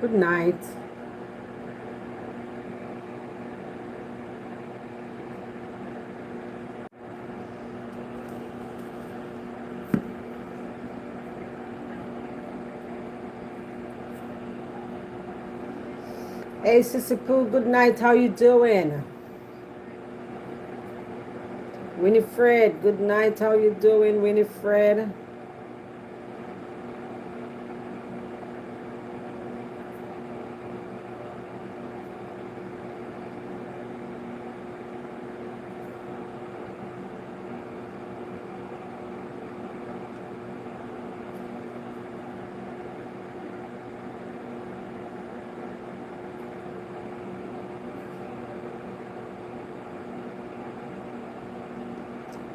Good night. Hey, Sissy Pooh, good night. How you doing? Winifred, good night. How you doing, Winifred?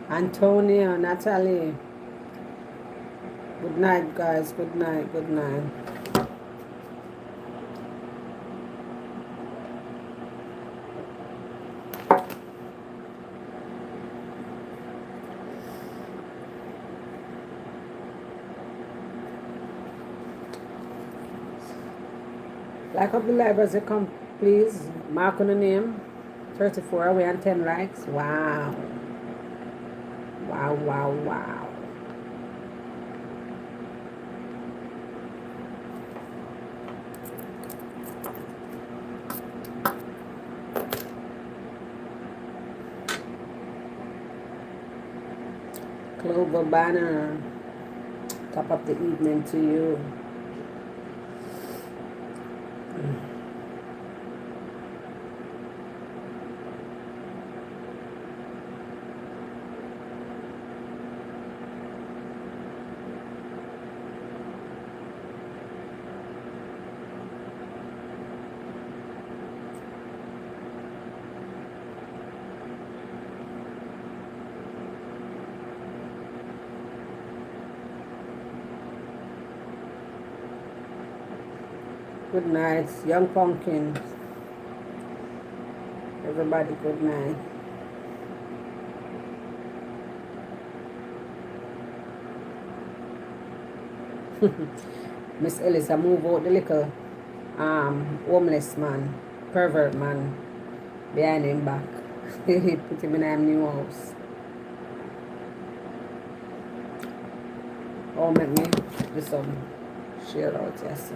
Antonio, Natalie. Good night, guys. Good night. Good night. Like up the live as you come, please. Mark on the name. 34 away and 10 likes. Wow. Wow, wow, wow. Clover Banner. Top of the evening to you. Good night, Young Pumpkin. Everybody, good night. Miss Ellis, I move out the little homeless man, pervert man, behind him back. Put him in a new house. Oh, make me do some share out, yes.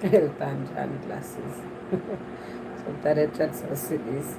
Elton John glasses. So that it chats for cities.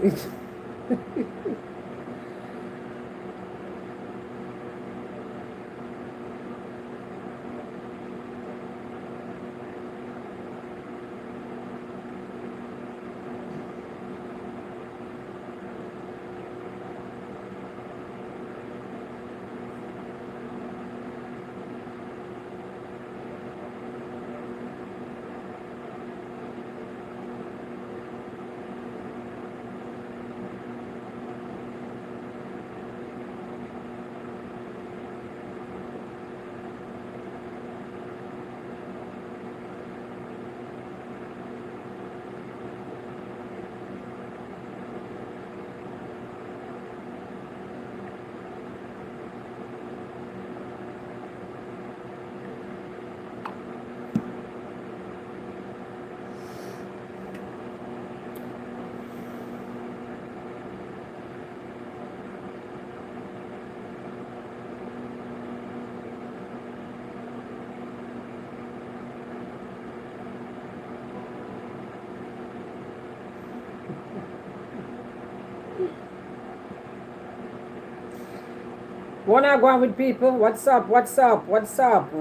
Wanna go on with people? What's up? What's up? What's up?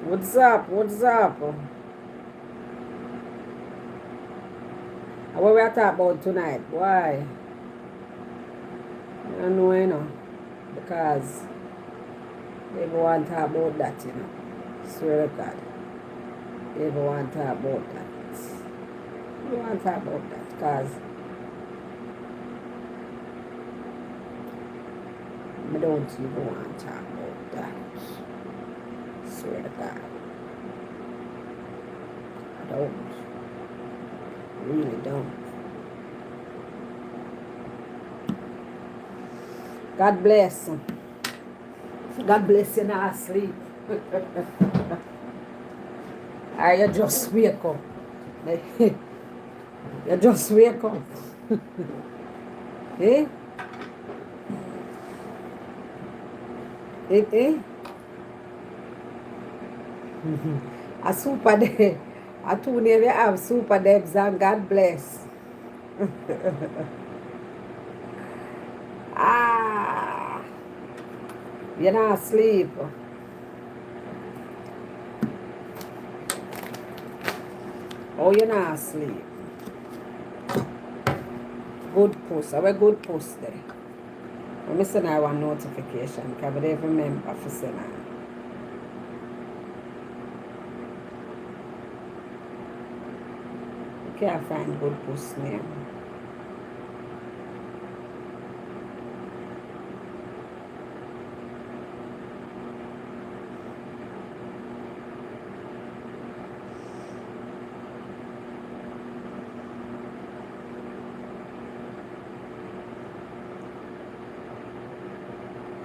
What's up? What's up? What we are talking about tonight? Why? I don't know, you know. Because everyone talk about that, you know. Swear to God. Everyone talk about that. Everyone talk about that. Because I don't even want to talk about that. Swear to God. I don't. Really don't. God bless. God bless you not asleep. Or you just wake up. You just wake up. Eh? Eh? A super day. A two name you have super debs and God bless. Ah, you're not asleep. Oh, you're not asleep. Good post. Our good post there. Let me send her one notification because I don't remember for send her. Can't find good post name.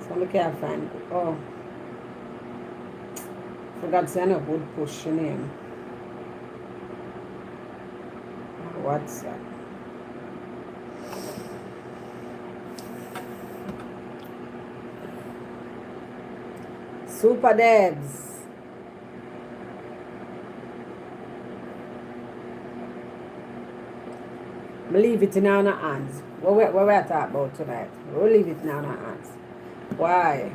So I can't find. Oh, forgot to send a good push name. What's that? Super Debs. We leave it in our hands. What we talking about tonight? We'll leave it in our hands. Why?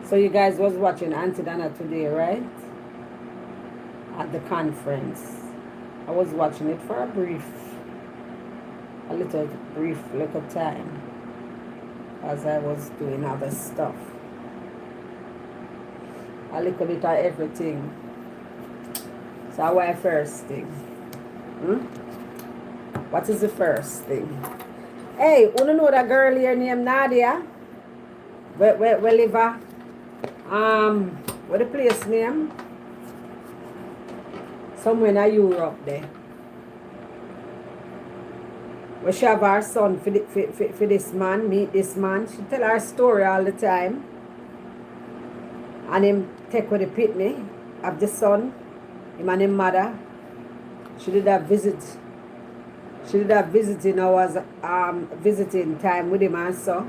So you guys was watching Auntie Donna today, right? At the conference. I was watching it for a little time. As I was doing other stuff. A little bit of everything. So our first thing. What is the first thing? Hey, you know that girl here named Nadia? Where live her? What the place name? Somewhere in Europe there. Where she have her son for this man, meet this man. She tell her story all the time. And him take with the pitney of the son, him and him mother. She did that visit. She did that visiting hours, visiting time with him and so.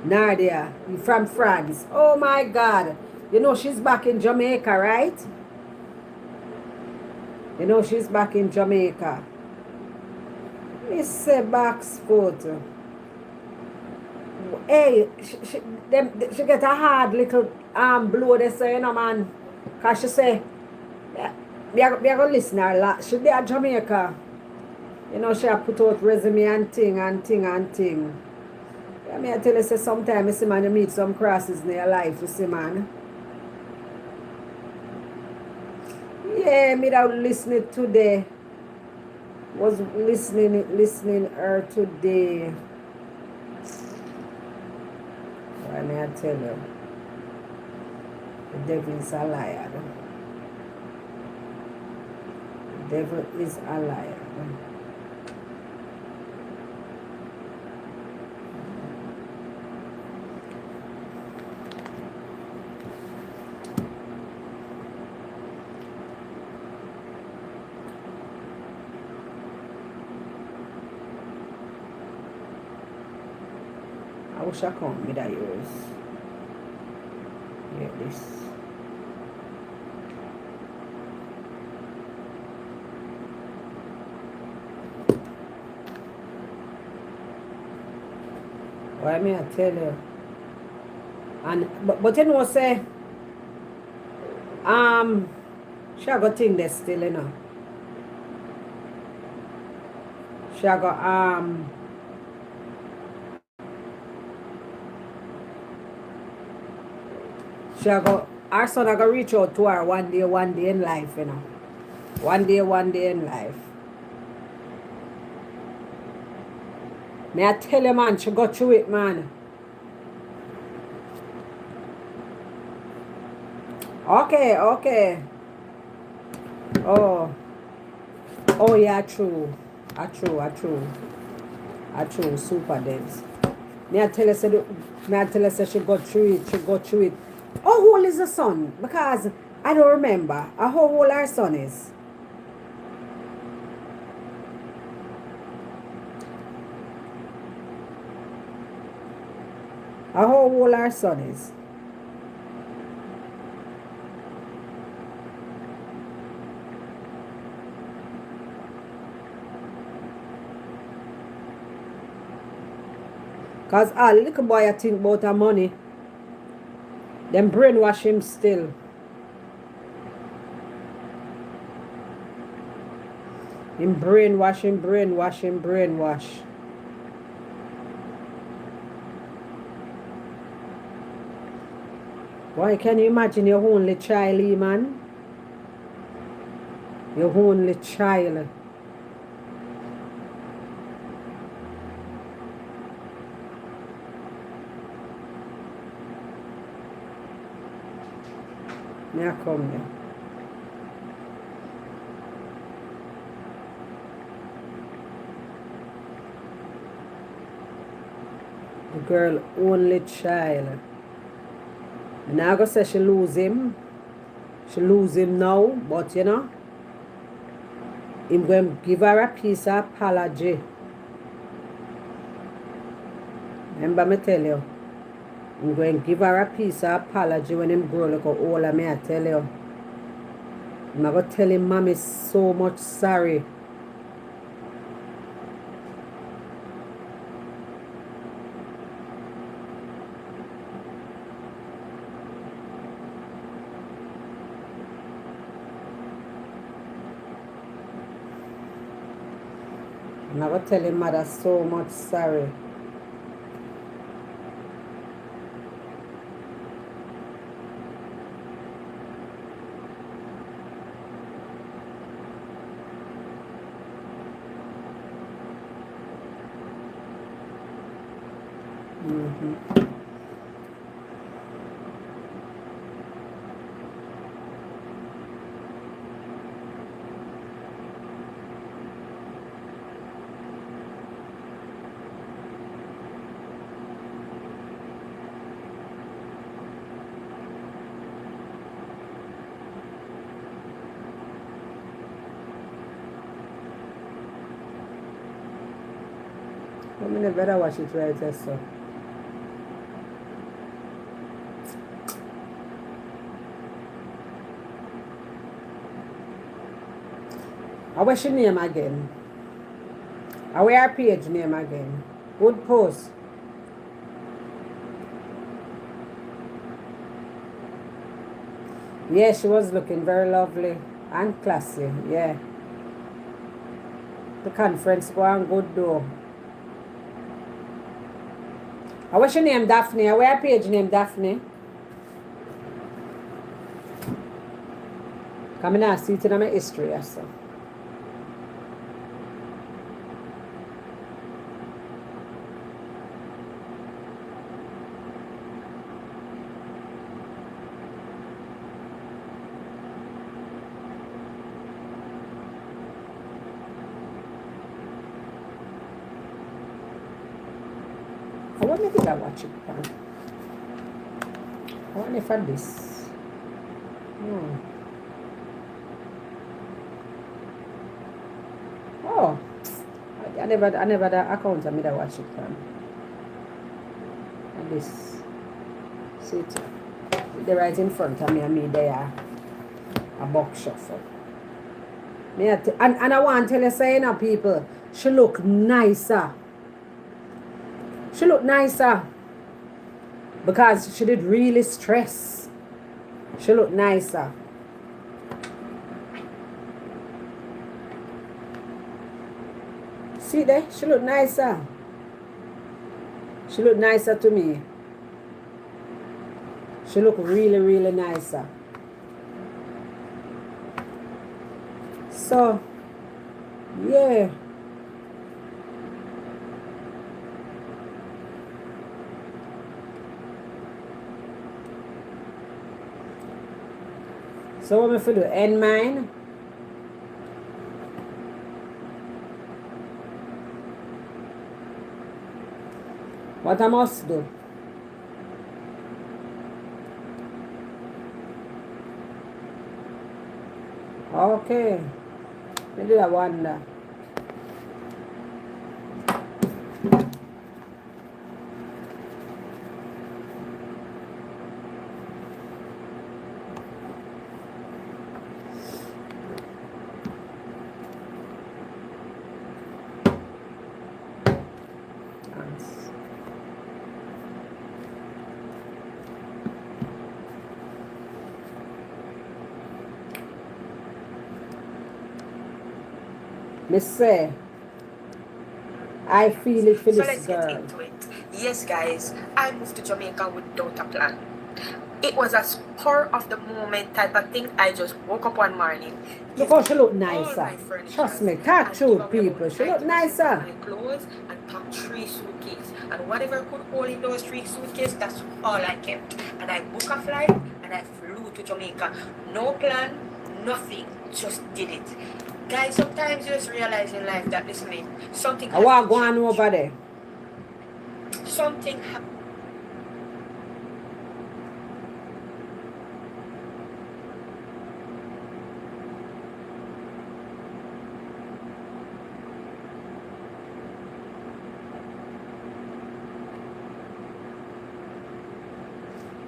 Nadia, from France. Oh my God. You know she's back in Jamaica, right? You know she's back in Jamaica. Miss Baxfoot. Hey, she get a hard little blow they say, you know, man. Because she say, we are going to listen her a lot. She be at Jamaica. You know, she have put out resume and thing. Yeah, me I tell you, say sometimes, you see, man, you meet some crosses in your life, you see, man. Yeah, me that listening today. Was listening her today. Why may I tell you? The devil is a liar. The devil is a liar. I wish I come with that yours. Yeah, this. Why may I tell you? And but you know say she a got thing there still, you know. She a got she a got her son a got reach out to her one day in life, you know. One day in life. May I tell you, man, she got through it, man. Okay. Oh yeah, true. I true, super dense. Me I tell her, say, me I tell her, say, she go through it. How old is the son? Because I don't remember. How old our son is? How old our son is? Because all little boy I think about her money. Them brainwash him still. Him brainwash. Why can you imagine your only child, man? Your only child. May I come there? The girl only child. And I go say she lose him. She lose him now, but you know, him going to give her a piece of apology. Remember me tell you, I'm going to give her a piece of apology when him grow like older, me I tell you. I'm going to tell him mommy so much sorry. I'm going to tell him mother so much sorry. I mean, I better watch it right there, so. I wish your name again. I wear her page name again. Good post. Yeah, she was looking very lovely and classy. Yeah. The conference going good though. I wish your name Daphne. I wear a page name Daphne. Come in, see it in my history or so. I wonder if I watch it. I wonder if I this. Oh, I never the account I made a watch it from. And this, see it, they're right in front of me and me there, a box shuffle. And I want to tell you, saying people, she look nicer. She looked nicer because she did really stress. She looked nicer. See there? She looked nicer. She looked nicer to me. She looked really, really nicer. So, yeah. So what am I do? End mine. What I must do? Okay. Me do I wonder. Me say, I feel it for So this let's get girl. into it. Yes, guys, I moved to Jamaica without a plan. It was a spur of the moment type of thing. I just woke up one morning, Look how she look all nicer. my furniture, Trust me, talk and to give away people. about She look 90% of nicer. my clothes and packed 3 suitcases. And whatever could hold in those 3 suitcases, that's all I kept. And I booked a flight and I flew to Jamaica. No plan, nothing, just did it. Guys, sometimes you just realize in life that, listen, something I has want to go on change. over there. Something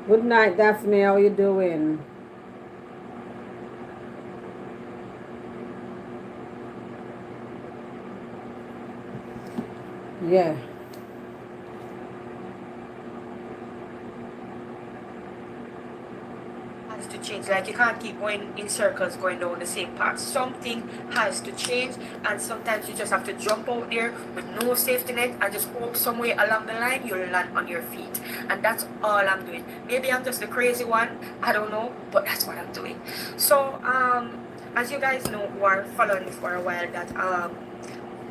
Good night, Daphne. How you doing? Yeah. has to change. Like, you can't keep going in circles, going down the same path. Something has to change, and sometimes you just have to jump out there with no safety net and just hope somewhere along the line you'll land on your feet. And that's all I'm doing. Maybe I'm just the crazy one, I don't know, but that's what I'm doing. So as you guys know who are following me for a while, that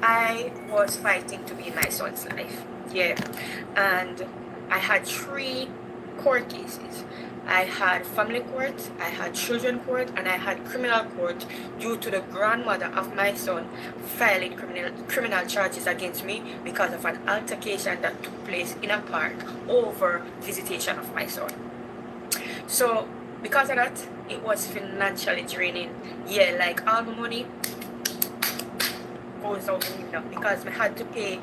I was fighting to be in my son's life. Yeah. And I had 3 court cases. I had family court, I had children court, and I had criminal court due to the grandmother of my son filing criminal charges against me because of an altercation that took place in a park over visitation of my son. So because of that, it was financially draining. Yeah, like all my money goes out the window because I had to pay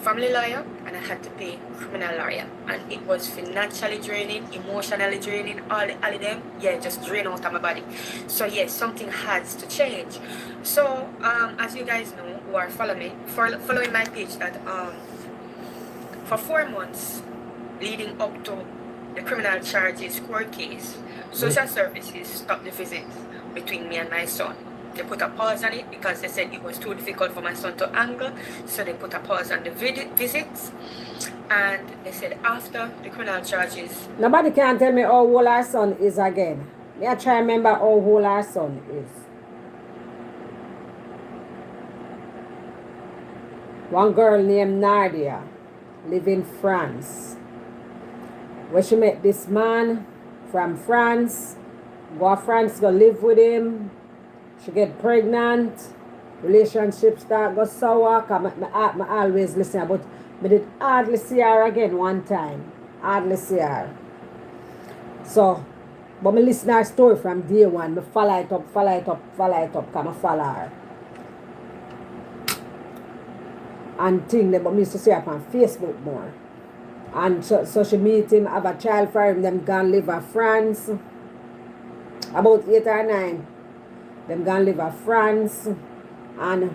family lawyer and I had to pay criminal lawyer, and it was financially draining, emotionally draining, all of them, yeah, just drain out of my body. So yes, something has to change. So as you guys know who are following my page, that for 4 months leading up to the criminal charges court case, social services stopped the visits between me and my son. They put a pause on it because they said it was too difficult for my son to angle, so they put a pause on the visits. And they said after the criminal charges, Nobody can tell me how old our son is again. Me I try remember how old our son is. One girl named Nadia live in France. Where she met this man from France. Go to France, go live with him. She get pregnant. Relationship start go sour. Cause I always listen, but I did hardly see her again one time. Hardly see her. So, but me listen her story from day one. Me follow it up, follow it up, follow it up. Cause I follow her. And thing that, but me used to see her on Facebook more. And so she meet him, have a child for him, them gone live in France. About 8 or 9. Them gone live in France. And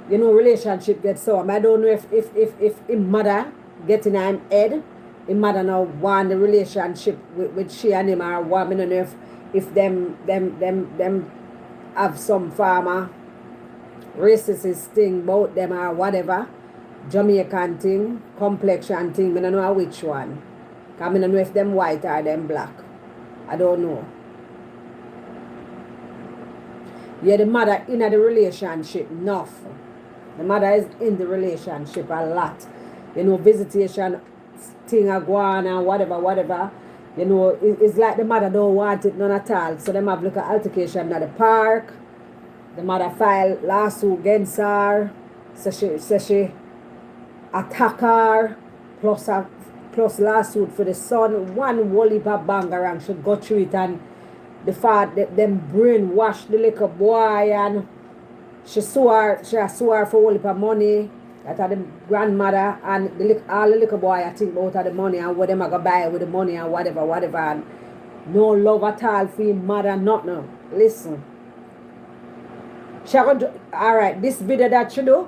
you know, relationship gets so. I don't know if his mother get in him head. His mother now want the relationship with she and him, or what. I don't know if them have some farmer racist thing about them or whatever. Jamaican thing, complexion thing. I don't know which one. Because I don't know if them white or them black. I don't know. Yeah, the mother in the relationship enough. The mother is in the relationship a lot. You know, visitation thing a go on and whatever. You know, it's like the mother don't want it none at all. So them have like an altercation at the park. The mother file lawsuit against her. So she attack her. plus lawsuit for the son. One whole heap of bangarang should go through it, and the fact that them brainwash the little boy, and she sue her for a whole heap of money. That are the grandmother and all the little boy I think about the money and what them are gonna buy with the money and whatever, and no love at all for him mother, not no. Listen. She gonna do, alright, this video that she do,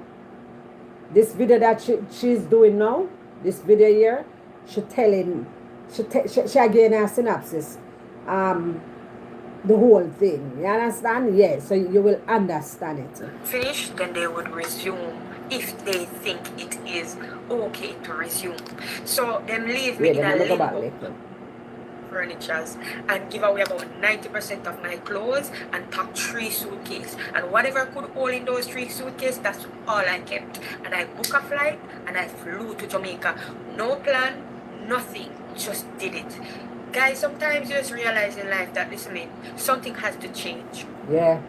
this video that she's doing now, this video here, she again a synopsis. The whole thing. You understand? Yeah, so you will understand it. Finish, then they would resume if they think it is okay to resume. So them leave me in a limbo furnitures and give away about 90% of my clothes and pack 3 suitcases. And whatever could hold in those 3 suitcases, that's all I kept. And I booked a flight and I flew to Jamaica. No plan, nothing, just did it. Guys, sometimes you just realize in life that, listen, something has to change. Yeah.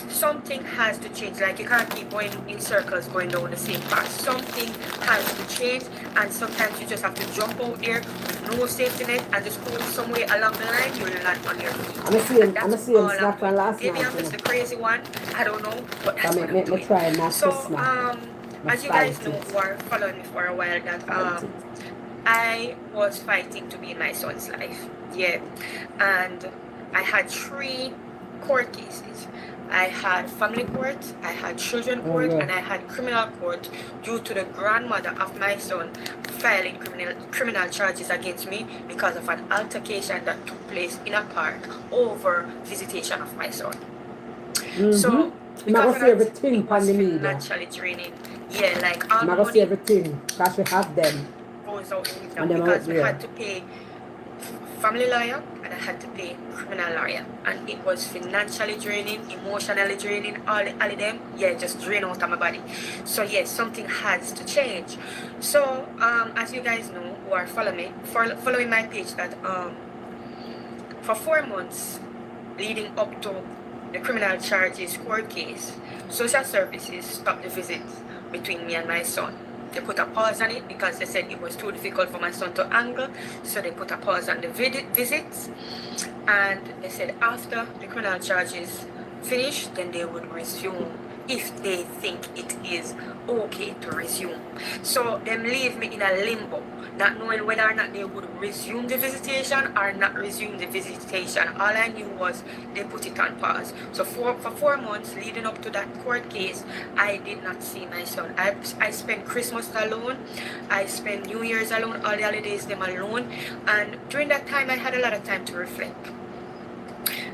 Something has to change. Like, you can't keep going in circles, going down the same path. Something has to change, and sometimes you just have to jump out there with no safety net and just go somewhere along the line. You'll land on your feet. I'm seeing snap from last night. Maybe I'm just the crazy one. I don't know, but that's what I'm doing. Try not so, to snap. as you guys know who are following me for a while, that I was fighting to be in my son's life. Yeah. And I had 3 court cases. I had family court, I had children court, and I had criminal court due to the grandmother of my son filing criminal charges against me because of an altercation that took place in a park over visitation of my son. So, because of that, it was financially draining. Yeah, like all money everything, because we have them. Goes out in them because we had to pay family lawyer and I had to pay criminal lawyer, and it was financially draining, emotionally draining, all of them, just drain out of my body. So yes, something has to change. So as you guys know who are following my page, that for 4 months leading up to the criminal charges court case, social services stopped the visits between me and my son. They put a pause on it because they said it was too difficult for my son to angle. So they put a pause on the visits. And they said after the criminal charges finish, then they would resume if they think it is okay to resume. So them leave me in a limbo, not knowing whether or not they would resume the visitation or not resume the visitation. All I knew was they put it on pause. So for 4 months leading up to that court case, I did not see my son. I spent Christmas alone. I spent New Year's alone, all the holidays them alone. And during that time, I had a lot of time to reflect.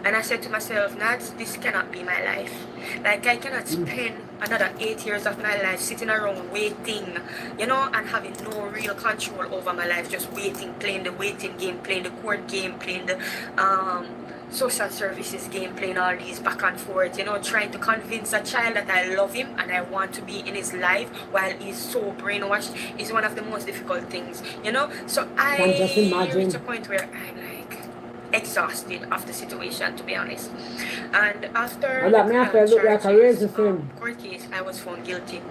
And I said to myself, Nats, this cannot be my life. Like, I cannot spend another 8 years of my life sitting around waiting, and having no real control over my life, just waiting, playing the waiting game, playing the court game, playing the social services game, playing all these back and forth, trying to convince a child that I love him and I want to be in his life while he's so brainwashed is one of the most difficult things, So I reached a point where I'm like, exhausted of the situation, to be honest. And after court case, I was found guilty.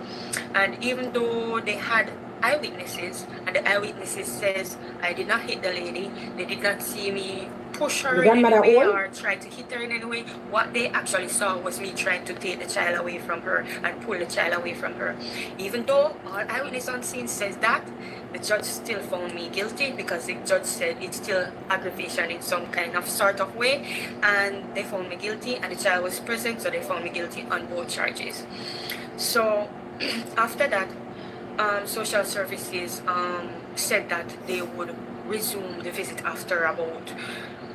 And even though they had eyewitnesses, and the eyewitnesses says I did not hit the lady, they did not see me push her in any way or try to hit her in any way. What they actually saw was me trying to take the child away from her and pull the child away from her. Even though all eyewitness on scene says that, the judge still found me guilty because the judge said it's still aggravation in some kind of sort of way, and they found me guilty, and the child was present, so they found me guilty on both charges. So after that, social services said that they would resume the visit after about,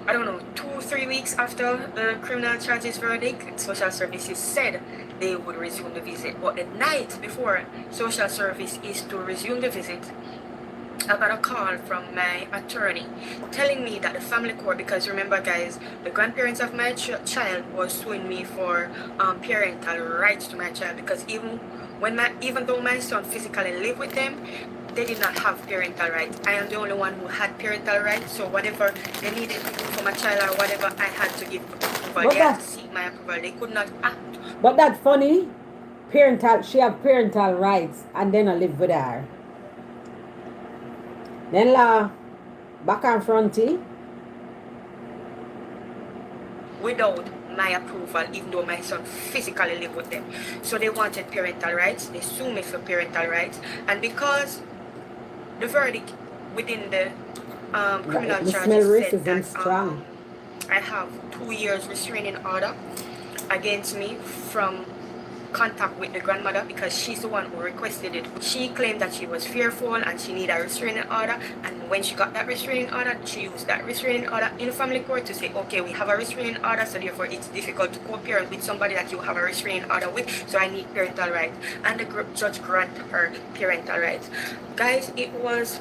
2-3 weeks after the criminal charges verdict. Social services said they would resume the visit, but the night before social service is to resume the visit, I got a call from my attorney telling me that the family court, because remember guys, the grandparents of my child was suing me for parental rights to my child, because even though my son physically lived with them, they did not have parental rights. I am the only one who had parental rights, so whatever they needed to do for my child or whatever, I had to give approval. They had to seek my approval. They could not act. But that's funny. She have parental rights and then I live with her. Then la back and fronty. Without my approval, even though my son physically lived with them. So they wanted parental rights. They sued me for parental rights. And because the verdict within the criminal The charges smell said racism that strong. I have 2 years restraining order against me from contact with the grandmother because she's the one who requested it. She claimed that she was fearful and she needed a restraining order, and when she got that restraining order, she used that restraining order in family court to say, okay, we have a restraining order, so therefore it's difficult to co-parent with somebody that you have a restraining order with, so I need parental rights. And the judge granted her parental rights. Guys, it was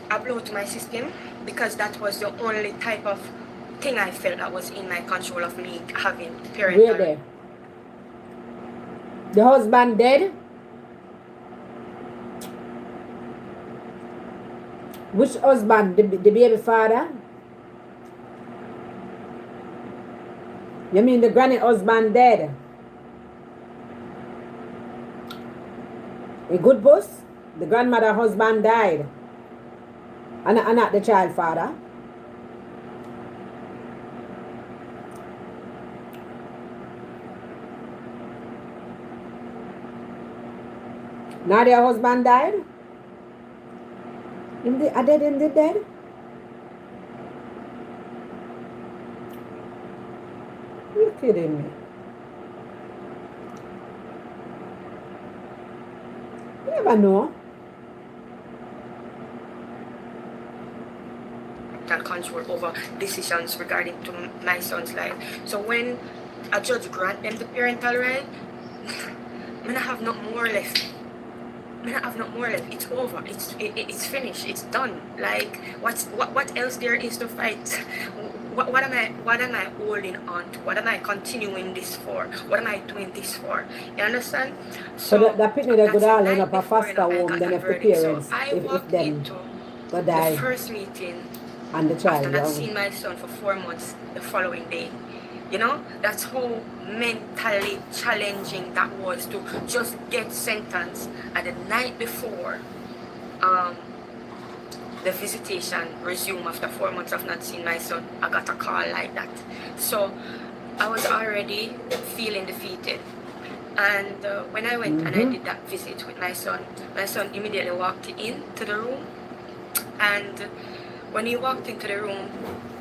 a blow to my system because that was the only type of thing I felt that was in my control of me having parental rights. Really? The husband dead? Which husband? The baby father? You mean the granny husband dead? A good boss? The grandmother husband died. And not the child father. Now their husband died? Are they dead? You're kidding me. You never know. And control over decisions regarding to my son's life. So when a judge grant them the parental right, I don't have no more left. It's over. It's finished. It's done. Like what else there is to fight? What am I holding on to? What am I continuing this for? What am I doing this for? You understand? So that picnic they could all end up a foster home then if the parents, so if them go die. The first meeting and the child. After not seeing my son for 4 months the following day. You know, that's how mentally challenging that was to just get sentenced. And the night before the visitation resumed after 4 months of not seeing my son, I got a call like that. So I was already feeling defeated. And when I went and I did that visit with my son immediately walked into the room. And when he walked into the room,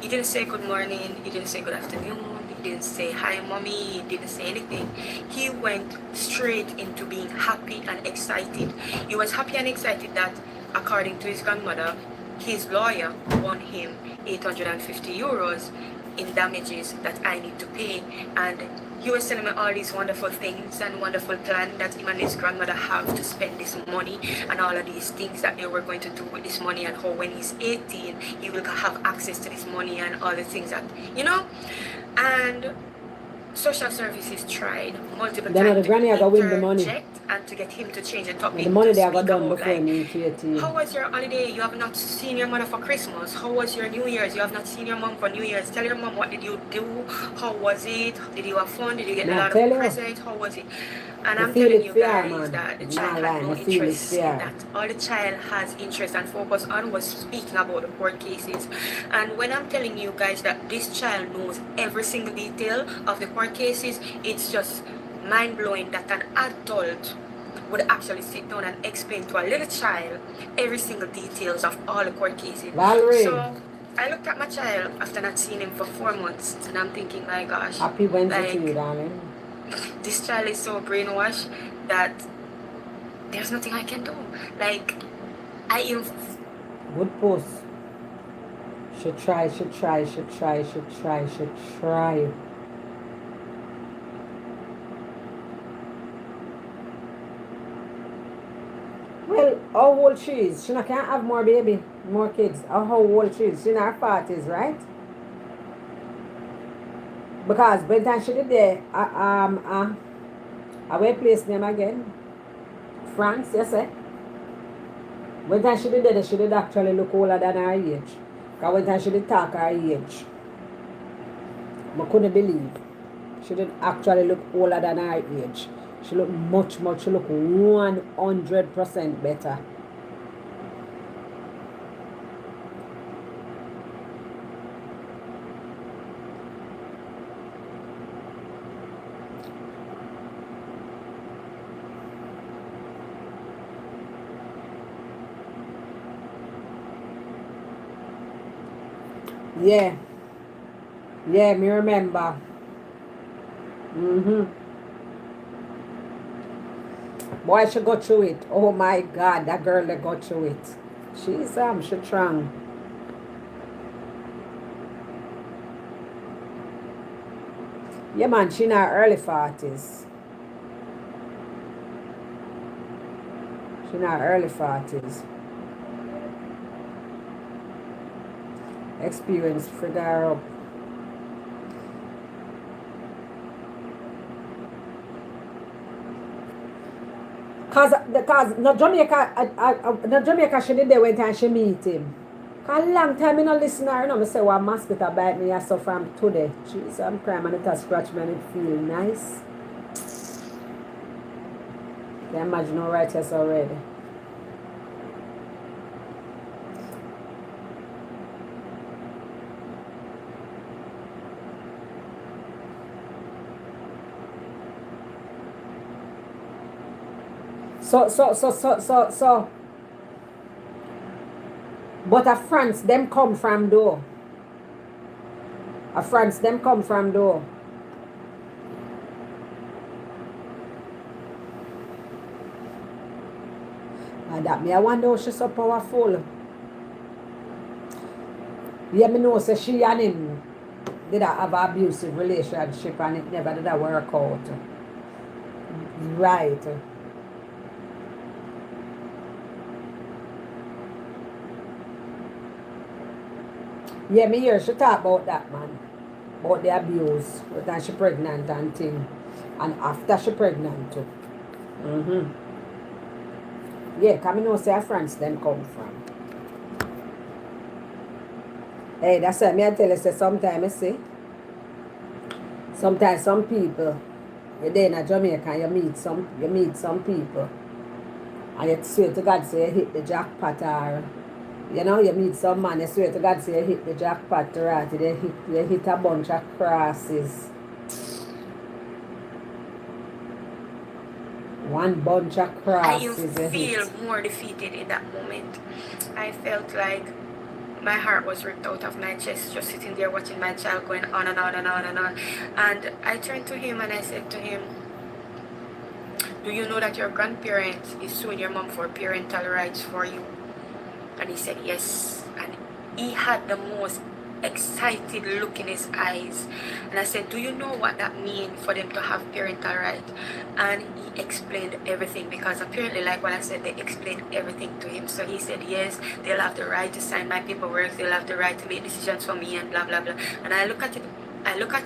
he didn't say good morning, he didn't say good afternoon, he didn't say hi mommy, he didn't say anything. He went straight into being happy and excited. He was happy and excited that, according to his grandmother, his lawyer won him 850 euros in damages that I need to pay. And he was telling me all these wonderful things and wonderful plans that him and his grandmother have to spend this money and all of these things that they were going to do with this money, and how when he's 18 he will have access to this money and all the things that, you know. And social services tried multiple then times the granny to win the money and to get him to change the topic. the money they got done about, before like, me 18. how was your holiday? You have not seen your mother for Christmas. How was your New Year's? You have not seen your mom for New Year's. Tell your mom, what did you do? How was it? Did you have fun? Did you get a lot of presents? How was it? And I'm telling you guys that the child had no interest in that. All the child has interest and focus on was speaking about the court cases. And when I'm telling you guys that this child knows every single detail of the court cases, it's just mind-blowing that an adult would actually sit down and explain to a little child every single details of all the court cases. Valerie. So I looked at my child after not seeing him for 4 months, and I'm thinking, my gosh, happy Wednesday to you, darling. This child is so brainwashed that there's nothing I can do. Like, good post. Should try. Well, how old she is? She not can't have more baby, more kids. How old she is? She in her 40s, right? Because by the time she did there, I will place name again. France, yes, eh? By the time she did there, she did actually look older than her age. Because by the time she did talk her age, I couldn't believe. She did actually look older than her age. She looked much, she looked 100% better. Yeah. Yeah, me remember. Mm-hmm. Boy, she go through it. Oh my God, that girl that go through it. She strong. Yeah, man, she in her early 40s. She in her early 40s. Experience figure her up. Cause no Jamaica she did there when time she meet him. Cause long time I no listen to her, you know, I say one mosquito bite me so from today. Jeez, I'm crying and it has scratch me and it feel nice. Can you imagine how righteous already? So but a France them come from though. A France them come from though. And that me I wonder how she's so powerful. Yeah, me know say she and him did have an abusive relationship and it never did work out. Right. Yeah, me hear she talk about that man. About the abuse. When she pregnant and thing. And after she pregnant too. Mm-hmm. Yeah, cause me know say her France them come from. Hey, that's why me I tell you say sometimes I see. Sometimes some people you're there in Jamaica and you meet some people and you swear to God say you hit the jackpot or you know, you meet some man, you swear to God say you hit the jackpot right, you hit a bunch of crosses. One bunch of I crosses you feel hit. more defeated in that moment. I felt like my heart was ripped out of my chest, just sitting there watching my child going on and on and on and on. And I turned to him and I said to him, do you know that your grandparent is suing your mom for parental rights for you? And he said yes. And he had the most excited look in his eyes. And I said, do you know what that means for them to have parental rights? And he explained everything, because apparently, like what I said, they explained everything to him. So he said, yes, they'll have the right to sign my paperwork, they'll have the right to make decisions for me and blah blah blah. And I look at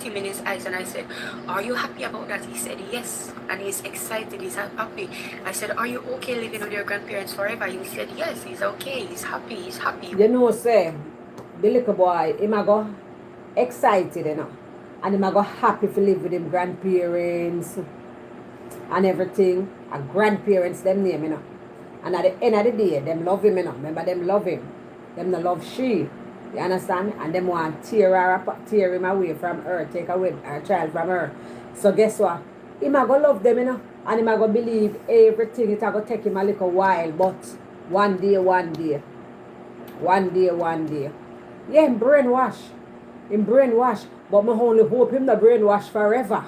him in his eyes and I said, are you happy about that? He said, yes. And he's excited, he's happy. I said, are you okay living with your grandparents forever? He said, yes, he's okay, he's happy. You know say the little boy, him a go excited, you know. And him a go happy to live with him grandparents and everything. And grandparents them name, you know. And at the end of the day, them love him, you know. Remember, them love him. Them no love she. You understand? And them want tear him away from her, take away her child from her. So guess what? Him a go love them, you know. And him a go believe everything. It a go take him a little while, but one day, one day. One day, one day. Yeah, him brainwash. Him brainwash. But me only hope him not brainwash forever.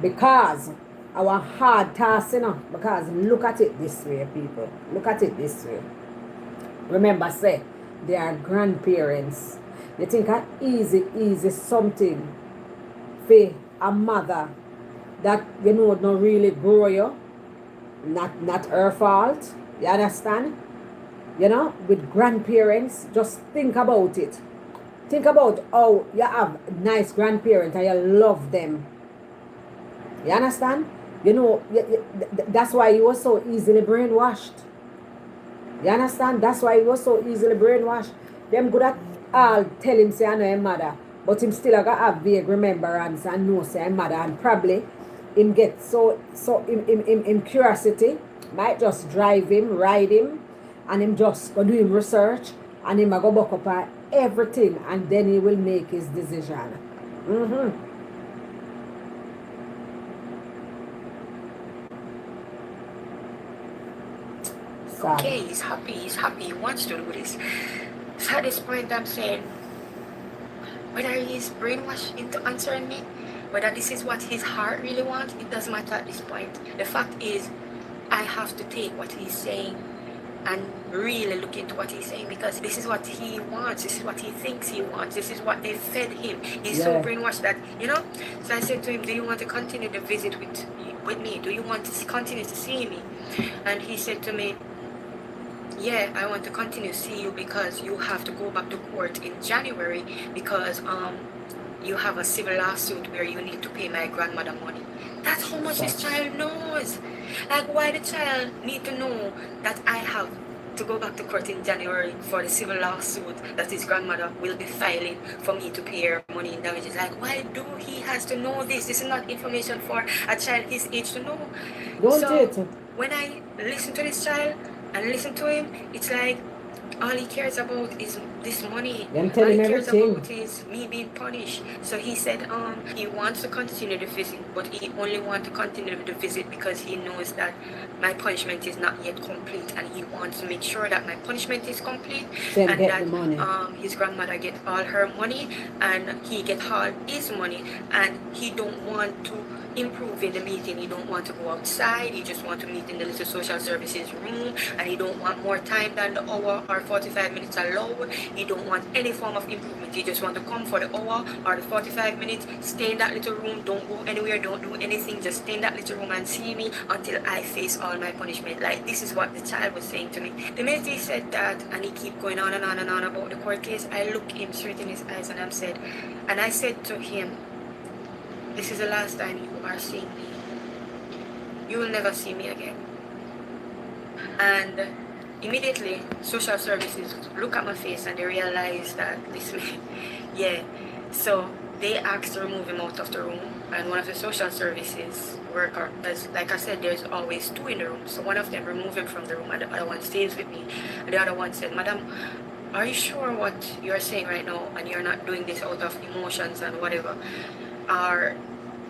Because our hard task, you know. Because look at it this way, people. Look at it this way. Remember, say, they are grandparents. You think a easy something for a mother that, you know, not really grow you. Not her fault. You understand? You know, with grandparents, just think about it. Think about how you have nice grandparents and you love them. You understand? You know, that's why you were so easily brainwashed. You understand? That's why he was so easily brainwashed. Them good at all tell him say I know him mother. But him still got have vague remembrance and know say him mother. And probably him get him curiosity might just drive him, ride him, and him just go do him research and him go back up on everything and then he will make his decision. Mm-hmm. Okay, he's happy, he wants to do this. So at this point, I'm saying, whether he's brainwashed into answering me, whether this is what his heart really wants, it doesn't matter at this point. The fact is, I have to take what he's saying and really look into what he's saying, because this is what he wants, this is what he thinks he wants, this is what they fed him. He's so brainwashed that, you know. So I said to him, do you want to continue the visit with me? Do you want to continue to see me? And he said to me, yeah, I want to continue to see you because you have to go back to court in January because you have a civil lawsuit where you need to pay my grandmother money. That's how much this child knows. Like, why the child need to know that I have to go back to court in January for the civil lawsuit that his grandmother will be filing for me to pay her money in damages? Like, why do he has to know this? This is not information for a child his age to know. When I listen to this child and listen to him, it's like all he cares about is this money. All he cares about is me being punished. So he said he wants to continue the visit, but he only wants to continue the visit because he knows that my punishment is not yet complete, and he wants to make sure that my punishment is complete and that his grandmother get all her money and he get all his money, and he don't want to improve in the meeting. He don't want to go outside. He just want to meet in the little social services room, and he don't want more time than the hour or 45 minutes allowed. He don't want any form of improvement. He just want to come for the hour or the 45 minutes, stay in that little room, don't go anywhere, don't do anything, just stay in that little room and see me until I face all my punishment. Like, this is what the child was saying to me. The minute he said that and he keep going on and on and on about the court case, I looked him straight in his eyes and I said to him, this is the last time you are seeing me. You will never see me again. And immediately, social services look at my face and they realize that this man, yeah. So they asked to remove him out of the room. And one of the social services worker, like I said, there's always two in the room. So one of them removed him from the room and the other one stays with me. And the other one said, Madam, are you sure what you're saying right now and you're not doing this out of emotions and whatever? Or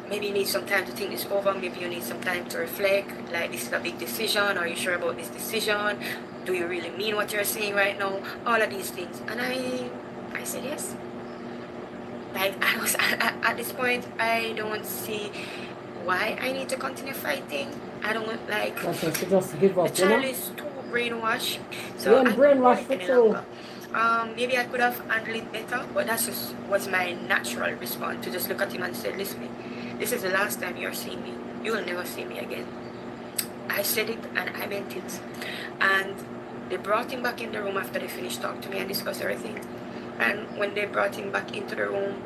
maybe you need some time to think this over, maybe you need some time to reflect, like, this is a big decision, are you sure about this decision, do you really mean what you're saying right now, all of these things. And I said yes. Like, I was at this point, I don't see why I need to continue fighting. I don't like, just give up, the child is too brainwashed, so I don't want any longer. Maybe I could have handled it better, but that just was my natural response, to just look at him and say, listen, this is the last time you're seeing me. You will never see me again. I said it and I meant it. And they brought him back in the room after they finished talking to me and discussed everything. And when they brought him back into the room,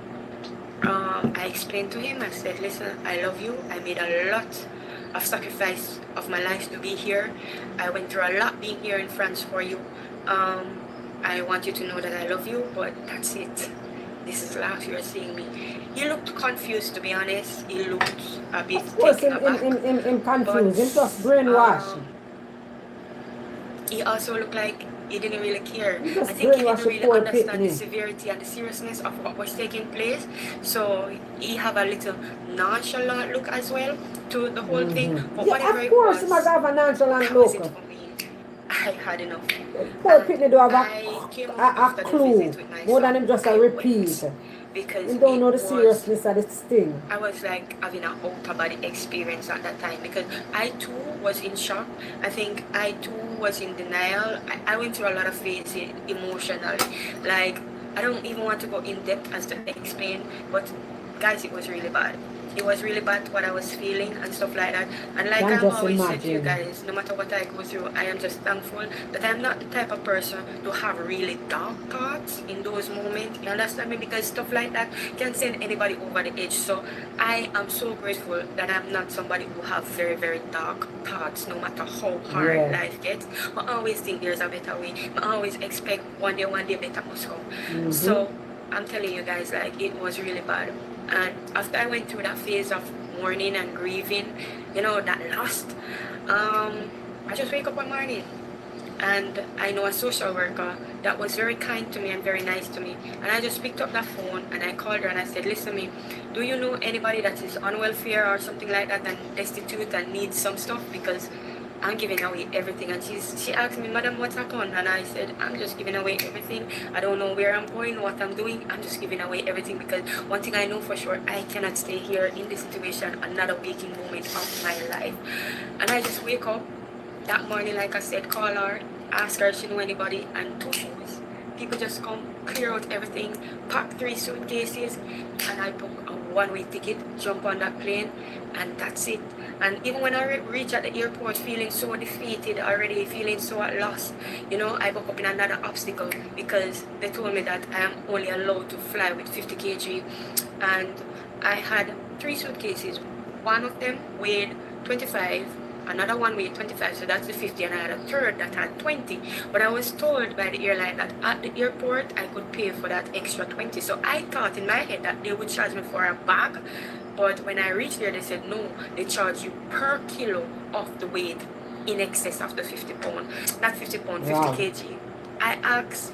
I explained to him, I said, listen, I love you. I made a lot of sacrifice of my life to be here. I went through a lot being here in France for you. I want you to know that I love you, but that's it. This is the last you're seeing me. He looked confused, to be honest. He looked a bit taken aback. In confused. He's just brainwashed. He also looked like he didn't really care. I think he didn't really understand the severity and the seriousness of what was taking place. So he have a little nonchalant look as well to the whole thing. But whatever of course, he must have a nonchalant look. I had enough. Poor Pitney do have a clue more than him just a repeat. Because you don't know the seriousness of this thing. I was like having an out-of-body experience at that time because I too was in shock. I think I too was in denial. I went through a lot of phases emotionally. Like, I don't even want to go in depth as to explain, but guys, it was really bad. It was really bad what I was feeling and stuff like that. And like I always said to you guys, no matter what I go through, I am just thankful that I'm not the type of person to have really dark thoughts in those moments. You understand me? Because stuff like that can send anybody over the edge. So I am so grateful that I'm not somebody who have very, very dark thoughts, no matter how hard life gets. I always think there's a better way. I always expect one day better must come. So I'm telling you guys, like, it was really bad. And after I went through that phase of mourning and grieving, you know, that loss, I just wake up one morning and I know a social worker that was very kind to me and very nice to me. And I just picked up that phone and I called her and I said, listen me, do you know anybody that is on welfare or something like that and destitute and needs some stuff? Because I'm giving away everything. And she asked me, Madam, what's account? And I said, I'm just giving away everything. I don't know where I'm going, what I'm doing. I'm just giving away everything, because one thing I know for sure, I cannot stay here in this situation another waking moment of my life. And I just wake up that morning, like I said, call her, ask her if she know anybody, and 2 shoes. People just come, clear out everything, pack 3 suitcases, and I book a one-way ticket, jump on that plane, and that's it. And even when I reach at the airport feeling so defeated already, feeling so at loss, you know, I woke up in another obstacle, because they told me that I am only allowed to fly with 50 kg, and I had 3 suitcases. One of them weighed 25, another one weighed 25, so that's the 50, and I had a third that had 20. But I was told by the airline that at the airport I could pay for that extra 20. So I thought in my head that they would charge me for a bag, but when I reached there, they said no, they charge you per kilo of the weight in excess of the 50 pound, not 50 pound, 50 Wow. kg. I asked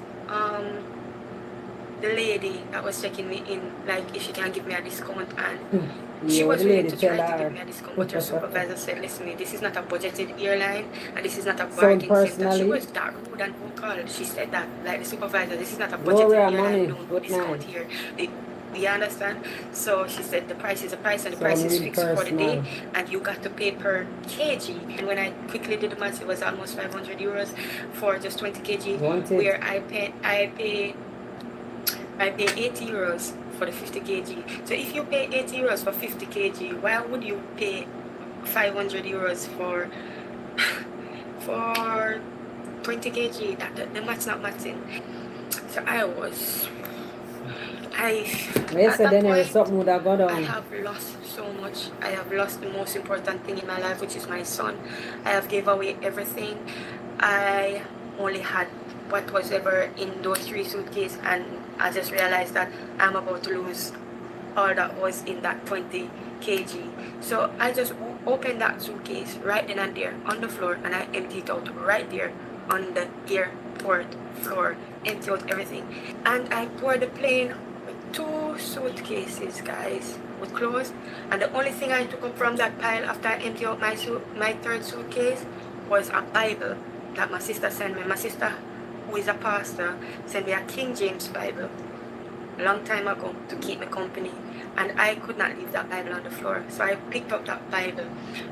the lady that was checking me in, like, if she can give me a discount, and she Yeah, was the willing lady to try tell to give her. me a discount, but her supervisor said, listen, this is not a budgeted airline, and this is not a Sound bargain center. She personally. was that rude and vocal. She said that, like, the supervisor, this is not a budgeted Gloria airline, money. don't do Good discount night. here. You understand? So she said the price is a price, and the Sound price is really fixed for the day, personal. and you got to pay per kg. And when I quickly did the math, it was almost 500 euros for just 20 kg, Want it? where I pay 80 euros for the 50 kg. So if you pay 80 euros for 50 kg, why would you pay 500 euros for 20 kg? The math's not matching. So Yes, at that then point, something would have gone I on. have lost so much. I have lost the most important thing in my life, which is my son. I have gave away everything. I only had what was ever in those 3 suitcases, and I just realized that I'm about to lose all that was in that 20 kg. So I just opened that suitcase right then and there on the floor, and I emptied it out right there on the airport floor. Empty out everything, and I poured the plane with 2 suitcases, guys, with clothes. And the only thing I took up from that pile after I emptied out my 3rd suitcase was a Bible that my sister sent me. My sister, who is a pastor, sent me a King James Bible a long time ago to keep me company, and I could not leave that Bible on the floor. So I picked up that Bible,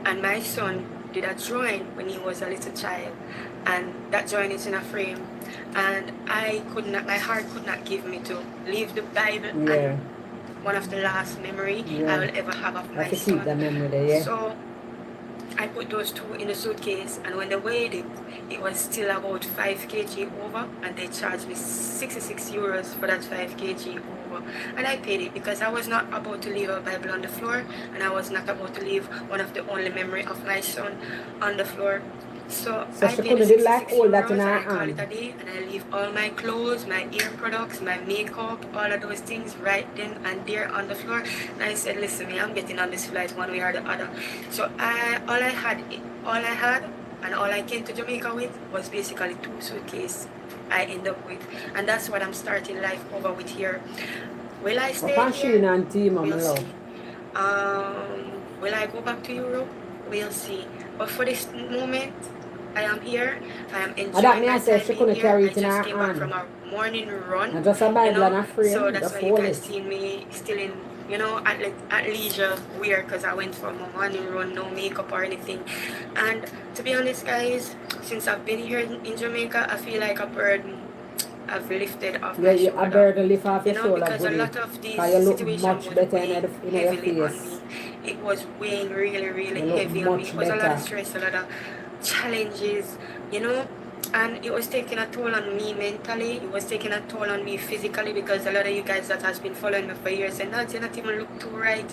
and my son did a drawing when he was a little child, and that drawing is in a frame, and my heart could not give me to leave the Bible. Yeah. And one of the last memory I will ever have of my Have to son. keep that memory there, yeah. So I put those 2 in the suitcase, and when they weighed it, it was still about 5 kg over, and they charged me 66 euros for that 5 kg over. And I paid it, because I was not about to leave a Bible on the floor, and I was not about to leave one of the only memory of my son on the floor. So I she paid could the have like 66 all that euros, in and her I call hand. it a day, and I leave all my clothes, my ear products, my makeup, all of those things right then and there on the floor. And I said, listen, I'm getting on this flight one way or the other. So all I had and all I came to Jamaica with was basically 2 suitcases I end up with. And that's what I'm starting life over with here. Will I stay here? And team, We'll love. see. Will I go back to Europe? We'll see. But for this moment, I am here. I am enjoying that me my I said time she in couldn't here. carry I it in just her came back hand. from a morning run. And just a Bible and a frame, So that's just why you hold guys it. seen me still in, at leisure wear, because I went for a morning run, no makeup or anything. And to be honest, guys, since I've been here in Jamaica, I feel like a burden I've lifted off my shoulder. A burden lift off your shoulder, Because a goodie. lot of these You look situations much was better weighing in your heavily on face. me. It was weighing really, really You look heavy on me. much It was a lot better. of stress, a lot of challenges, and it was taking a toll on me mentally. It was taking a toll on me physically, because a lot of you guys that has been following me for years said, no, you not even look too right,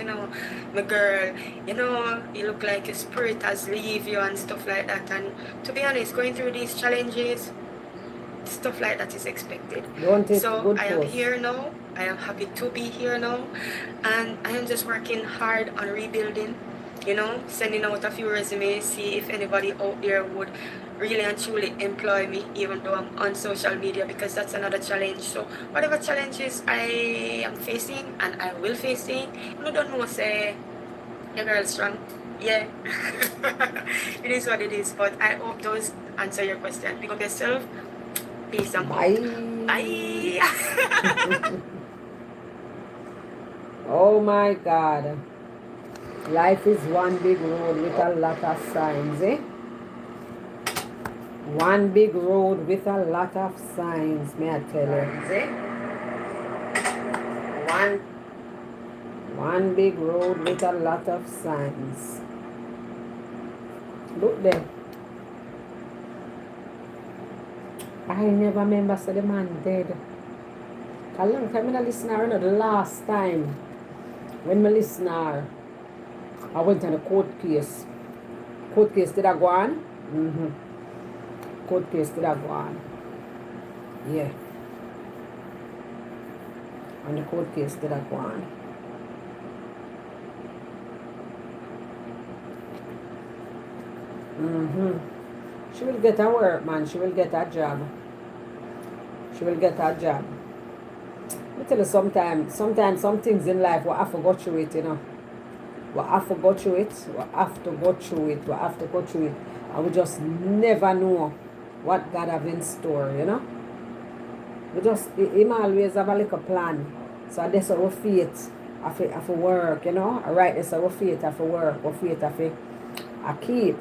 my girl, you look like your spirit has leave you and stuff like that. And to be honest, going through these challenges, stuff like that is expected. So I am here now. I am happy to be here now, and I am just working hard on rebuilding, sending out a few resumes, see if anybody out there would really and truly employ me, even though I'm on social media, because that's another challenge. So whatever challenges I am facing and I will facing, don't know, say your girl strong. Yeah. It is what it is. But I hope those answer your question. Pick up yourself. Peace and out. Bye. Bye. Oh my God. Life is one big road with a lot of signs, eh? One big road with a lot of signs, may I tell you. One big road with a lot of signs. Look there. I never remember say the man dead. A long time I listen to her, the last time when I listen to her, I went on a court case. Court case did I go on? Court case did I go on? Yeah. On the court case did I go on? She will get a work, man. She will get a job. She will get a job. I tell you, sometimes some things in life we have to go through it, you know. We have to go through it. We have to go through it. We have to go through it. And we just never know what God have in store, you know. We just, Him always have a little plan. So that's our faith have to work, you know. Right, that's our faith have to work. Our faith have to keep.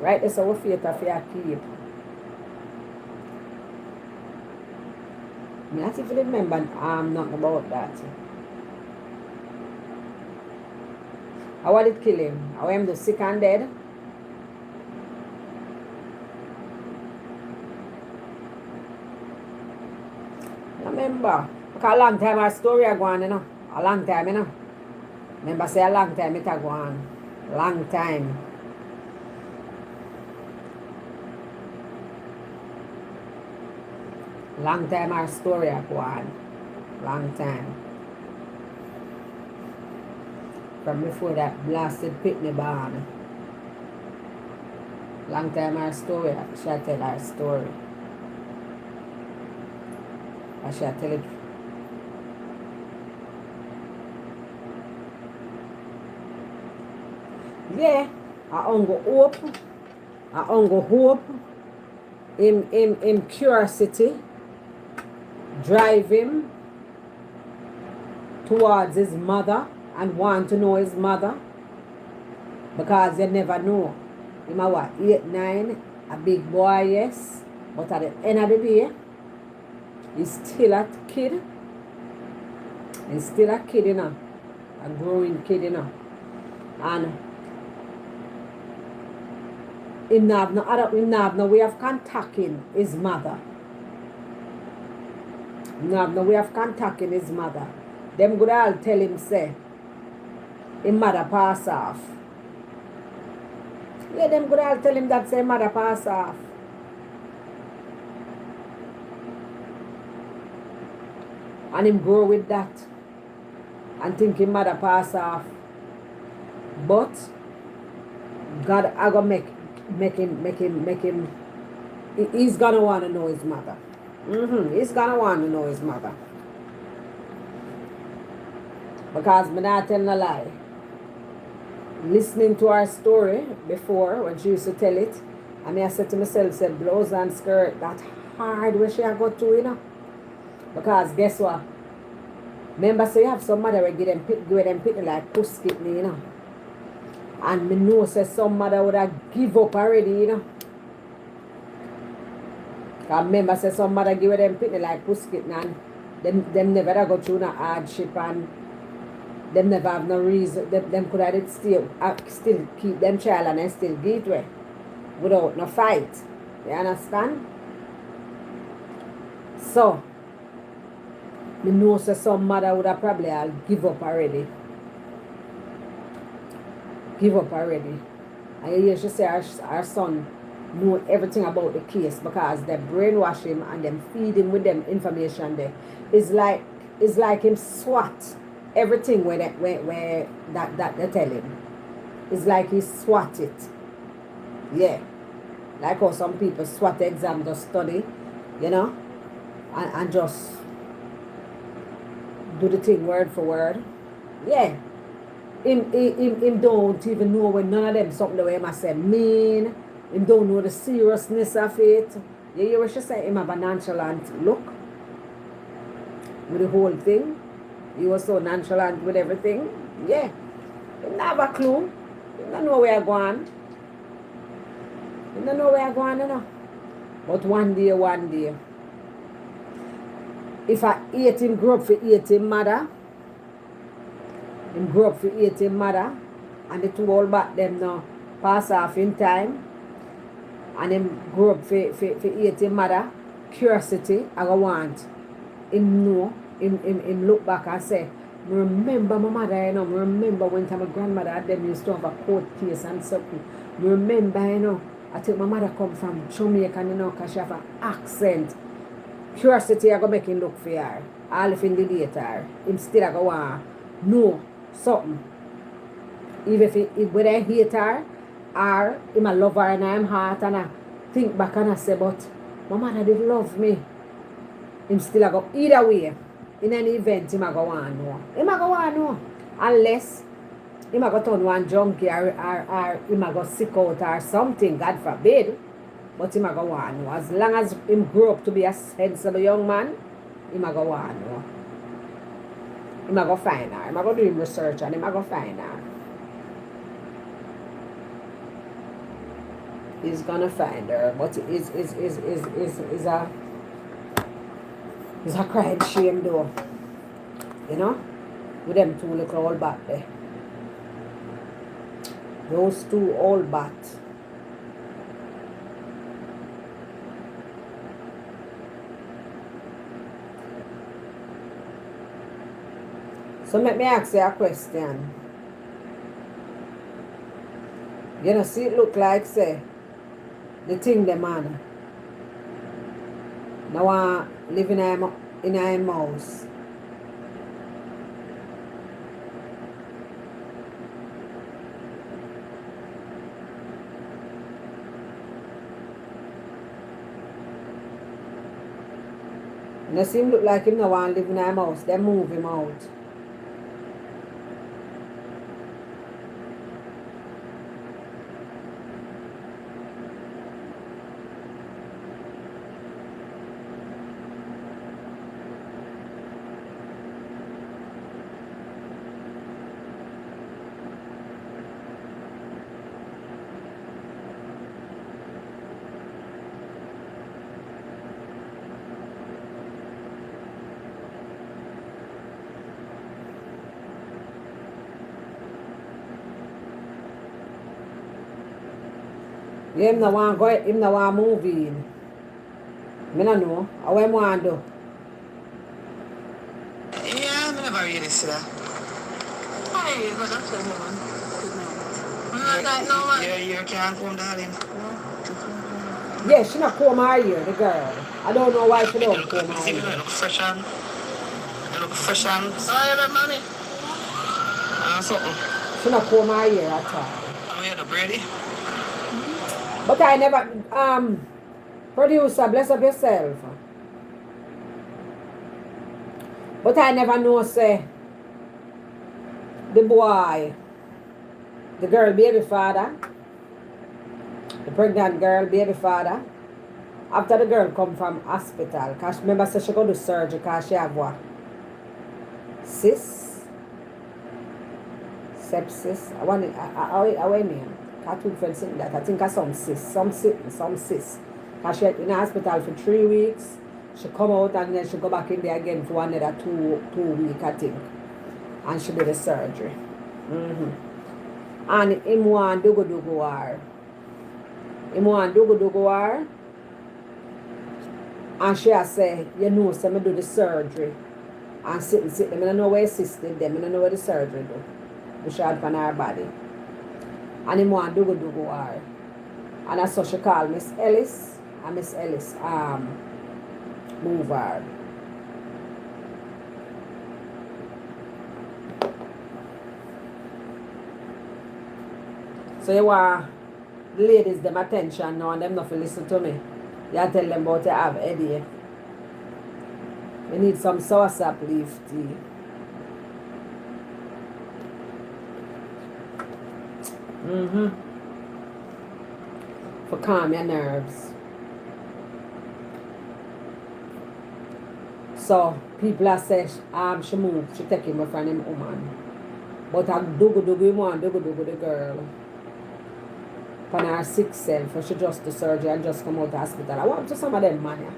Right, that's our faith have to keep. I not even remember nothing about that. How did it kill him? How am the sick and dead? I remember. Because a long time our story a go on, you know. A long time, you know. Remember say a long time it a go on. Long time. Long time our story a go on. Long time. From before that blasted Pitney barn. Long time our story. I shall tell our story. I shall tell it. Yeah, I ongo hope. I ongo hope. In curiosity drive him towards his mother and want to know his mother, because you never know. You know what? 8, 9, a big boy, yes, but at the end of the day, he's still a kid. He's still a kid, you know, a growing kid, you know, and he have no way of contacting his mother. He have no way of contacting his mother. Them good all tell him say his mother pass off. Yeah, them good all tell him that say mother pass off. And him grow with that and think his mother pass off. But God I gonna make him he's gonna want to know his mother. He's gonna want to know his mother. Because me not tell no lie. Listening to our story before when she used to tell it, and I said to myself, said blouse and skirt, that hard where she got to, you know. Because guess what? Remember say you have some mother will give them pitney like puss kidney, you know. And me know say some mother would have give up already, you know. Because remember say some mother give them pitney like puss kidney, and them never go through no hardship, and them never have no reason. Them could have still keep them child and then still give it away without no fight. You understand? So me know say some mother would have probably all give up already. Give up already. And you hear she say our son know everything about the case because they brainwash him and them feed him with them information there. It's like him swat everything where that they tell him. It's like he swat it. Yeah. Like how some people swat the exam to study, you know, and just do the thing word for word. Yeah. Him don't even know when none of them something the way him I say mean. Him don't know the seriousness of it. You hear what she say? Him have a nonchalant look with the whole thing. He was so nonchalant with everything. Yeah. Him not have a clue. Him don't know where I going. Him don't know where I going, you know. But one day, if I hate him, grow up for hate him mother. Him grow up for hate him mother. And the two old back them now pass off in time. And him grow up for hate him mother. Curiosity, I go want. Him know, him look back and say, I remember my mother, you know, I remember when time my grandmother had them used to have a court case and something. I remember, you know, I think my mother come from Jamaica, you know, because she have an accent. Curiosity, I go make him look for her. All if in the later, him still I go want know something. Even if whether I hate her or him I love her and I'm heart and I think back and I say, but my mother did love me. Him still I go either way. In any event, him I go want know. Him I go want know. Unless him I go turn one junkie or him I go sick out or something, God forbid. But him I go want know. As long as him grow up to be a sensible young man, him I go want know. Him I go find her. Him I go do him research and him I go find her. He's gonna find her, but is a crying shame though. You know? With them two little old bat there. Those two old bats. So let me ask you a question. You know, see it look like say the thing the man now live in a house. And it seem look like him no want live in a house. They move him out. Yeah, him no want go, him no want move in. Me no know. How him want do? Yeah, I never really see that. Hey, but that's a woman. Not that no man. You can't come, darling. Yeah, she not comb her hair, the girl. I don't know why she don't You comb her see me hair. look fresh and Oh, you have money? something. She not comb her hair at all. Oh, yeah, the Brady. But I never producer, bless up yourself. But I never know say the boy, the girl baby father, the pregnant girl baby father, after the girl come from hospital, cause remember say she go to surgery cause she have what? Sepsis. I want it I name. Cartoon friend saying that. I think I some cyst. Cause she in the hospital for 3 weeks. She come out and then she go back in there again for another two week, I think. And she did the surgery. And him want dugu war. Him want dugu war. And she has say, you know, so me do the surgery. And sit. I don't know where assisted them. I don't know where the surgery do. The shot on her body. And him want dugu war. And that's so she call Miss Ellis. And Miss Ellis move her. So you want the ladies them attention now and them not to listen to me. You tell them about you have headache. You need some soursop leaf tea. Mm-hmm. For calm your nerves. So people are saying she moved, she take him from him woman. But I do want do the girl. On her sick self, for she just the surgery and just come out of the hospital. I want to some of them man. Yeah.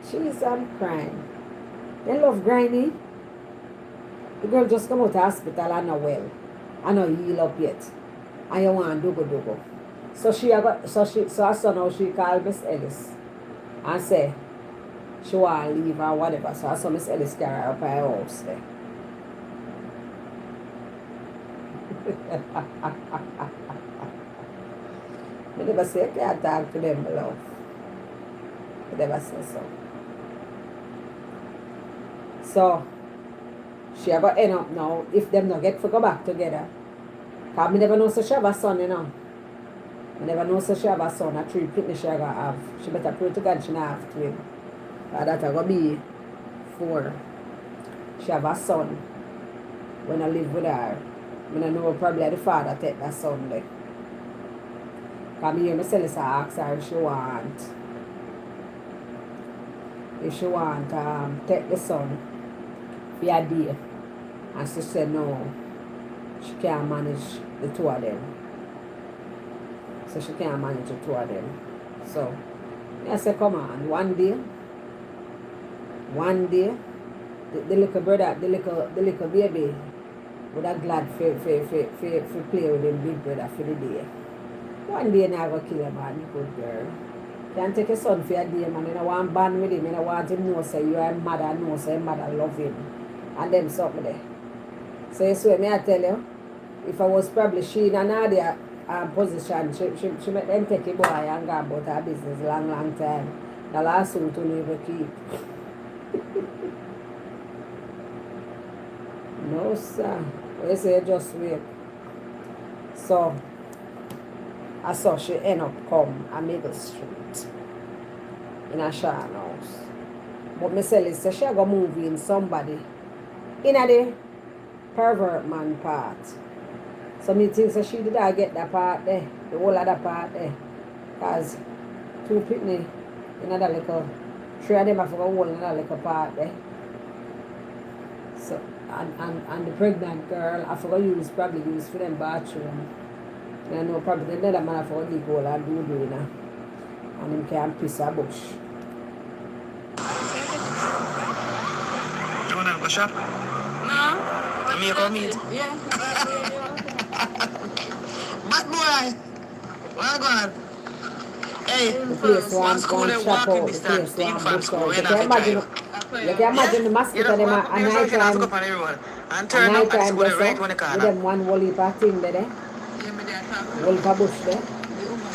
She's crying. They love grinding. The girl just come out of the hospital and not well. And not heal up yet. And you want do. So so her son now she called Miss Ellis and say she want to leave or whatever. So her son Miss Ellis carry her up her house there. I never say I can't talk to them, love. I never say so. So, she ever end up now, if them not get to go back together. Because I never know so she have a son, you know. I never know so she have a son, a 3 kidney she gonna have. She better pray to God she not have twin. But that gonna be 4. She have a son. When I live with her, I know probably the father take that son there. Because I hear Miss Elisa ask her if she want take the son for a day. And she said no, she can't manage the 2 of them. So she can't manage the 2 of them. So I said, come on, one day, the little brother, the little baby would have glad for play with him big brother for the day. One day I go kill a man, good girl. Can't take a son for a day, man. You don't want band with him. You don't want him to know say you are mother, know say mother love him. And them something there. So you swear me I tell you, if I was probably she in another position, she make them take a boy and go about her business long time. The last one to never keep. No sir. You say just wait. So I saw she end up come a Middle Street in a Sean house. But me say she go move in somebody in a the pervert man part. So me think she did not get that part there, the whole other part there. Cause 2 pitney in another little 3 of them have got whole another little part there. So and the pregnant girl I forgot probably use for them bathroom. I know probably the other man I forgot to go and do you know. And him can piss a bush. You wanna go shop? No. Me come meet. Yeah. Bad boy. Well gone. Hey, The place one one school they shop walking out, the distance. place one Infant book school. out. We You not can have to imagine drive. you can imagine the You mosquito don't them walk up a here so you night can ask time. up on the road. And A turn up night at the time school there right so on the with corner. them one whole heap of thing there. Yeah, me there talk to Whole heap of bush there. the woman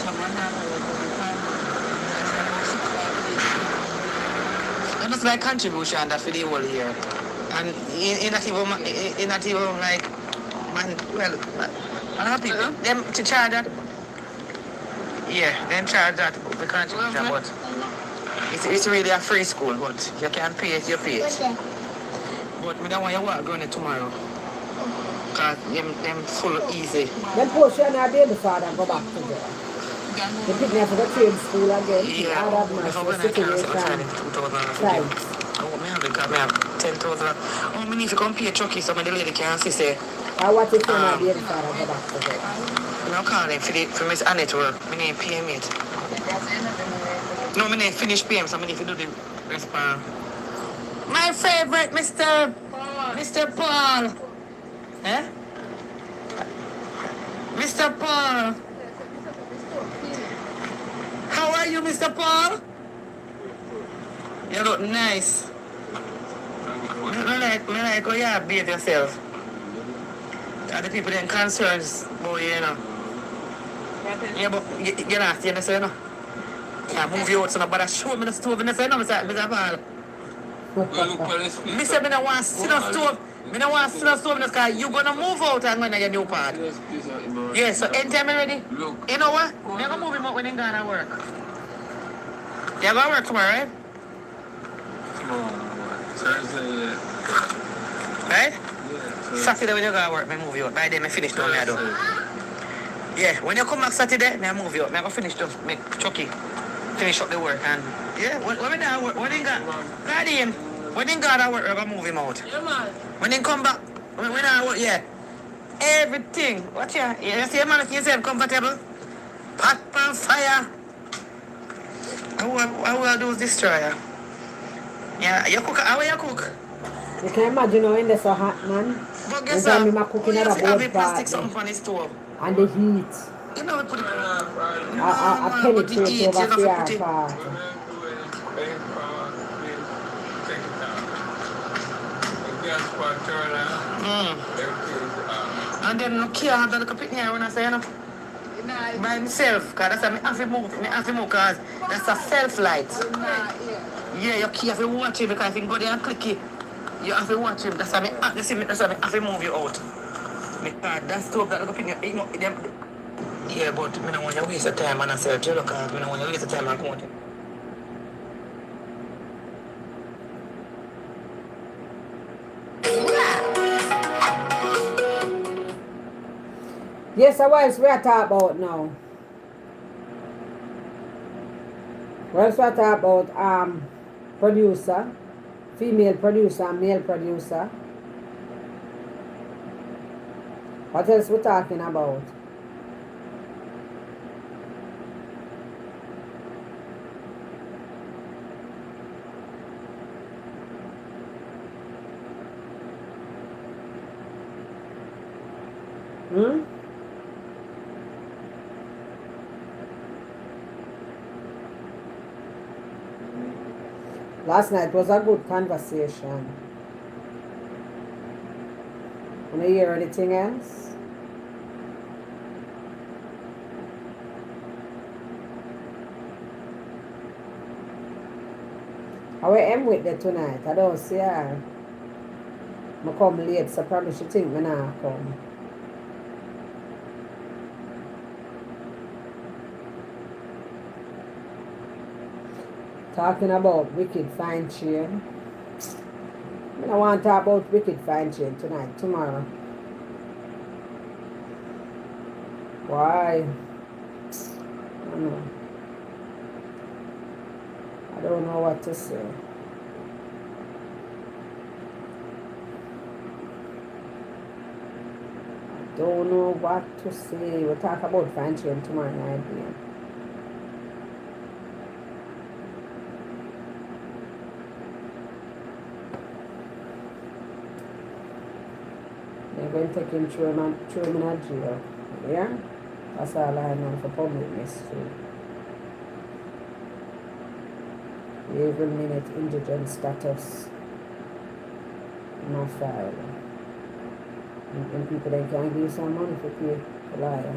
someone have And that's my contribution that for the whole year. And in not even like, man, well, a lot of people, them to charge that, yeah, them charge that the contribution, but it's really a free school, but you can pay it, you pay it. But we don't want you to walk going there tomorrow. Because them full easy. Then push and her baby father go back to jail. The picnic have to go trade school again. Yeah, Out of if I'm mercy going to cancel the situation. time, 2,000. Tight. Oh, me have because me have 10,000. Oh, me need to come pay Chucky so the lady can see say. What if her baby father go back to jail? I'm calling for Miss Annette work. I need to pay him it. No, I need to finish paying, so I need to do the response. My favorite, Mr. Paul. Eh? Mr. Paul. How are you, Mr. Paul? You look nice. I like how you behave yourself. And the people that concerns about you, you know. Yeah, but you're not seeing this, you know. Yeah, move you out so nobody show me the stove in the side, no, Mr. Paul. Me say me don't want to see no stove. Me don't want to see no stove in the sky. You gonna move out and go to your new part. Yeah, so anytime I'm ready. You know what? You're gonna move him out when he's gonna work. You're gonna work tomorrow, right? Thursday, yeah. Right? Yeah, Saturday when you go to work, I move you out. By then I finish down there though. Yeah, when you come back Saturday, I move you out. I go finish to make Chucky finish up the work and yeah, when we down work, when he got Guardian, when he got to work, we're gonna move him out. Yeah, man. When he come back, when I work, yeah. Everything. What you see a man make yourself comfortable? Pot on fire. How will I do this destroyer? Yeah, you cook how will you cook? You can imagine when they're so hot, man. But guess Anytime what? I'm cooking at a Have board a plastic part something on the stove. and the heat. You know we put it I penetrate over you know, the put it. part. And then no care have the little picnic when I say you know. By myself, because that's me have to move because that's a self light. Yeah, you have to watch it because if you go there and click it, you have to watch it. That's why I have to move you out. Because that stove that little picnic, yeah, but I don't want you to waste your time and I say jello because I don't want you to waste your time and go on. Yes, so what else we are talking about now? What else we are talking about? Producer, female producer, male producer. What else we talking about? Last night was a good conversation. Wanna hear anything else? How I am with her tonight? I don't see her. I come late, so probably she think me nah come. Talking about Wicked Fine Chain. I don't want to talk about Wicked Fine Chain tonight, tomorrow. Why? I don't know. I don't know what to say. I don't know what to say. We'll talk about Fine Chain tomorrow night, man. They're going to take him through him in jail. Yeah? That's all I know for public mystery. Every minute indigent status in my file. And people they can give you some money for pay for liar.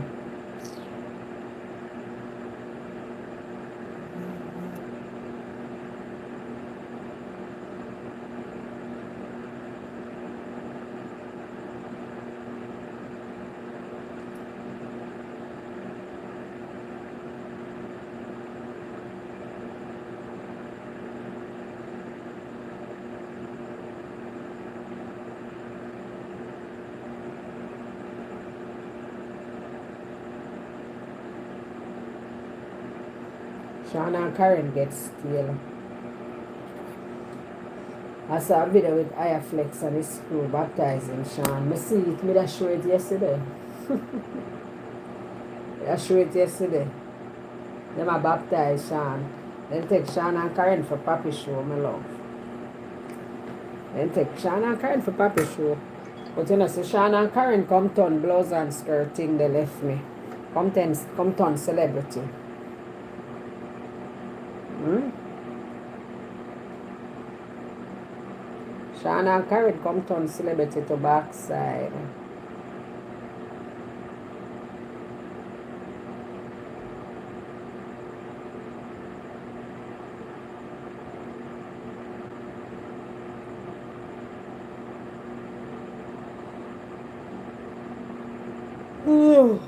Sean and Karen get still. I saw a video with Ayaflex and his crew baptizing Sean. I see it, I show it yesterday. I show it yesterday. Them a baptize Sean. Then take Sean and Karen for Papi show, my love. Then take Sean and Karen for Papi show. But you know, so Sean and Karen come turn blouse and skirt thing they left me. Come turn celebrity. Sean and Karen come turn celebrity to backside. Ooh.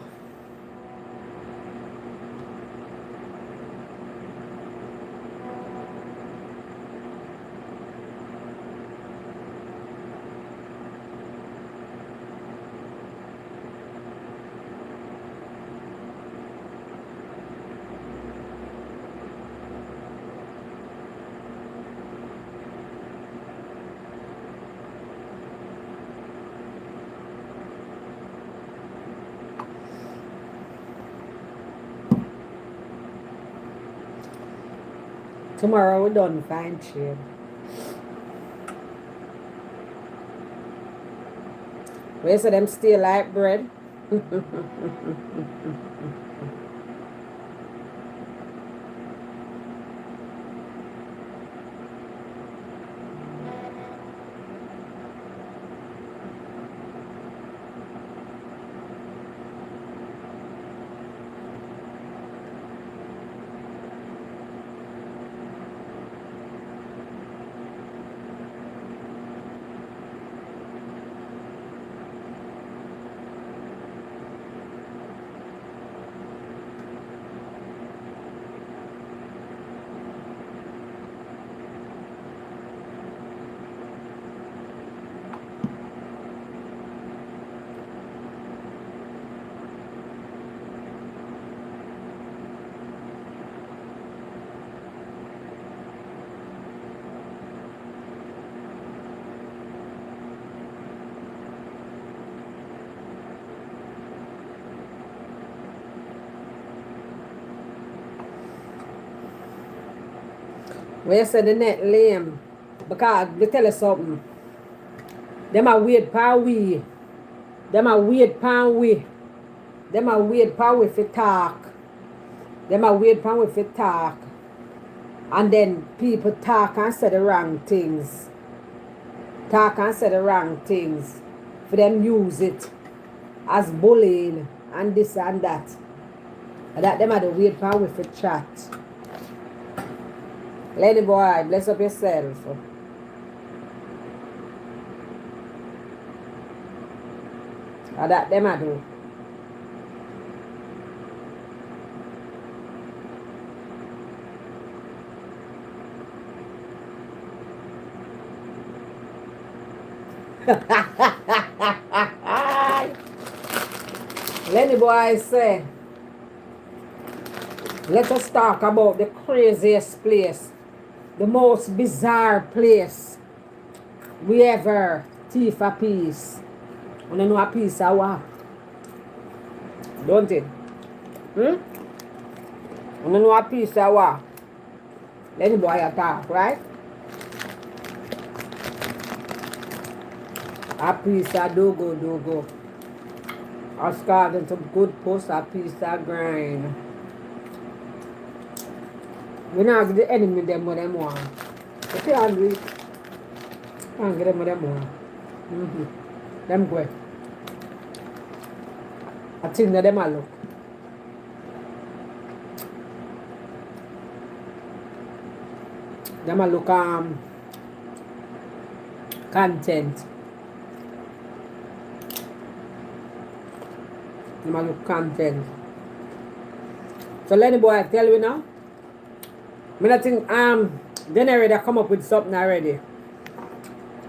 Tomorrow we done fine shade. Where say them still like bread? Where say the net lame? Because they tell us something. Them a wait pan we. Them a wait pan we. Them a wait pan we for talk. Them a wait pan we for talk. And then people talk and say the wrong things. Talk and say the wrong things. For them use it as bullying and this and that. And that them a the wait pan we for chat. Lady boy, bless up yourself. And that them a do. Lenny boy say, let us talk about the craziest place, the most bizarre place we ever thief a piece. You know a piece of what? Don't it? You know a piece of what? Lenny boy talk, right? A piece of dogo. I started some good post, a piece of grind. We not give the enemy them what them want. If you hungry, can't get them what them want. Them good. I think that them a look. Them a look content. Them a look content. So Lenny boy, I tell you now. I think then already come up with something already.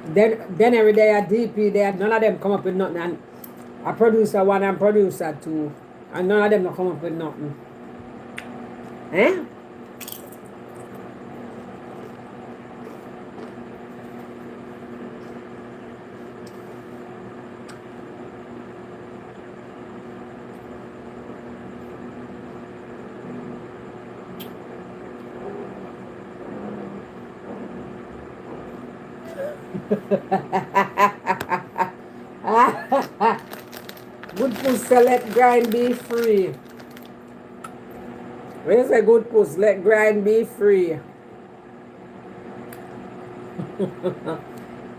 Then every day a DP there, none of them come up with nothing. And a producer one and producer two. And none of them don't come up with nothing. Eh? Good pussy, let grind be free. When you say good pussy, let grind be free.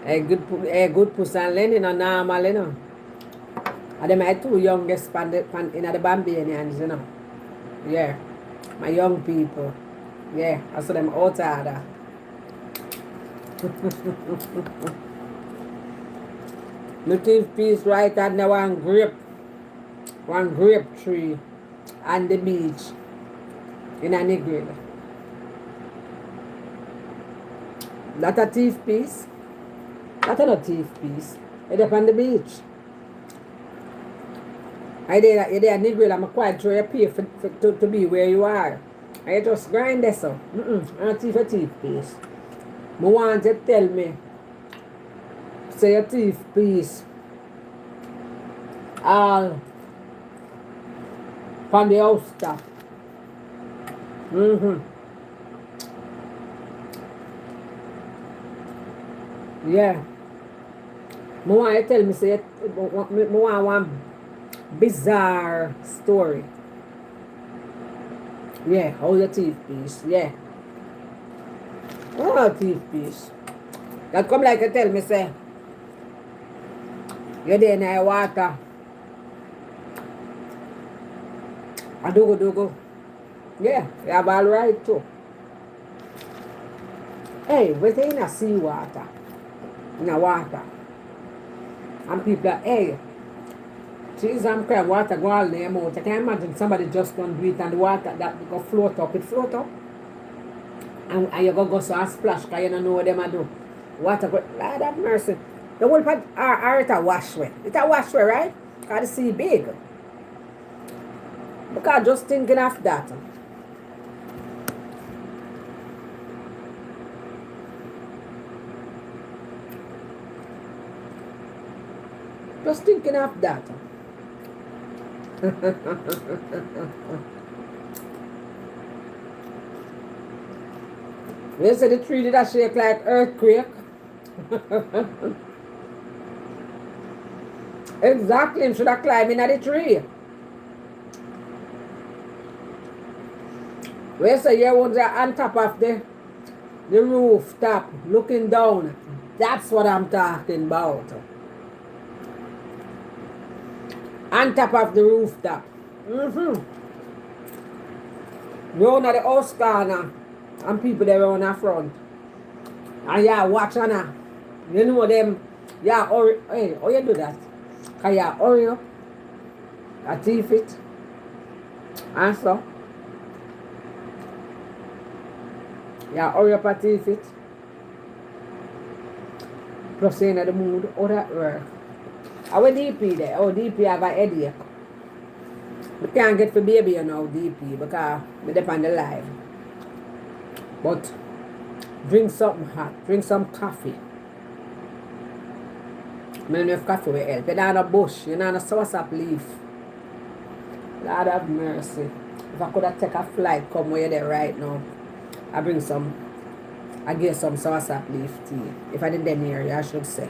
good pussy and Lenny no normal, you know. And them my two youngest in the Bambinians, you know. Yeah. My young people. Yeah. I saw them out there. Native piece right under one grape tree on the beach in a Negril. That a thief piece. That a not thief piece. It's up on the beach. I did a Negril, I'm quite sure you pay to be where you are. I just grind this up. I'm a thief piece. I want you to tell me, say a thief piece, all from the house stuff. Yeah. Me want you tell me say me want one bizarre story. Yeah, how your teeth piece. Yeah. Oh teeth piece. That come like you tell me say you're there in the water. A dogo. Yeah, you have all right too. Hey, we're in a sea water. In the water. And people are, hey, cheese and cream, water go all in their mouth. I can imagine somebody just don't do it and the water that go float up. It float up. And you go so and splash because you don't know what them do. Water go, Lord have mercy. The whole part are it a wash way. It's a wash way, right? Because the sea big. Because just thinking of that. Just thinking of that. You say the tree did a shake like earthquake. Exactly, him should have climbed in the tree. We say you was on top of the rooftop, looking down. That's what I'm talking about. On top of the rooftop. Round at the house corner. And people there on the front. And yeah, watch on her. You know them. Yeah, hurry. Hey, how you do that? Can you hurry up? A teeth it. And so. Yeah, hurry up a teeth it. Plus saying at the mood. How that work? How DP there? Oh, DP have a headache. We can't get for baby you know, DP, because we depend on the live. But drink something hot. Drink some coffee. I don't know if coffee will help. You're not a bush. You're not a soursop leaf. Lord have mercy. If I could have take a flight, come where you're there right now, I bring some, I give some soursop leaf tea. If I didn't then hear you, I should say.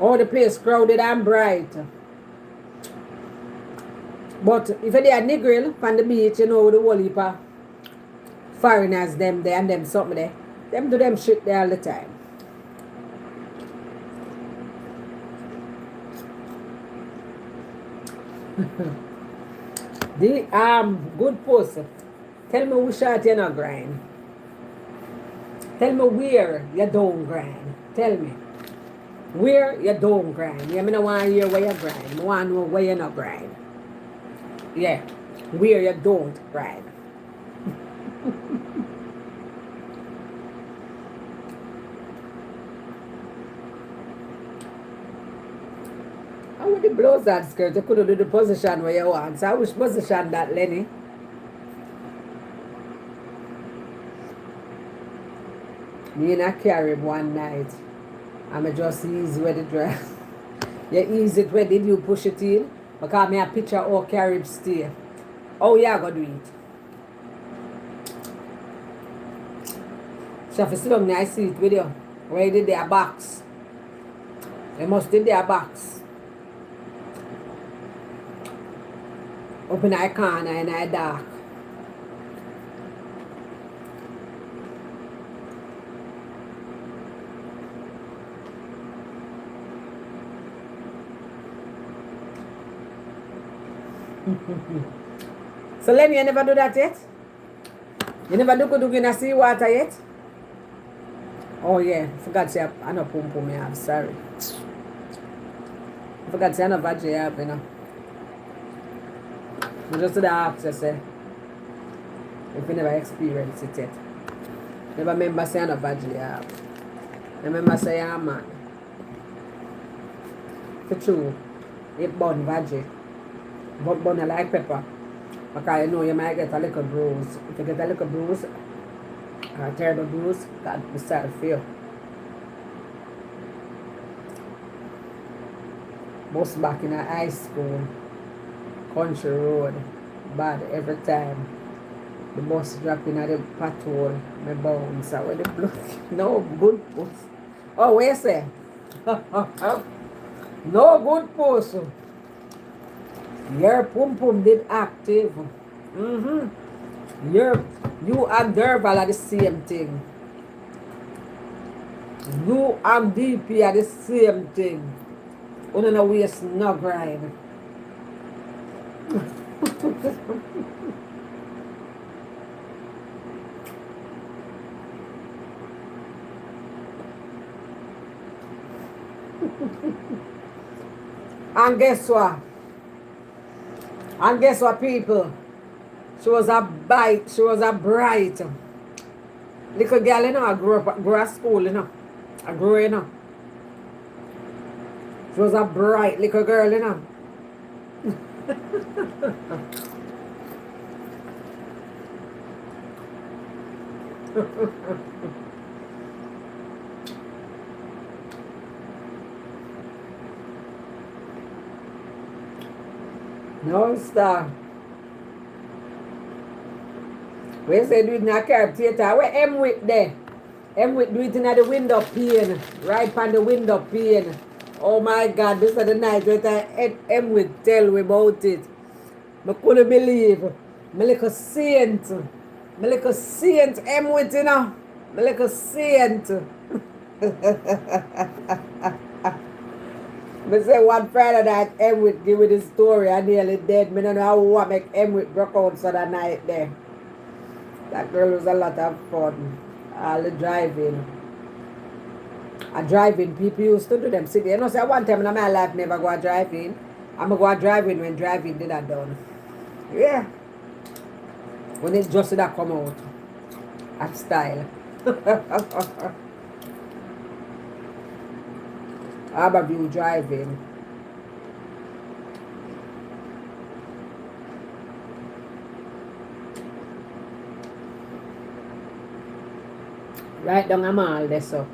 Oh, the place crowded and bright. But if they are niggeril on the beach, you know, with the whole heap of foreigners, them there and them something there. Them do them shit there all the time. The good post. Tell me which shot you not grind. Tell me where you don't grind. Tell me. Where you don't grind. Yeah, I don't want to hear where you grind. I want to know where you not grind. Yeah. Where you don't grind. How would the blouse that skirt? You could do the position where you want. So I wish position that, Lenny. Me in a Carib one night. I'm just easy with the dress. You ease it where did you push it in? Because me a picture all Carib stay. Oh yeah, I go do it. So if you sit down there, I see it with you. Where you did their box. They must did their box. Open eye corner and eye dark. So Lenny, you never do that yet? You never do in a sea water yet? Oh yeah, forgot to say I know pum pum I have, sorry. I forgot to say I know veggie I have, you know. I just did ask you say if you never experienced it yet. Never remember say I know veggie I have. Remember say yeah man. For true, it burn veggie. But bun I like pepper. Because you know you might get a little bruise. If you get a little bruise, a terrible bruise, that will start to feel. Bus back in a high school, country road. bad every time. The bus dropping at the patrol, my bones are with the blood. No good puss. Oh, wait, say? No good puss. Your pum pum did active. Mm-hmm. You and Derval are the same thing. You and DP are the same thing. Una no waste no grind. And guess what? And guess what, people? She was a bite. She was a bright little girl, you know. I grew up school, you know. I grew, you know. She was a bright little girl, you know. No star. We say do it in a car theater. Where M with there? M with do it in the window pane. Right on the window pane. Oh my God, this is the night that M with tell me about it. I couldn't believe. My little saint. My little saint M with, you know. My little saint. I say one Friday night M with give me the story. I nearly dead. I don't know how I make M with broke out so that night there. That girl was a lot of fun. All the driving. Driving, people used to do them. See, you know, say one time in my life never go driving. I'm going to go driving when driving did that done. Yeah. When it just did that come out. At style. Aberview driving. Right down a mall there, so.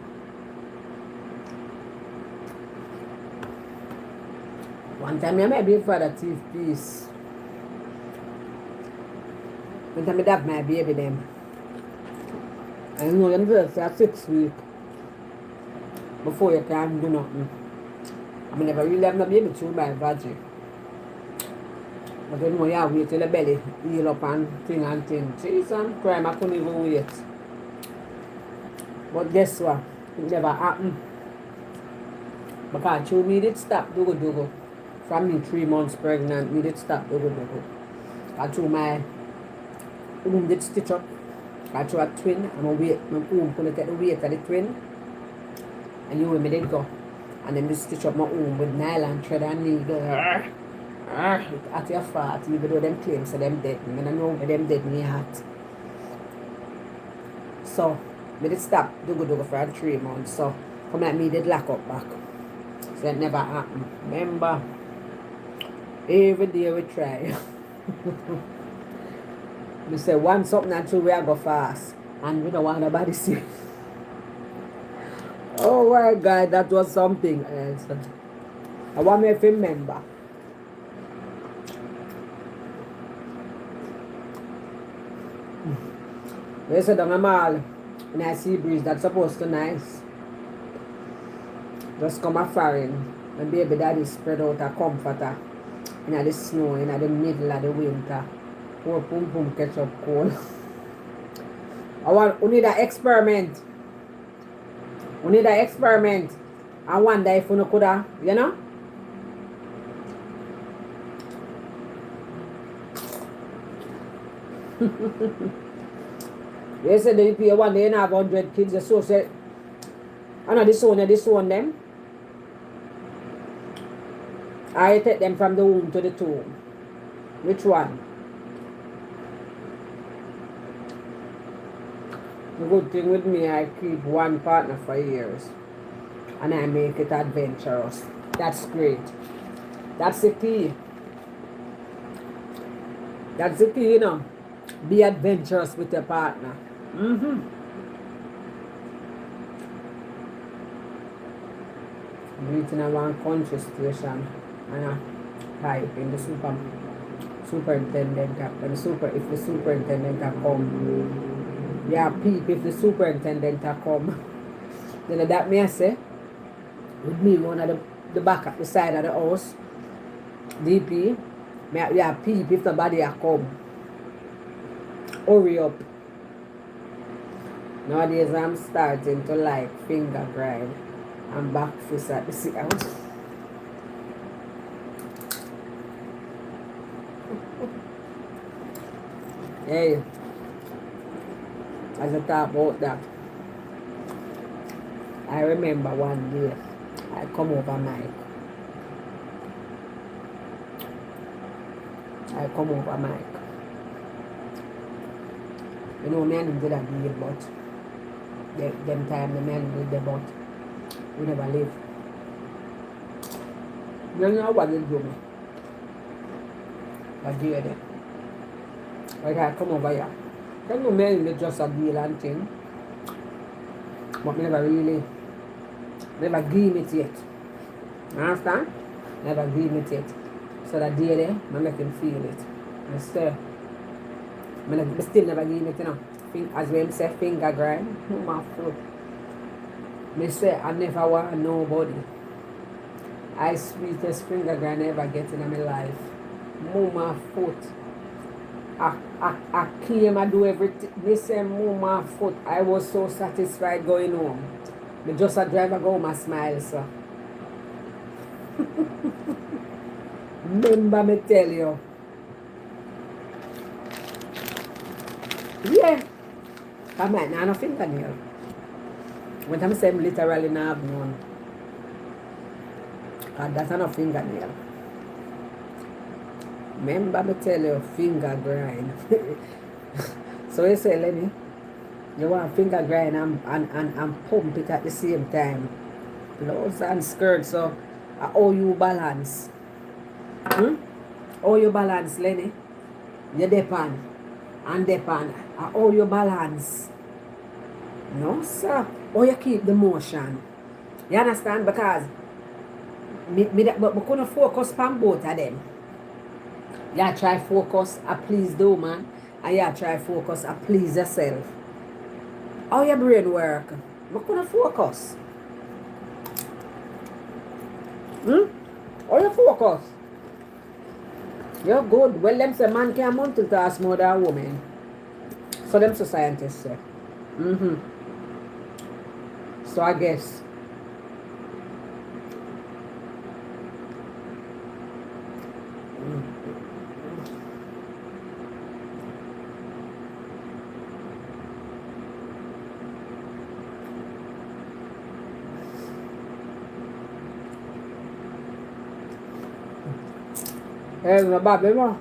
One time I made for the thief piece. One time I have my baby them. I know them just for 6 weeks before you can do nothing. I never really have no baby through my vagina. But then when you wait till the belly heal up and thing. Jeez, and crime, I couldn't even wait. But guess what? It never happened. Because through me did stop dogo. From me 3 months pregnant, me did stop dogo. And through my womb did stitch up. I threw a twin, and my womb couldn't get the weight of the twin. And you with me did go. And then they stitch up my womb with nylon thread and needle. At your fat, even though them claims so them dead. I don't know where them dead me heart. So, me did stop dogo for 3 months. So, come like me did lock up back. So it never happened. Remember, every day we try. We say one something and two we are go fast. And we don't want nobody to see. Oh my God, that was something else. I want me to remember. We said down a mall in a sea breeze that's supposed to nice. Just come a foreign. My baby daddy spread out a comforter in the snow in the middle of the winter. Poor pum pum catch up cold. We need an experiment. We need an experiment. I wonder if we could have, you know? They said if you one day have 100 kids, the so said, I know this one them. I take them from the womb to the tomb. Which one? The good thing with me, I keep one partner for years. And I make it adventurous. That's great. That's the key. That's the key, you know. Be adventurous with your partner. Reaching a one country station and a pipe in the superintendent when if the superintendent come. Yeah, peep if the superintendent come. Then that me I say, with me one at the back at the side of the house, DP, yeah, peep if nobody a come. Hurry up. Nowadays I'm starting to like finger grind and back fist at the house. Hey, as I talk about that, I remember one day I come over Mike. You know, me and him did a deal, but them time the men did the but we never live. You know what they do me? I deal there. Like I come over here. You know, me and him just a deal and thing. But me never give it yet. You understand? Never give it yet. So that day there, I make him feel it. I still never give it, you know. As we say, finger grind, my foot. Me say, I never want nobody. I sweetest finger grind I ever get in my life. Move my foot. I came and do everything. Me say, move my foot. I was so satisfied going home. Me just a driver go home and smile, sir. Remember me tell you. Yeah. Come on, now no fingernail. When I'm saying literally now have none. That's not a fingernail. Remember me tell you, finger grind. So you say, Lenny, you want finger grind and pump it at the same time. Blouse and skirt, so how you balance? How you balance, Lenny? You depend. And depend. How you balance? No, sir. How you keep the motion? You understand? Because but we couldn't focus on both of them. You try focus please the woman, and you try focus please yourself. How your brain work? We couldn't focus. How you focus? You're good. Well, them say man can multitask more than woman. So them so scientists say. So I guess. Hey, my baby, ma.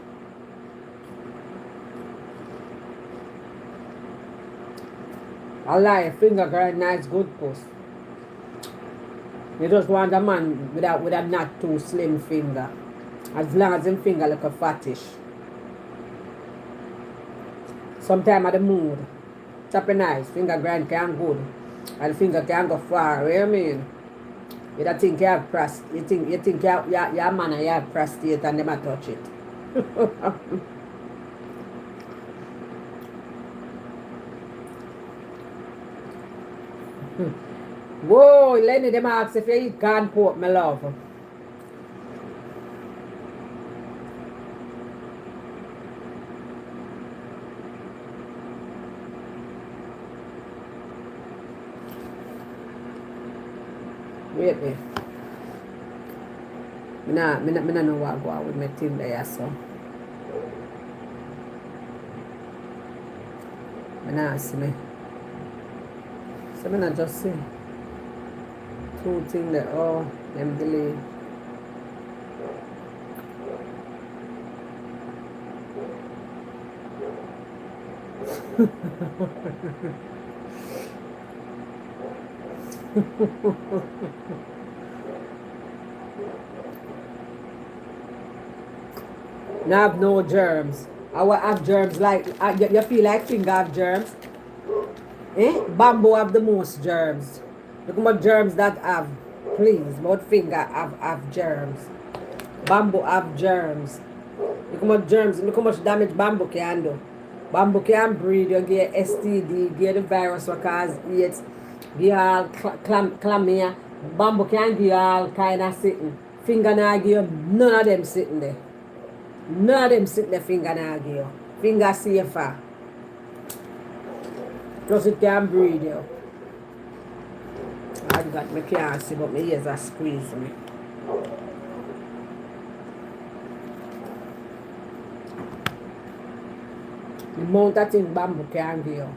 I lie, finger grind nice good post. You just want a man with a not too slim finger. As long as him finger like a fattish. Sometime at the mood. Chopping nice, finger grind can good. And the finger can go far, you know what I mean? You don't think you have prostate, you think your man and you have prostate and them a touch it. Whoa, Lenny, them ask if you eat corn pork, my love. Wait there. I don't know what go on with my thing there, so. I don't see me. So I just see two things there, oh, them delay. Now have no germs. I will have germs like you feel like finger have germs. Bamboo have the most germs. Look at germs that have, please. But finger have germs. Bamboo have germs. Look how much germs, look how much damage bamboo can do. Bamboo can breed, you get STD, get the virus what cause AIDS, get all chlamydia. Bamboo can give you all kind of sitting. Fingernail give you none of them sitting there. None of them sitting there fingernail give you. Finger safer. Plus it can breed you. I got me can't see but my ears are squeezing me. The amount of thing bamboo can give you.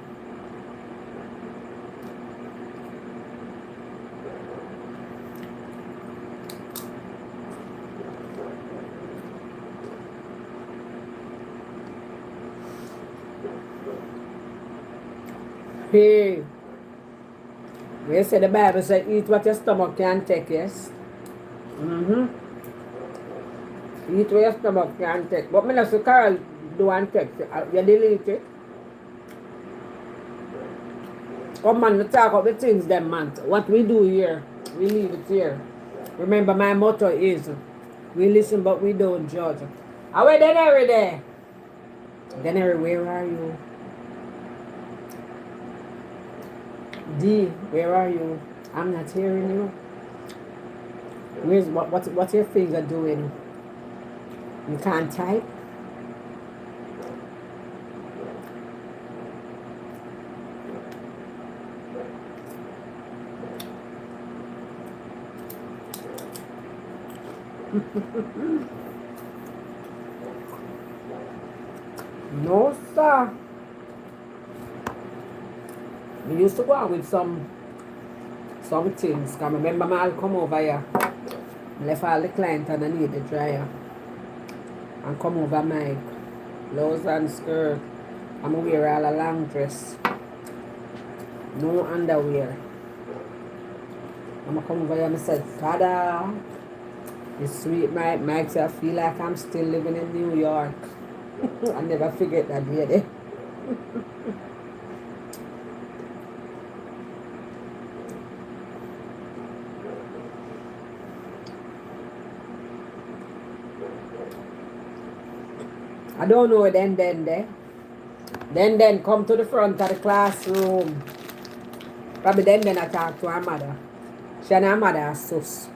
Hey, we say the Bible said eat what your stomach can take, yes? Eat what your stomach can take. But me not say Carol do and take. You delete it. Come on, we talk about the things them, man. What we do here, we leave it here. Remember my motto is, we listen but we don't judge. Away Denary there. Denary, where are you? D, where are you? I'm not hearing you. What's your finger doing? You can't type? No, sir. We used to go out with some things. Cause remember I'll come over here. Left all the client and I need the dryer. And come over my blouse and skirt. I'm wear all a long dress. No underwear. I'm come over here and I said, Tada. It's sweet, Mike said I feel like I'm still living in New York. I never forget that day there. I don't know then there. Then come to the front of the classroom. Probably then I talk to her mother. She and her mother are sus.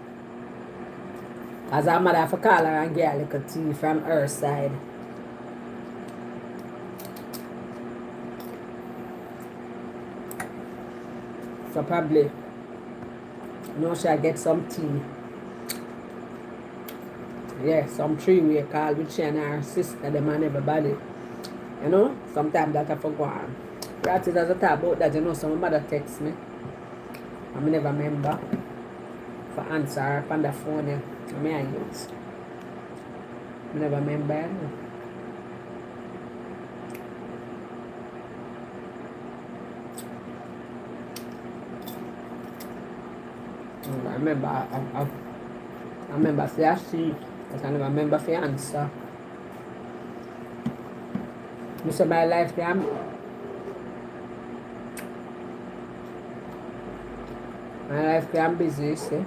As her mother for call her and get a little tea from her side. So probably know she'll get some tea. Yeah, some three-way call with she and her sister, them and everybody. You know, sometimes that I forgot. Right as I talk about that, you know, some mother text me. I never remember for answer her on the phone. I use. I never remember. You know. I remember say I see, but I never remember for answer. You say my life can busy, you see.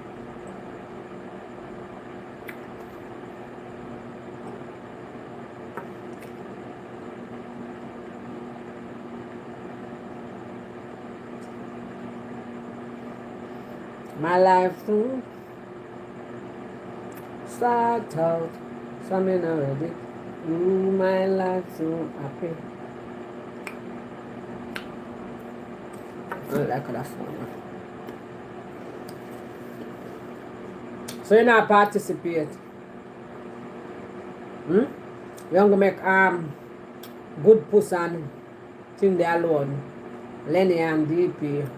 My life too start out something already. My life so happy. I like that phone. So you not participate. We're gonna make good puss and thing they alone. Lenny and DP.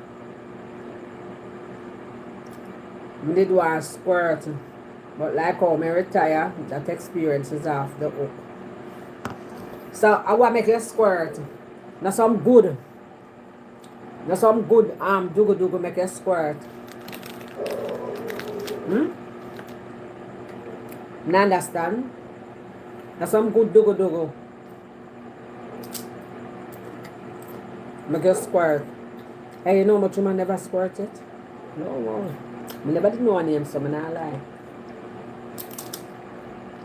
I did one squirt. But like how I retire, that experience is off the hook. So I want to make a squirt. Now some good. Now some good dugu make a squirt. You understand? Now some good dugu. Make a squirt. Hey, you know much man never squirt it? No. I never did know her name, so I'm not lie.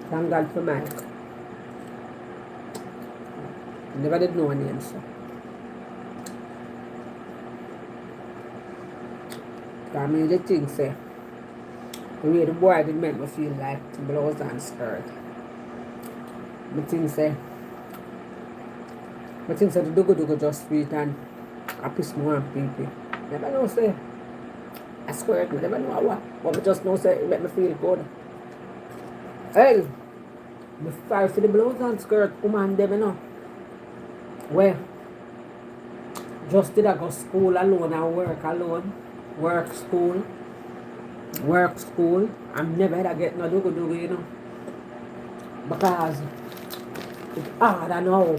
Thank God for Mike. Never did know any answer. I mean, the thing say, the way the boy did make me feel like blouse and skirt. The thing say the dugu just sweet and I piss me on people. Never know say a skirt, never know what. But I just know say it make me feel good. Hey, me fight for the blouse and skirt woman them, you know. Where just did I go school alone and work alone. Work school. I'm never had to get no dugu, you know. Because it's hard, I know.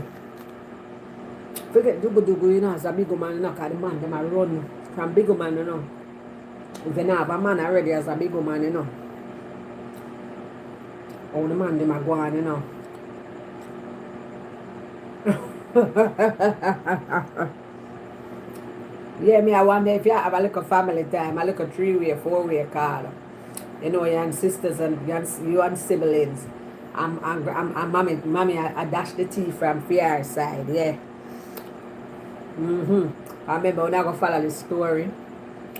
Forget dugu, you know, as a big man, you know, because the man, them a run from big man, you know. If you have a man already as a big man, you know. Oh, the man, them a go on, you know. Yeah, me, I wonder if you have a little family time, a little 3-way, 4-way call. You know, you and sisters and you and siblings. I'm mommy, I dash the tea from fear side, yeah. I remember when I go follow the story,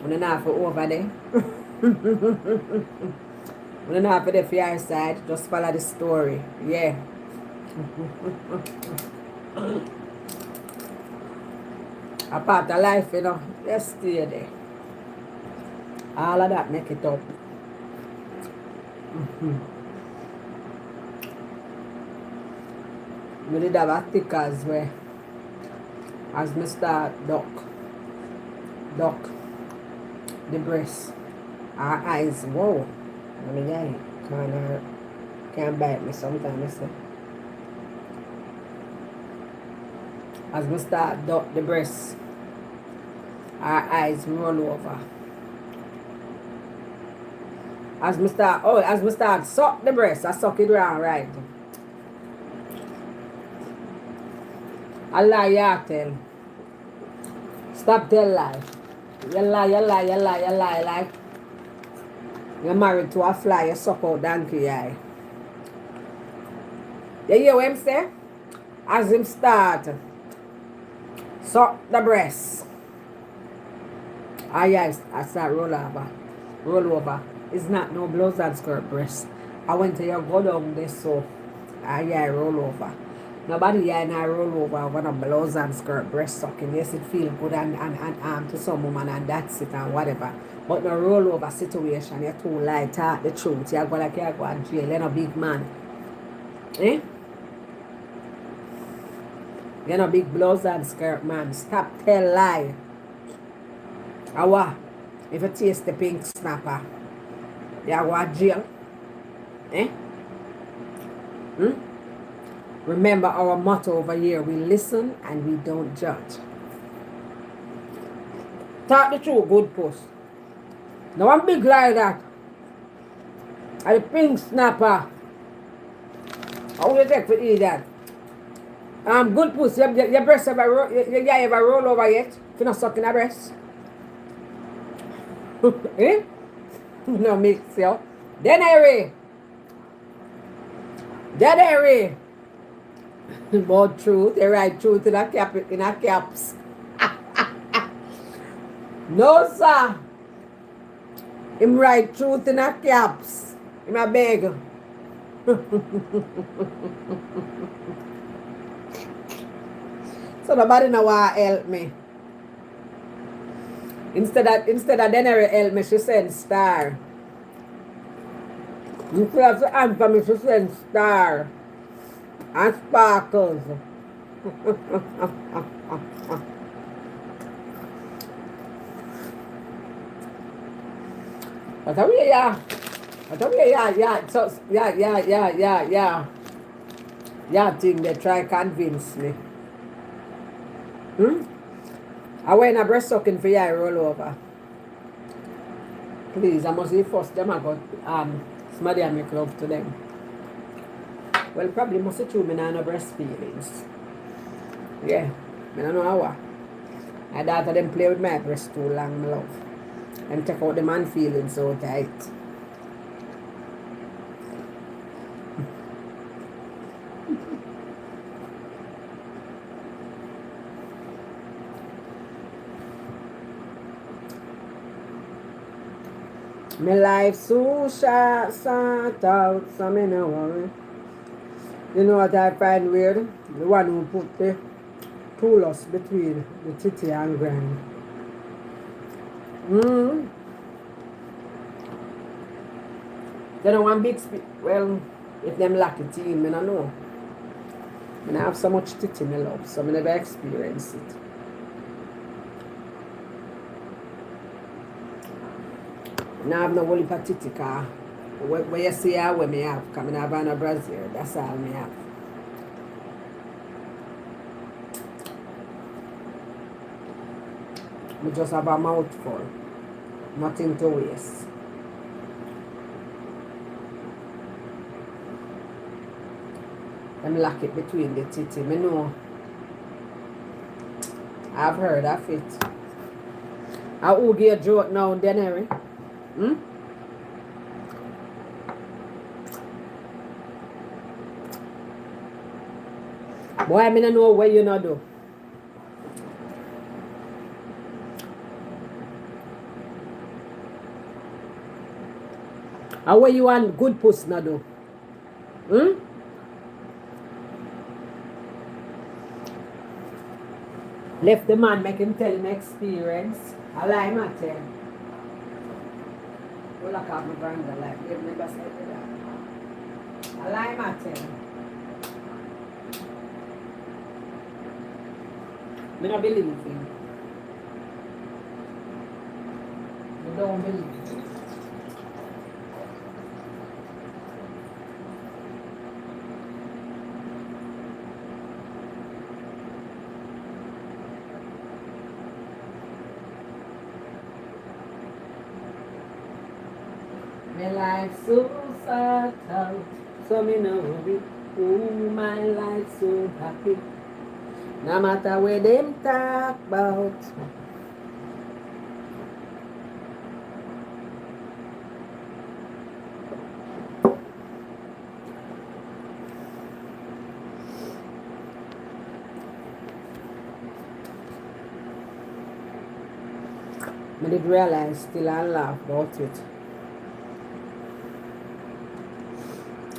when I not for over there. When I not for the fear side, just follow the story, yeah. A part of life, you know, just stay there. All of that make it up. We did have a thickers where as me start duck the breast, our eyes, whoa. I mean, yeah, can't bite me sometimes. As we start duck the breast, our eyes roll over. As we start suck the breast, I suck it round right. I lie, you tell. Stop tell lie. You lie like you're married to a fly, you suck out donkey eye. You hear what I'm saying? As him start suck the breast. I start roll over. It's not no blouse and skirt breast. I went to your go down this so I roll over. Nobody here and I roll over when a blouse and skirt breast sucking. Yes, it feel good and to some woman and that's it and whatever. But no roll over situation, you're too light, talk the truth. You're going like you're going to jail, you're no big man. Eh? You're no big blouse and skirt man. Stop tell lie. Awa, if you taste the pink snapper, you're going to jail. Eh? Remember our motto over here, we listen and we don't judge. Talk the truth, good post. No one big like that. And the pink snapper. How do you take for eat that? Good puss, your breast ever roll over yet? If you're not sucking a breast. Eh? No mix, yo. Then Harry. About truth, they write truth in a caps. No, sir. Him write truth in a caps. Him a beg. So nobody know want help me. Instead of Denary help me, she send star. Instead of the answer me, she send star. And sparkles. But I mean, yeah. So, yeah. Yeah, think they try convince me. I went a breast sucking for you, I roll over. Please, I must say first, them I got, somebody I make love to them. Well, probably must say true, me not no breast feelings. Yeah, I don't know how. My daughter them play with my breast too long, my love. And take out the man feeling so tight. My life so short, sort out, so me no worry. You know what I find weird? The one who put the pull-ups between the titty and grind. They don't want big well, if them lack it in, I don't know. And I have so much titty in my love, so I never experience it. Now I have no whole titty car. Where you see how me have, coming out of Brazil, that's all me have. We just have a mouthful, nothing to waste. Them lock it between the titty. Me know. I've heard of it. I who give a joke now and then, Harry? Boy, I don't know what you not do. How what you want good puss not do? Left the man make him tell him experience. I lie my tell. Well, I call my brother like they've never said that. I lie my tell. I don't believe him. I don't believe him. My life so sad out, so me know it. Oh, my life so happy. No matter where them talk about. I did realize still I laugh about it.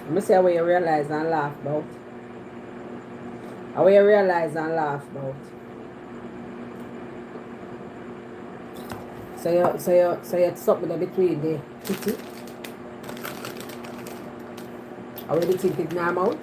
Let me say what you realize and laugh about. How you realize and laugh about. So you something between the titty. How you think it now out?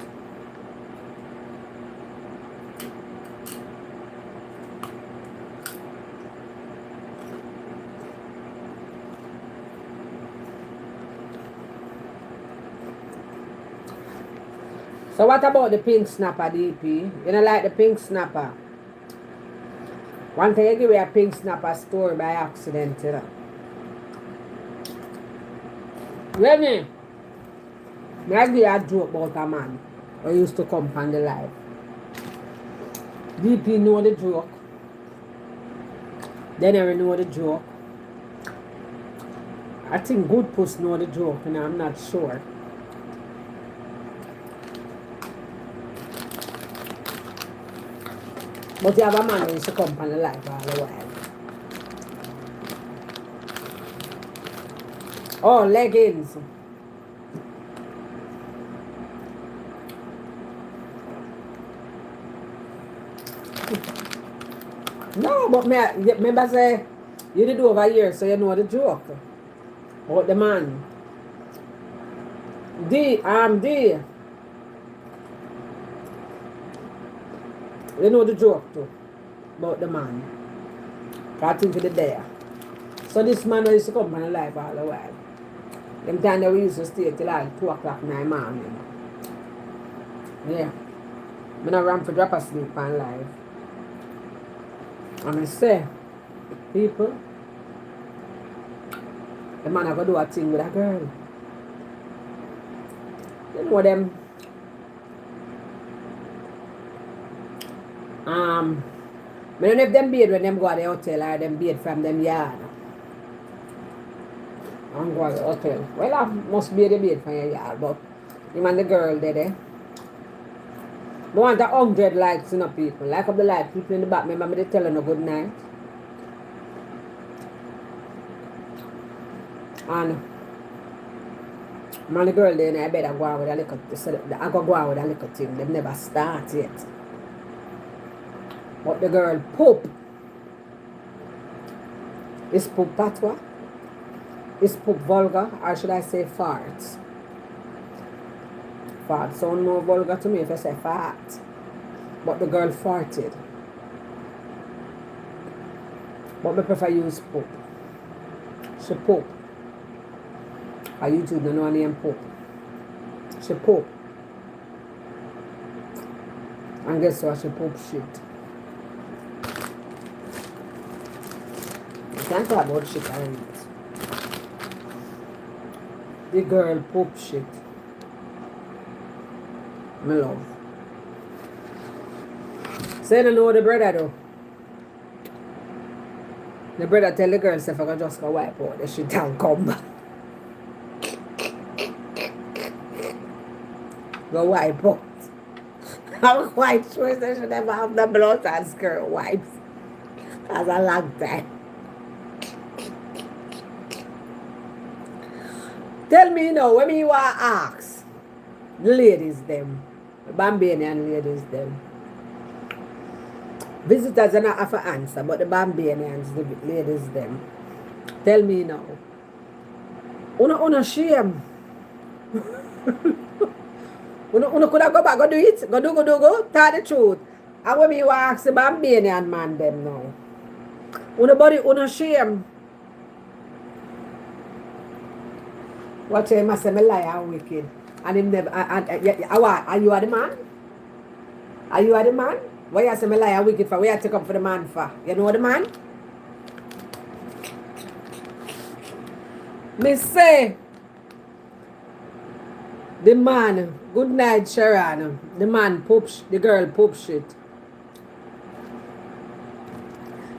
So what about the pink snapper, DP? You don't like the pink snapper? One time you give me a pink snapper story by accident, you know. Really? I give you a joke about a man who used to come from the life. DP know the joke. They never know the joke. I think Good Puss know the joke, and I'm not sure. But you have a man who used to come from the life all the while. Oh, leggings. No, but me, remember say, you did over here, so you know the joke. About the man. D. You know the joke too. About the man. I think to the there. So this man used to come from the life all the while. Them time that we used to stay till like 2 o'clock in the morning. Yeah. I don't run for drop asleep on live. And I say, people, the man are going to do a thing with a girl. You know them. I don't know if them beard when them go to the hotel or them beard from them yard. I'm going to the hotel. Well, I must be the beard from your yard, but him and the girl there. They want 100 likes, you know, people. Like up the like people in the back. Remember me telling a good night. And Man, the girl there in her bed, I go on with a little, I go on with a little thing. Them never start yet. But the girl poop. Is poop patwa? Is poop vulgar? Or should I say farts? Fart sound more vulgar to me if I say fart. But the girl farted. But I prefer use poop. She poop. Or YouTube don't know her name poop. She poop. And guess what? She poop shit. You can't talk about shit I eat. The girl poop shit. My love. Say no know the brother though. The brother tell the girl say if I can just go wipe out the shit and come back. Go wipe out. I'm quite sure they should never have the blood and skirt wipes. That's a long time. Tell me now, when you want to ask the ladies them, the Bambanian ladies them. Visitors are not have to answer, but the Bambanians, the ladies them. Tell me now. Una shame. Una could have go back, go do it, go. Tell the truth. And when you ask the Bambanian man them now. Una shame. What you must say, me lie and wicked. And him never, are you the man? Are you the man? Why you say me lie and wicked for? Where you take up for the man for? You know the man? Me say, the man, good night Sharon, the man poop, the girl poop shit.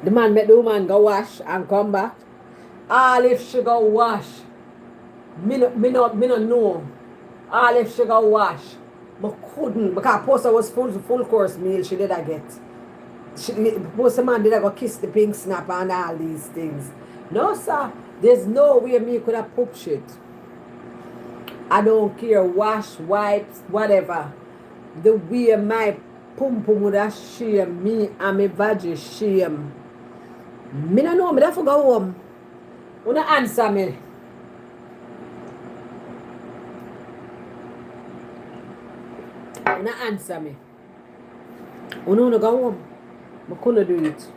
The man make the woman go wash and come back. All if she go wash. Me not know. All if she go wash. But couldn't because Posa was full course meal she did I get. Posa man did I go kiss the pink snap and all these things. No sir, there's no way me could have poop shit. I don't care, wash, wipes, whatever. The way my pum would have shame me and my veggie shame. Me no know, me have to go home. Wanna answer me? Wanna answer me? Wanna go home? I couldn't do it.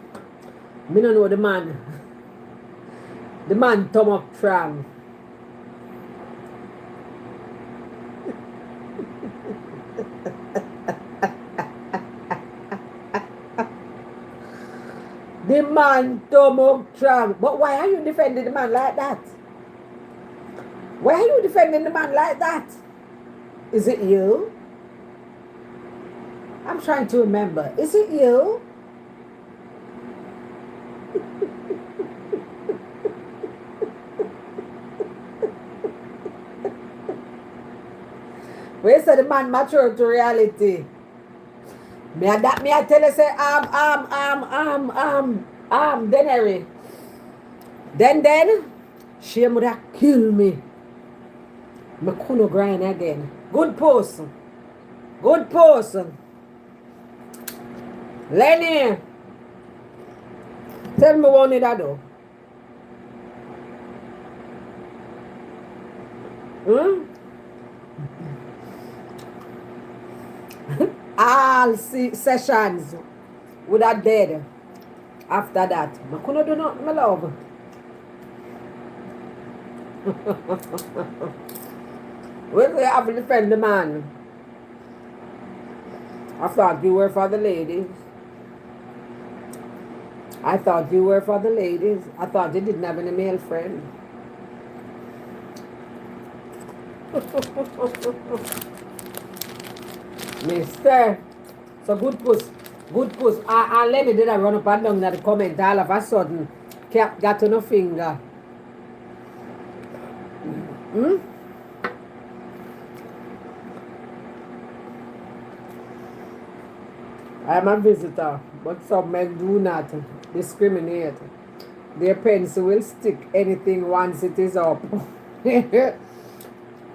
Me no know the man. The man thumb up from. The man thumb up from. But why are you defending the man like that? Why are you defending the man like that? Is it you? I'm trying to remember. Is it you? Where say the man mature to reality? Me I tell you say Dennery. Then she would have killed me. Me couldn't grind again. Good person. Good person. Lenny. Tell me what you do. All sessions would have dead after that. I couldn't do nothing, my love. When they have to defend the man, I thought you were for the ladies. I thought you were for the ladies. I thought you didn't have any male friend. Mister, so good puss. And let me did I run up and down in the comment all of a sudden. Got to no finger. I am a visitor, but some men do not discriminate. Their pencil will stick anything once it is up.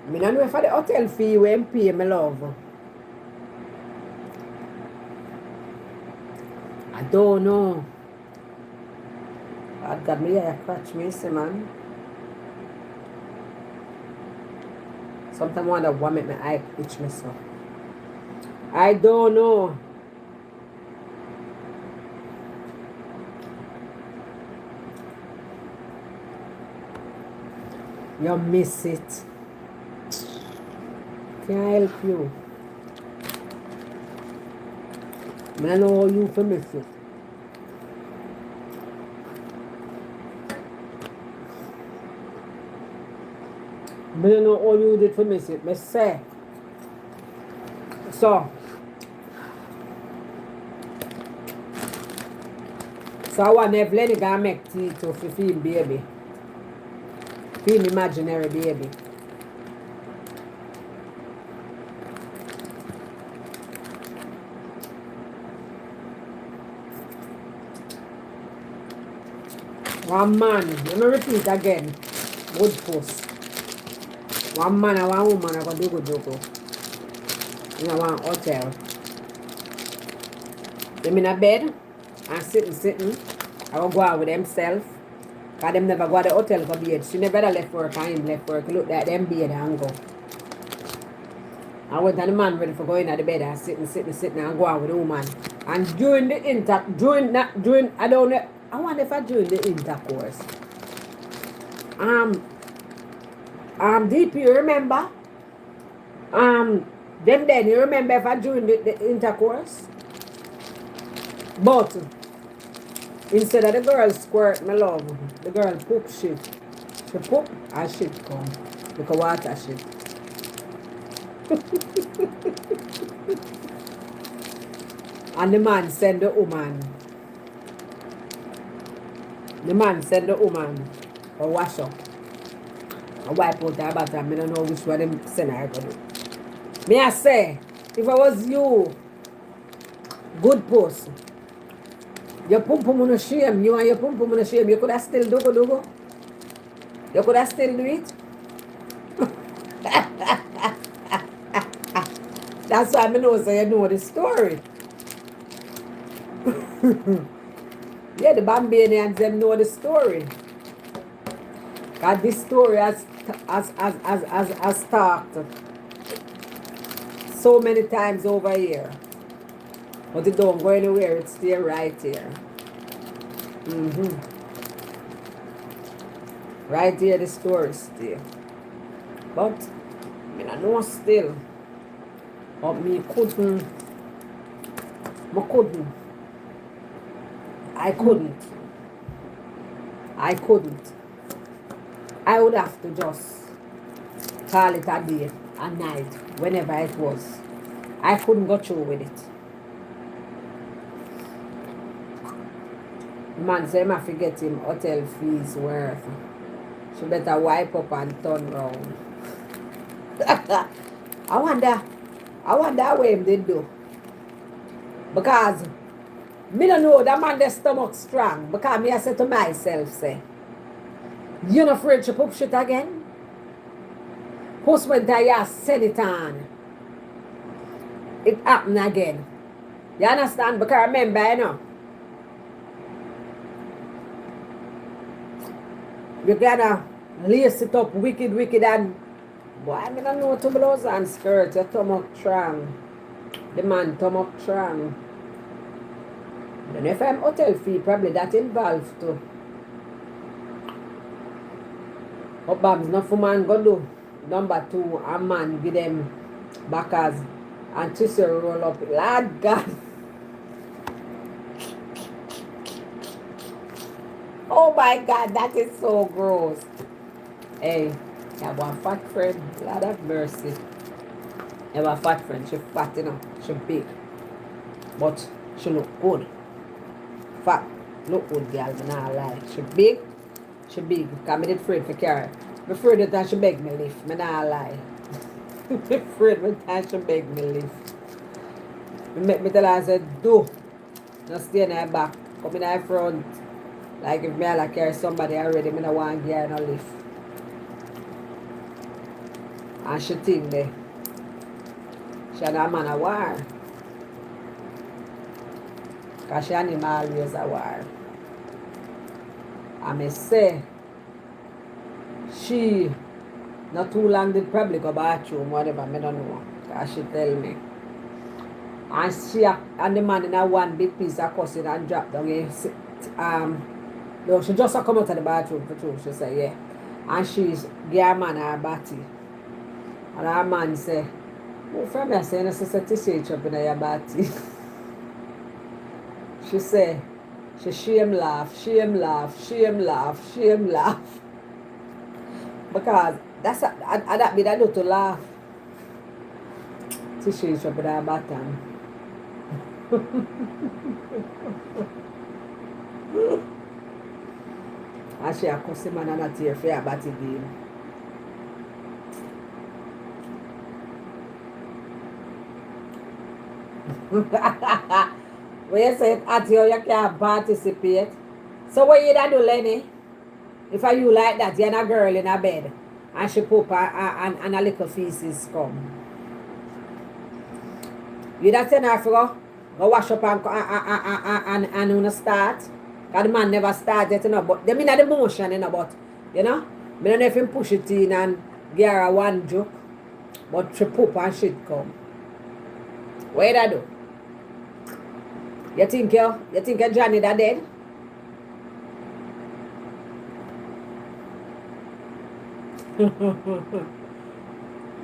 I don't know if the hotel fee when pay my love. I don't know. I got me a catch me, see, man. Sometimes I wonder what make my eye itch me so. I don't know. You miss it. Can I help you? I don't know how you for miss it. I don't know how you did for miss it. I say. So I want Evelyn to make tea to feel baby. Feel imaginary baby. One man, let me repeat again. Good post. One man and one woman are going to do good. In one hotel. Them in a bed and sitting. I will go out with themselves. Because them never go to the hotel for bed. She never left work and him left work. Look at them bed and go. I went and the man ready for going at the bed and sitting and go out with the woman. And during the I don't know. I wonder if I during the intercourse. DP, you remember? Them then, you remember if I during the intercourse? But instead of the girl squirt, my love, the girl poop shit. She poop and shit come. Because water shit. And the man send the woman. The man send the woman to wash up. I wipe out her bottom. I don't know which one them send her to do. Me I say, if I was you, good person, your pum pum no shame, you and your pum pum no shame, you could have still do. You could have still do it. That's why I know so you know the story. Yeah, the Bambanians them know the story. Cause this story has talked so many times over here. But it don't go anywhere, it's still right here. Right here the story still. But I know still. But me couldn't. I couldn't. I would have to just call it a day, a night, whenever it was. I couldn't go through with it. Man said I forget him hotel fees worth. She better wipe up and turn round. I wonder what him did do. Because me don't know that man their stomach strong. Because me I say to myself, say, you not afraid to poop shit again? Who's when I send it on? It happened again. You understand? Because remember, you know, you gotta lace it up wicked and boy, I don't know to blouse and skirt. Your stomach strong. The man stomach strong. Then if I'm hotel fee, probably that involved too. But Babs, not for man go do. Number 2, a man give them backers and twist your roll up. Lord God. Oh my God, that is so gross. Hey, I have one fat friend. Lord have mercy. I have a fat friend. She fat, you know. She big. But she look good. Fat. Look good, girl. I'm not lie. She big. She big. Because I did afraid for carry. I'm afraid that she beg me lift. I'm not lie. I'm afraid that she beg me lift. I make me tell her, I said, do. Not stay in her back. Come in her front. Like if me I like carry somebody already, I don't want to get no lift. And she think that she and a man a war. Because she and him always a war. And me say, she not too long did probably go bathroom, whatever, I don't know. Because she tell me. And she and the man in a one big piece of cussing and drop down here. No, she just come out of the bathroom for true. She said, yeah. And she's give her man her body. And her man say, oh, from me, I say, no, sister, to say it up in your body. She say, she shame laugh. Because that's that be that to laugh. To say it up in her bottom. And she a cuss him and not tear for her body game. When you say at you can't participate. So what you da do, Lenny? If are you like that, you're a girl in a bed and she poop and a little feces come. You da tell her to go wash up and you start. Because the man never started, you know, but they mean the motion, you know, but, you know, I don't know if him push it in and give her one joke, but she poop and shit come. What you da do? You think Johnny da dead?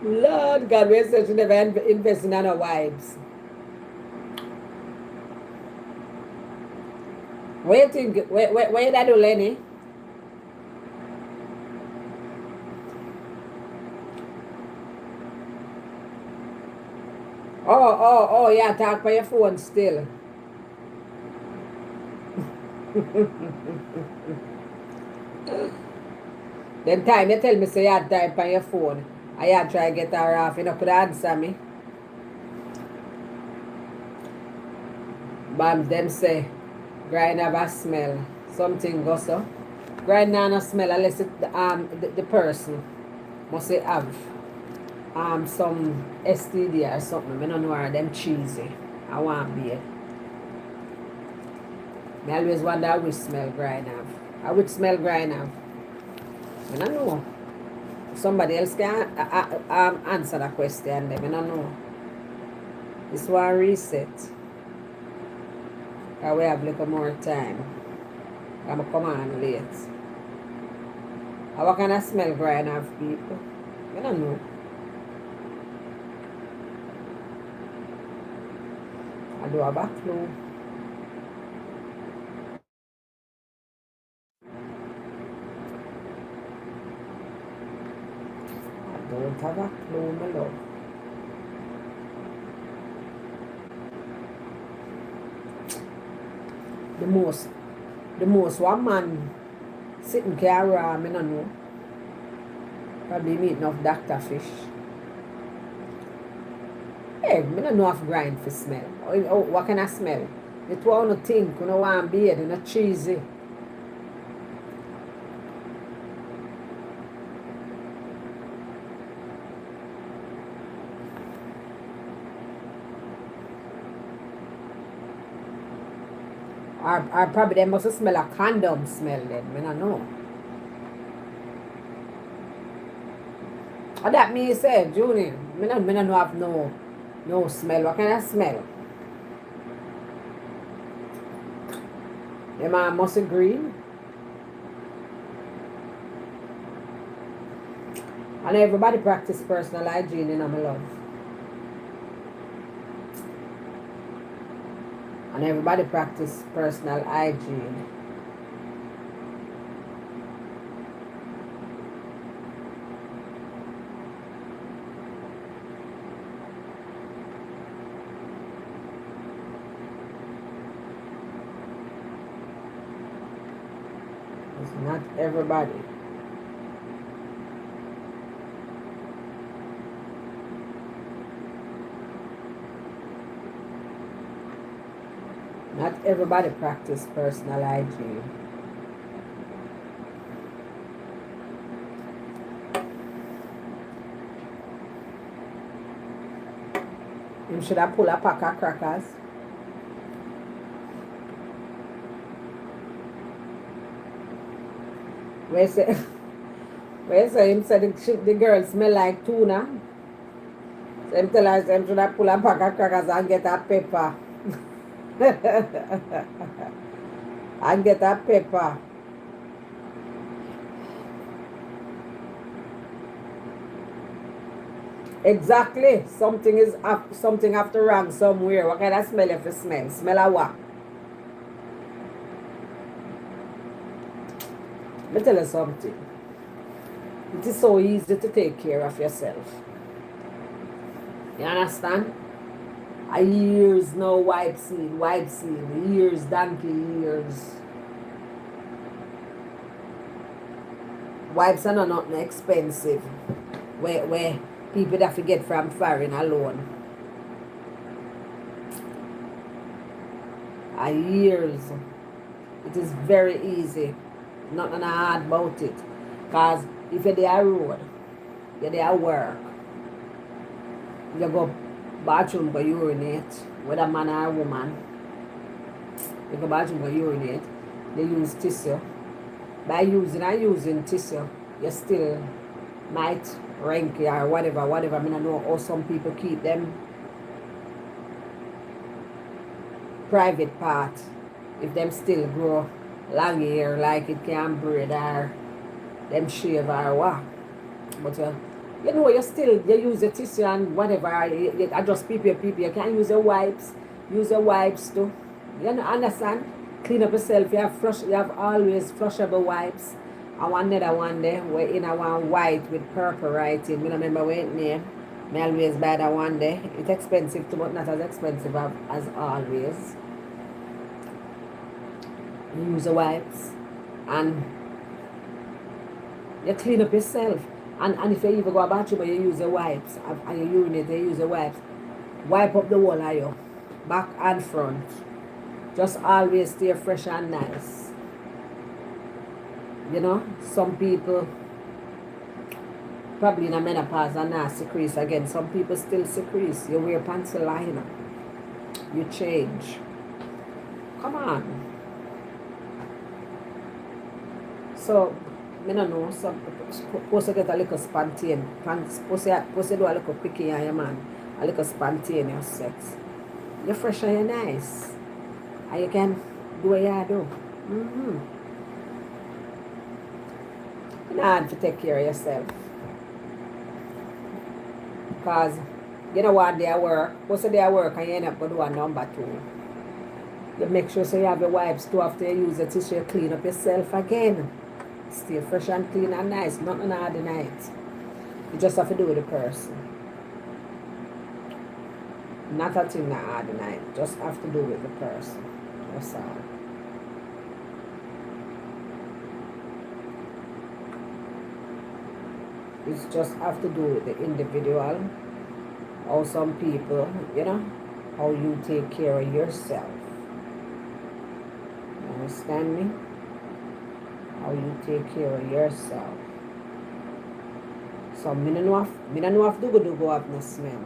Lord God, we say she never invest in her wives. What you think? What you da do, Lenny? Oh, yeah, talk by your phone still. Then time you tell me say you had time on your phone. I had try to get her off. You know, could answer me. Bams, them say, grind have a smell. Something goes so. Grind not a smell unless it, the person must have some STD or something. I don't know why them cheesy. I want beer. I always wonder how we smell grind have. I would smell grind have. I don't know. Somebody else can answer that question. I don't know. This one reset. Because we have a little more time. I'm going to come on late. How can I smell grind have, people? I don't know. I do have a clue. Don't have a clue, my love. The most one man sitting care I don't know. Probably meeting of Dr. Fish. Hey, I don't know if grind for smell. Oh, what can I smell? The two I don't think, you know, want beard, you know, cheesy. Or probably they must smell a condom smell then. I don't know. Or that me say, Junior, I don't have no smell. What kind of smell? Them are mustard green. And everybody practice personal hygiene, you know, my love. And everybody practice personal hygiene. It's not everybody. Not everybody practice personal hygiene. Him should have pulled a pack of crackers. Where say, where say him said the girl smell like tuna. So him tell her him should have pulled a pack of crackers and get a pepper. And get a pepper. Exactly. Something have to wrong somewhere. What kind of smell if you smell? Smell a what? Let me tell you something. It is so easy to take care of yourself. You understand? I years no wipe seal, years, donkey years. Wipes are not nothing expensive. Where people that get from foreign alone. A years. It is very easy. Nothing hard about it. Because if you're there road, you're there work, you go bathroom go urinate, whether man or woman, you go bathroom go urinate, they use tissue. By using tissue, you still might rank or whatever. I mean, I know how some people keep them private part if them still grow long hair like it can braid or them shave or what. But you know, you use the tissue and whatever. You adjust people. You can use the wipes. Use the wipes too. You understand? Clean up yourself. You have always flushable wipes. And one other one there, we're in a one white with purple writing. I don't remember what it name. I always buy that one there. It's expensive too, but not as expensive as always. You use the wipes and you clean up yourself. And if you even go to the bathroom, you use the wipes. And you urinate, you use the wipes. Wipe up the whole of you, back and front. Just always stay fresh and nice. You know, some people probably in a menopause are not secretes again. Some people still secretes. You wear pencil liner. You change. Come on. So, I don't know, some supposed to get a little spontaneous, supposed to do a little quickie on your man, a little spontaneous sex. You're fresh and you're nice. And you can do what you do. It's hard to take care of yourself. Because you know one day at work, most of the day at work and you end up going to do a number two. You make sure so you have your wipes too after you use the tissue, you clean up yourself again. Stay fresh and clean and nice, nothing hard the night. You just have to do with the person. Not a thing that hard the night, just have to do with the person. That's all. It's just have to do with the individual. How some people, you know, how you take care of yourself. You understand me? How you take care of yourself. So me no have to go up no smell.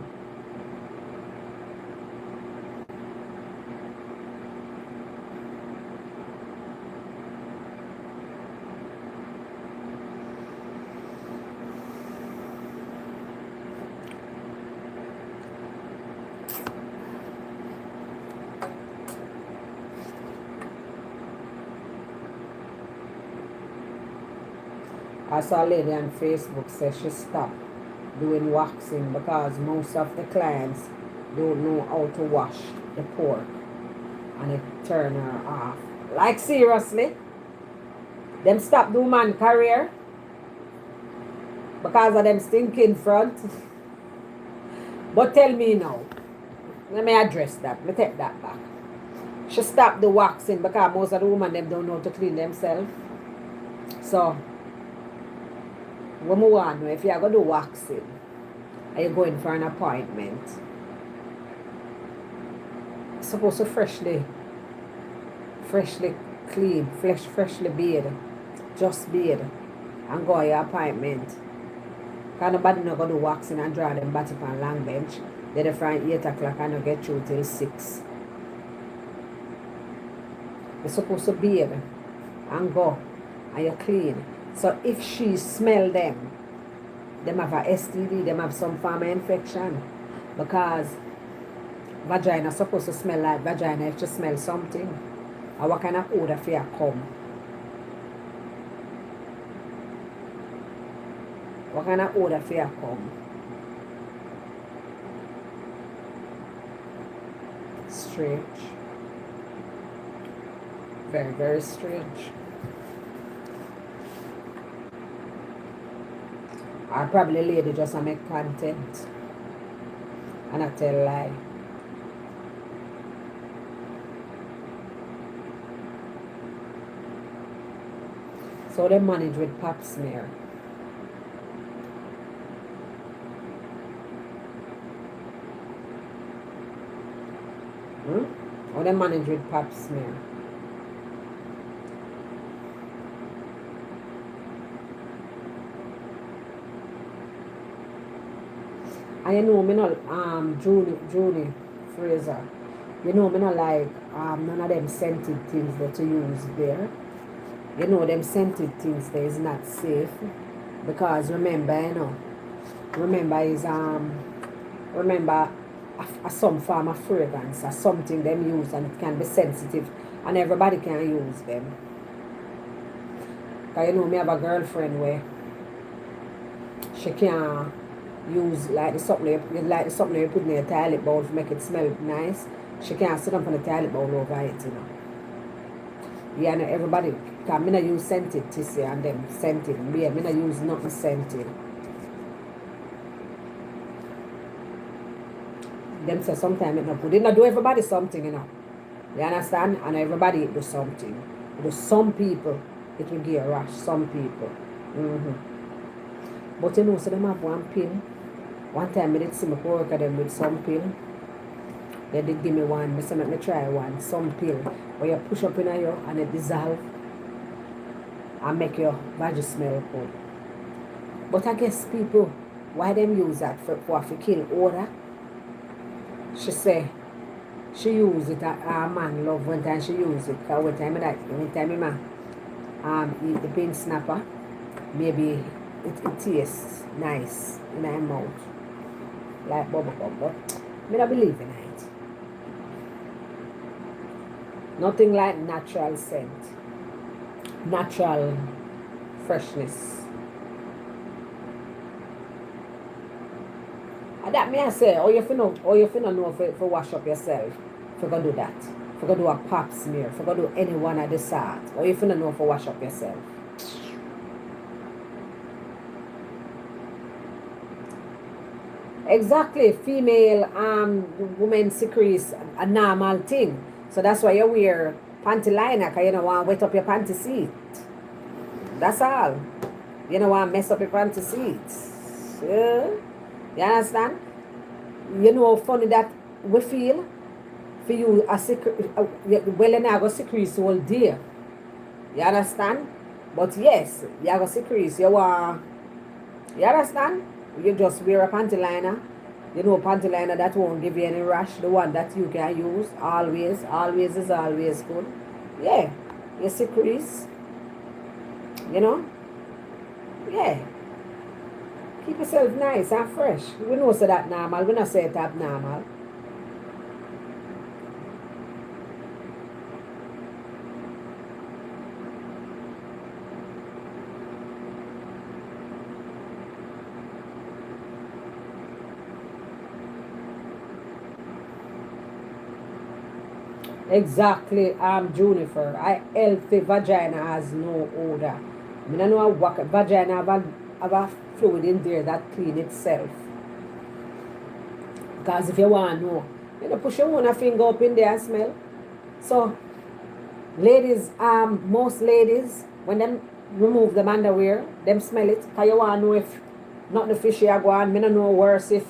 I saw a lady on Facebook say she stopped doing waxing because most of the clients don't know how to wash the pork and it turn her off. Like seriously? Them stop do man career because of them stinking front. But tell me now, let me address that, let me take that back. She stopped the waxing because most of the women them don't know how to clean themselves. So what I want to know, if you are going to do waxing, are you going for an appointment? Supposed to freshly clean, freshly bathe, just bathe, and go to your appointment. Because nobody not going to do waxing and draw them body on long bench. They're from 8 o'clock and you get through till 6. You're supposed to bathe and go and you clean. So if she smell them have a STD, them have some form of infection. Because vagina supposed to smell like vagina if you smell something. And what kind of odor for you come? What kind of odor for you come? Strange. Very, very strange. Or probably lady just to make content. And I tell lie. So they manage with pap smear. Or they manage with pap smear. And you know me not Junie Fraser. You know me not like none of them scented things that you use there. You know them scented things there is not safe. Because remember, you know, remember some form of fragrance or something them use and it can be sensitive and everybody can use them. Because you know me have a girlfriend where she can use like the something you put in your toilet bowl to make it smell nice. She can't sit up on the toilet bowl over it, you know. Yeah, and everybody, because I not use scented tissue and them scented. Yeah, I not use nothing scented. Them say sometimes it not good. It not do everybody something, you know. You understand? And everybody do something. Do some people, it will give a rash. Some people. But you know, so them have one pill. One time I did see my work at them with some pill. They did give me one. I said, let me try one. Some pill where you push up in you and it dissolve and make your body smell good. But I guess people, why them use that for kill odor? She say she use it. Her man love one time she use it. Cause one time eat the pin snapper, maybe it tastes nice in her mouth. Like bubble gum, but I don't believe in it. Nothing like natural scent. Natural freshness. And that may I say, you finna know for wash up yourself. If you go do that. If you go do a pap smear. If you go do any one of the sort. Or you finna know for wash up yourself. Exactly. Female women secretes a normal thing. So that's why you wear panty liner, because you don't want to wet up your panty seat. That's all. You don't want to mess up your panty seats. You understand? You know how funny that we feel? For you, well, you not go secrete all day. You understand? But yes, you go secrete. You understand? You just wear a panty liner. You know, panty liner that won't give you any rash. The one that you can use always is always good. Yeah, you see crease. You know? Yeah. Keep yourself nice and fresh. We know say that normal. We not say it abnormal. Exactly, Junifer. A healthy vagina has no odor. I don't know what vagina have a fluid in there that clean itself. Because if you want to know, you know, push your own finger up in there and smell. So, ladies, most ladies, when them remove them underwear, them smell it. Because you want to know if not the fish you go on. I don't know worse if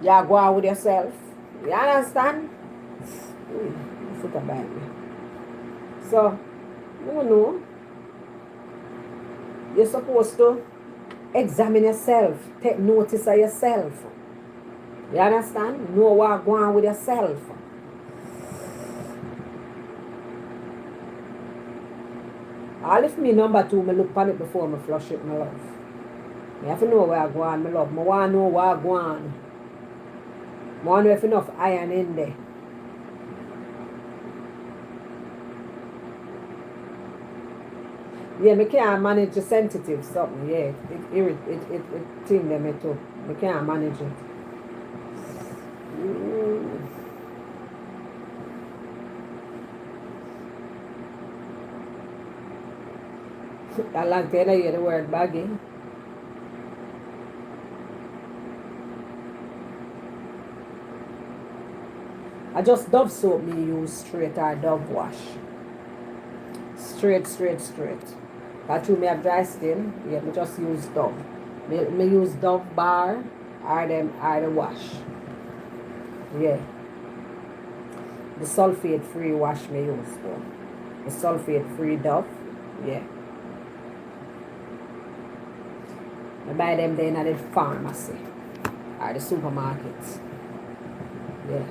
you go on with yourself. You understand? Foot about me. So, you know, you're supposed to Examine yourself. Take notice of yourself. You understand? Know what going on with yourself. All if me number 2, me look on it before me flush it, my love. Me have to know where I go on, my love. Me want to know where I go on. I want to know if enough iron in there. Yeah, me can't manage the sensitive something. Yeah, it thing them me too. Me can't manage it. I like to hear the word baggy. I just Dove soap me use straight or Dove wash. Straight. That you may have dry skin, yeah, me just use Dove. Me use Dove bar or the wash. Yeah. The sulfate free wash me use though. The sulfate free Dove. Yeah. I buy them then at the pharmacy or the supermarkets. Yeah.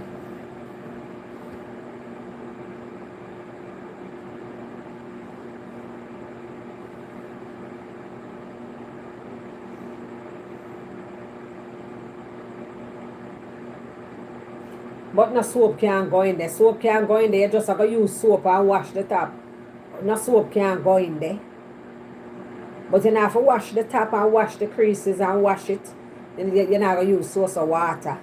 But no soap can't go in there. Soap can't go in there. You just have to use soap and wash the top. No soap can't go in there. But you have to wash the top and wash the creases and wash it. Then you're not going to use source of water.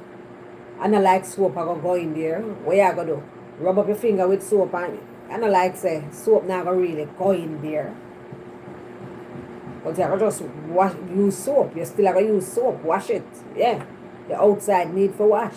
I don't like soap I go in there. What you going to do? Rub up your finger with soap and I don't like say soap not going to really go in there. But you have to just use soap. You still have to use soap. Wash it. Yeah. The outside need for wash.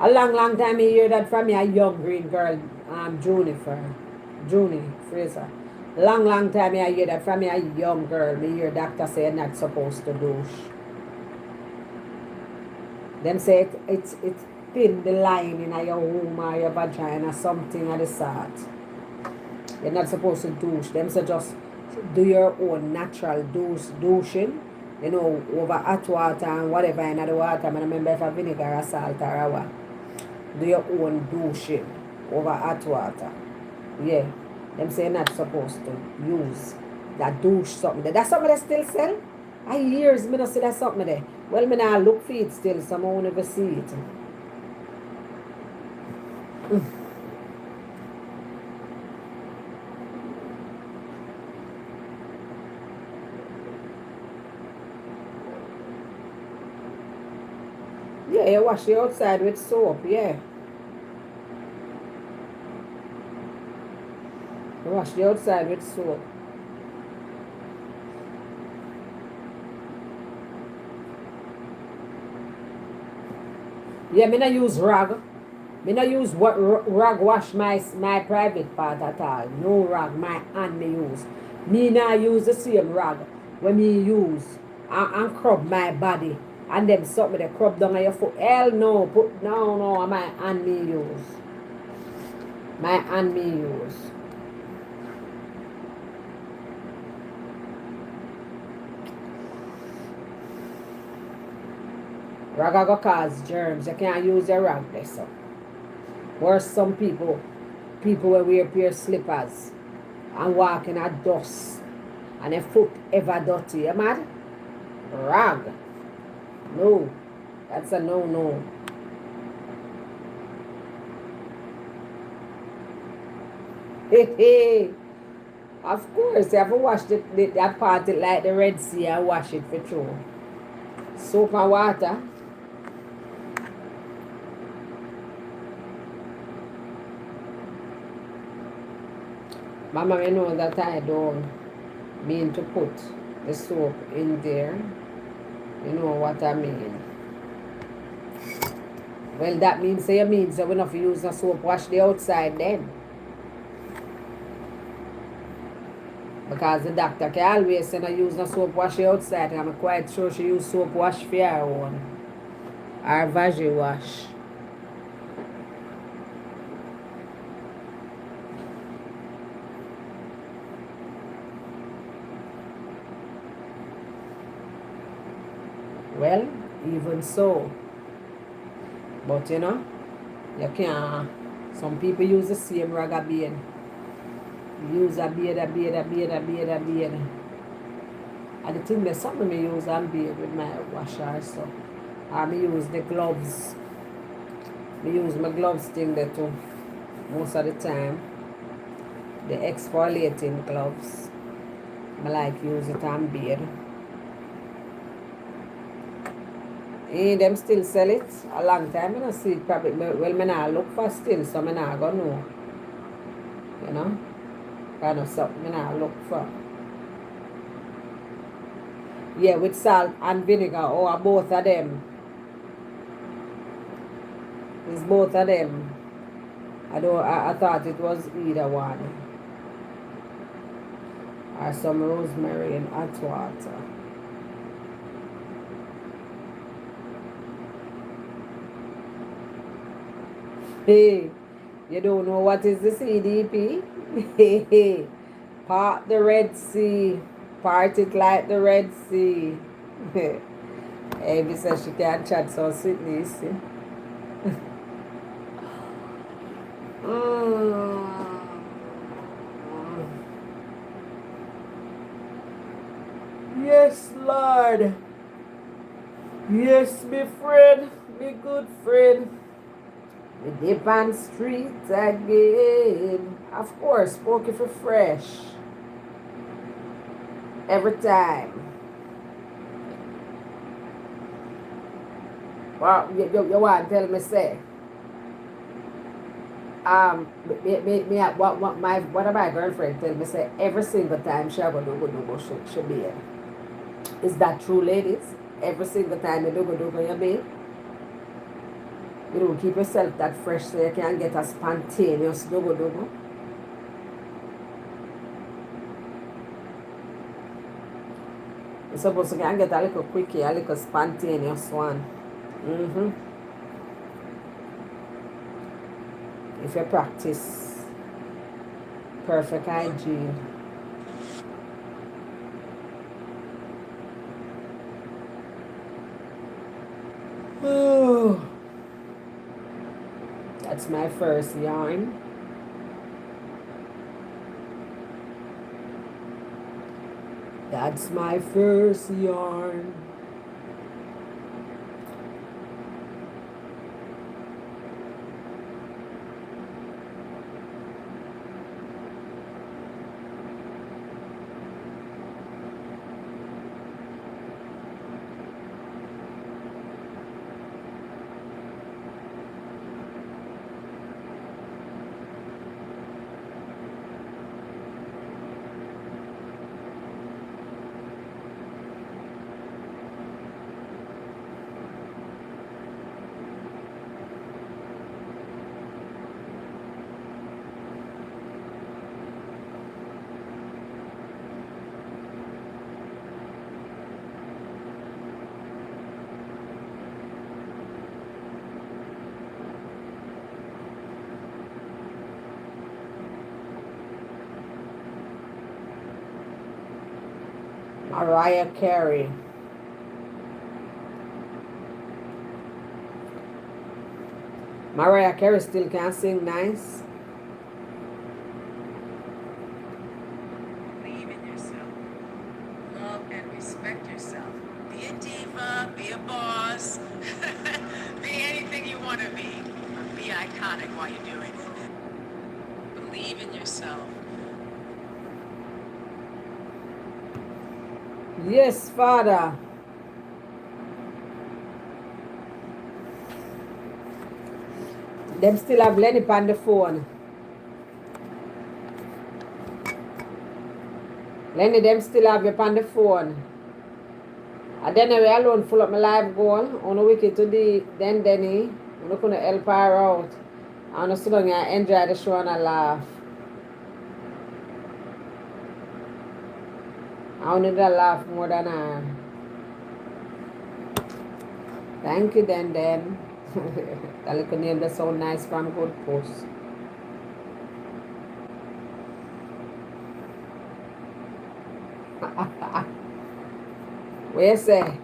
A long time I hear that from a young green girl, Junie Fraser. Long time I hear that from a young girl. Me hear doctor say you're not supposed to douche. Them say it's thin the line in your womb or your vagina, something of the sort. You're not supposed to douche. Them say just do your own natural douching. You know, over hot water and whatever in the water. I remember if a vinegar or salt or what. Do your own douching over hot water. Yeah. Them say you're not supposed to use that douche something there. That's something they still sell? I years me not see that something there. Well, me now look for it still, so I won't never see it. Yeah, you wash the outside with soap, yeah. You wash the outside with soap. Yeah, me not use rag. Me not use rag wash my private part at all. No rag, my hand me use. Me not use the same rag when me use and scrub my body. And them something they crop down on your foot. Hell no, no, my hand me use. My hand me use. Rag go cause germs. You can't use your rag there, so. Whereas some people will wear pair slippers and walk in a dust and their foot ever dirty. You mad? Rag. No. That's a no. Hey. Of course, you have to wash that part like the Red Sea and wash it for sure. Soap and water. Mama, I know that I don't mean to put the soap in there. You know what I mean. Well, that means so we don't have to use the soap, wash the outside then. But because the doctor can always say no use no soap wash outside. I'm quite sure she use soap wash for her own. Or veggie wash. Well, even so. But you know, you can't. Some people use the same ragga bead. Use a bead. And the thing that some of me use and bead with my washer, so I use the gloves. I use my gloves thing there too. Most of the time. The exfoliating gloves. I like use it and bead. Them still sell it a long time. I don't see it probably. Well, I not look for still, so I not go know. You know? Kind of something I not look for. Yeah, with salt and vinegar, or both of them. It's both of them. I thought it was either one. Or some rosemary and hot water. Hey, you don't know what is the CDP? Hey, part the Red Sea. Part it like the Red Sea. Amy says she can't chat so sweetly, you see. Yes, Lord. Yes, my friend, my good friend. We dip on street again. Of course, poke for fresh. Every time. Well, you want to tell me, say, what my girlfriend tell me, say, every single time she go do, she be here. Is that true, ladies? Every single time you do, you be? You don't keep yourself that fresh so you can get a spontaneous dogo. You're supposed to can get a little quickie, a little spontaneous one. If you practice perfect hygiene. Oh. That's my first yarn. That's my first yarn. Mariah Carey. Mariah Carey still can sing nice. Believe in yourself. Love and respect yourself. Be a diva, be a boss, be anything you want to be. Or be iconic while you're doing it. Believe in yourself. Yes, Father. Them still have Lenny on the phone. Lenny, them still have you on the phone. And then we alone full up my life goal. On the wicked to the then Denny. I'm not gonna help her out. I'm still gonna enjoy the show and I laugh. I only that laugh more than her. Thank you, Den Den. That little name that's so nice from Good Post. What you say?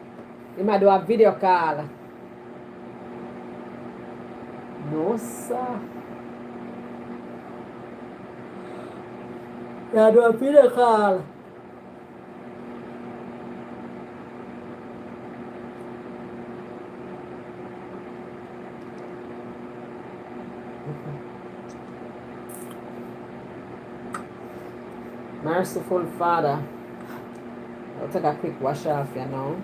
You might do a video call. No, sir. You do a video call. Merciful Father, I'll take a quick wash off, you know.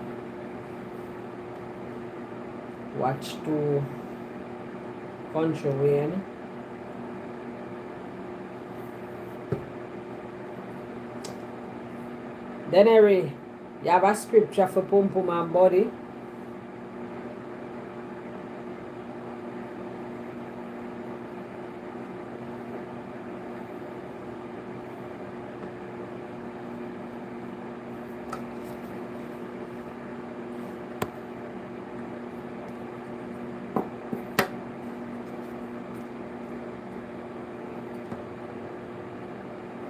Watch to country rain. Then Harry, you have a scripture for Pum Pum and Body.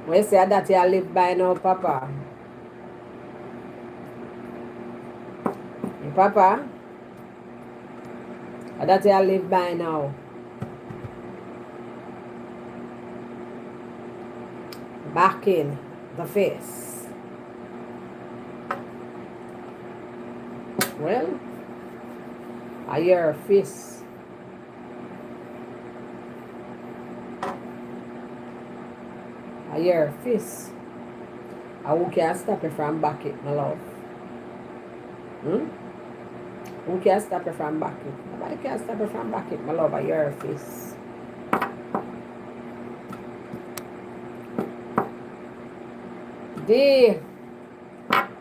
We say that you live by now, Papa. Papa, that you live by now. Back in the face. Well, I hear a fist. I hear a fist. Who can stop you from back it, my love? Who can stop you from back it? Nobody can stop you from back it, my love. I hear a fist. D.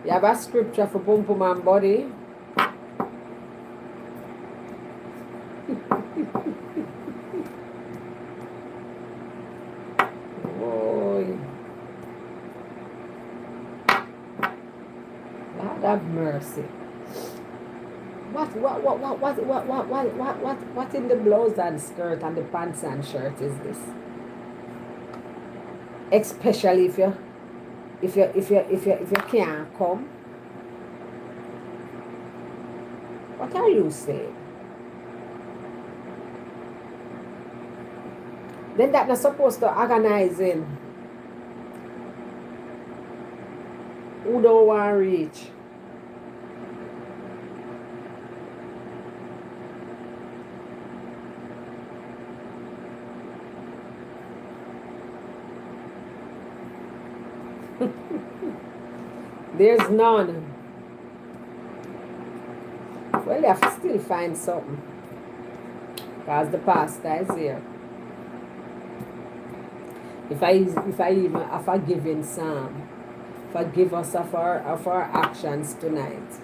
You have a scripture for Pum Pum and Body. Lord have mercy. What in the blouse and skirt and the pants and shirt is this? Especially if you can't come. What are you saying? Then that not supposed to organizing. Who don't want to reach? There's none. Well, you have to still find something. Because the pastor is here. If I even a forgiving psalm, forgive us of our actions tonight.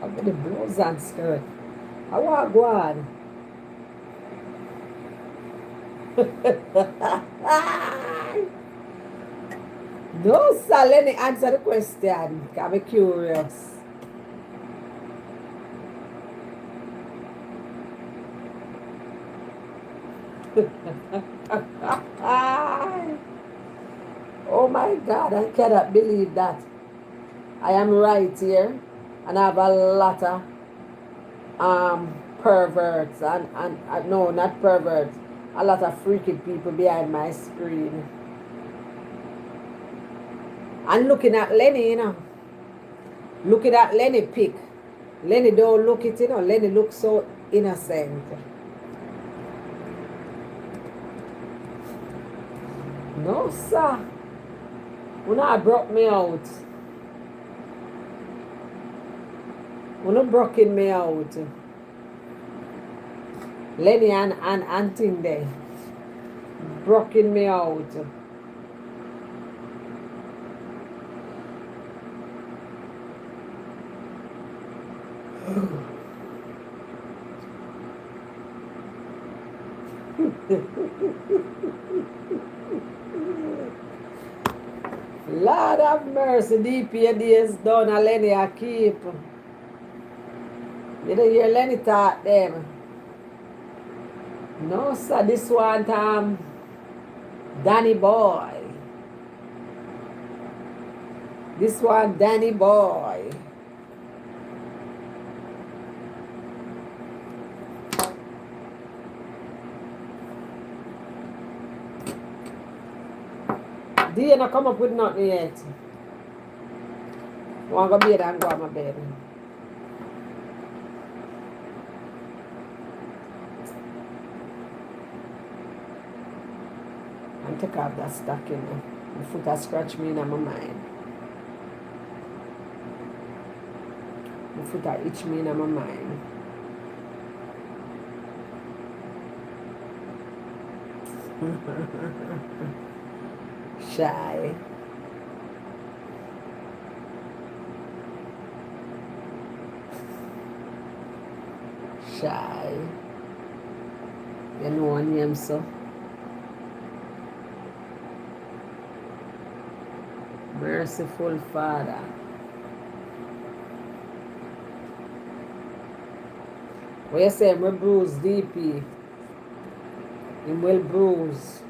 I've got the blouse and skirt. I want to go on. No, sir, let me answer the question. I'm curious. Oh my God, I cannot believe that. I am right here and I have a lot of perverts and no, not perverts, a lot of freaky people behind my screen. And looking at Lenny, you know. Looking at Lenny pic. Lenny don't look it, you know. Lenny looks so innocent. No, sir. You not broke me out. You not broken me out. Lenny and Anting there. Broken me out. Lord have mercy, DP days done, and Lenny I keep. You don't hear Lenny talk them. No, sir, this one time, Danny Boy. This one, Danny Boy. Do you not come up with nothing yet? Want to go bed and go on my bed. And take off that stocking. My foot has scratched me in my mind. My foot has itched me in my mind. Shy. Shy. You know one name, so. Merciful Father. What you say? We bruise DP. Him will bruise.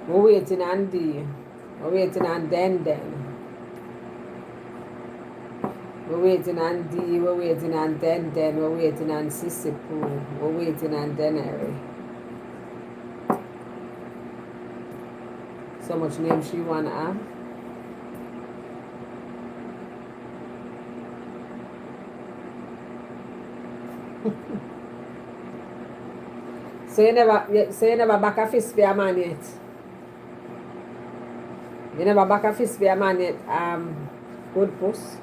We're waiting on D. We're waiting on Den. We're waiting on D. We're waiting on Den. We're waiting on Sissy Pooh. We're waiting on Denary. So much name she wanna have. So you never back a fist for a man yet. You never back a fist for a man yet. Good puss.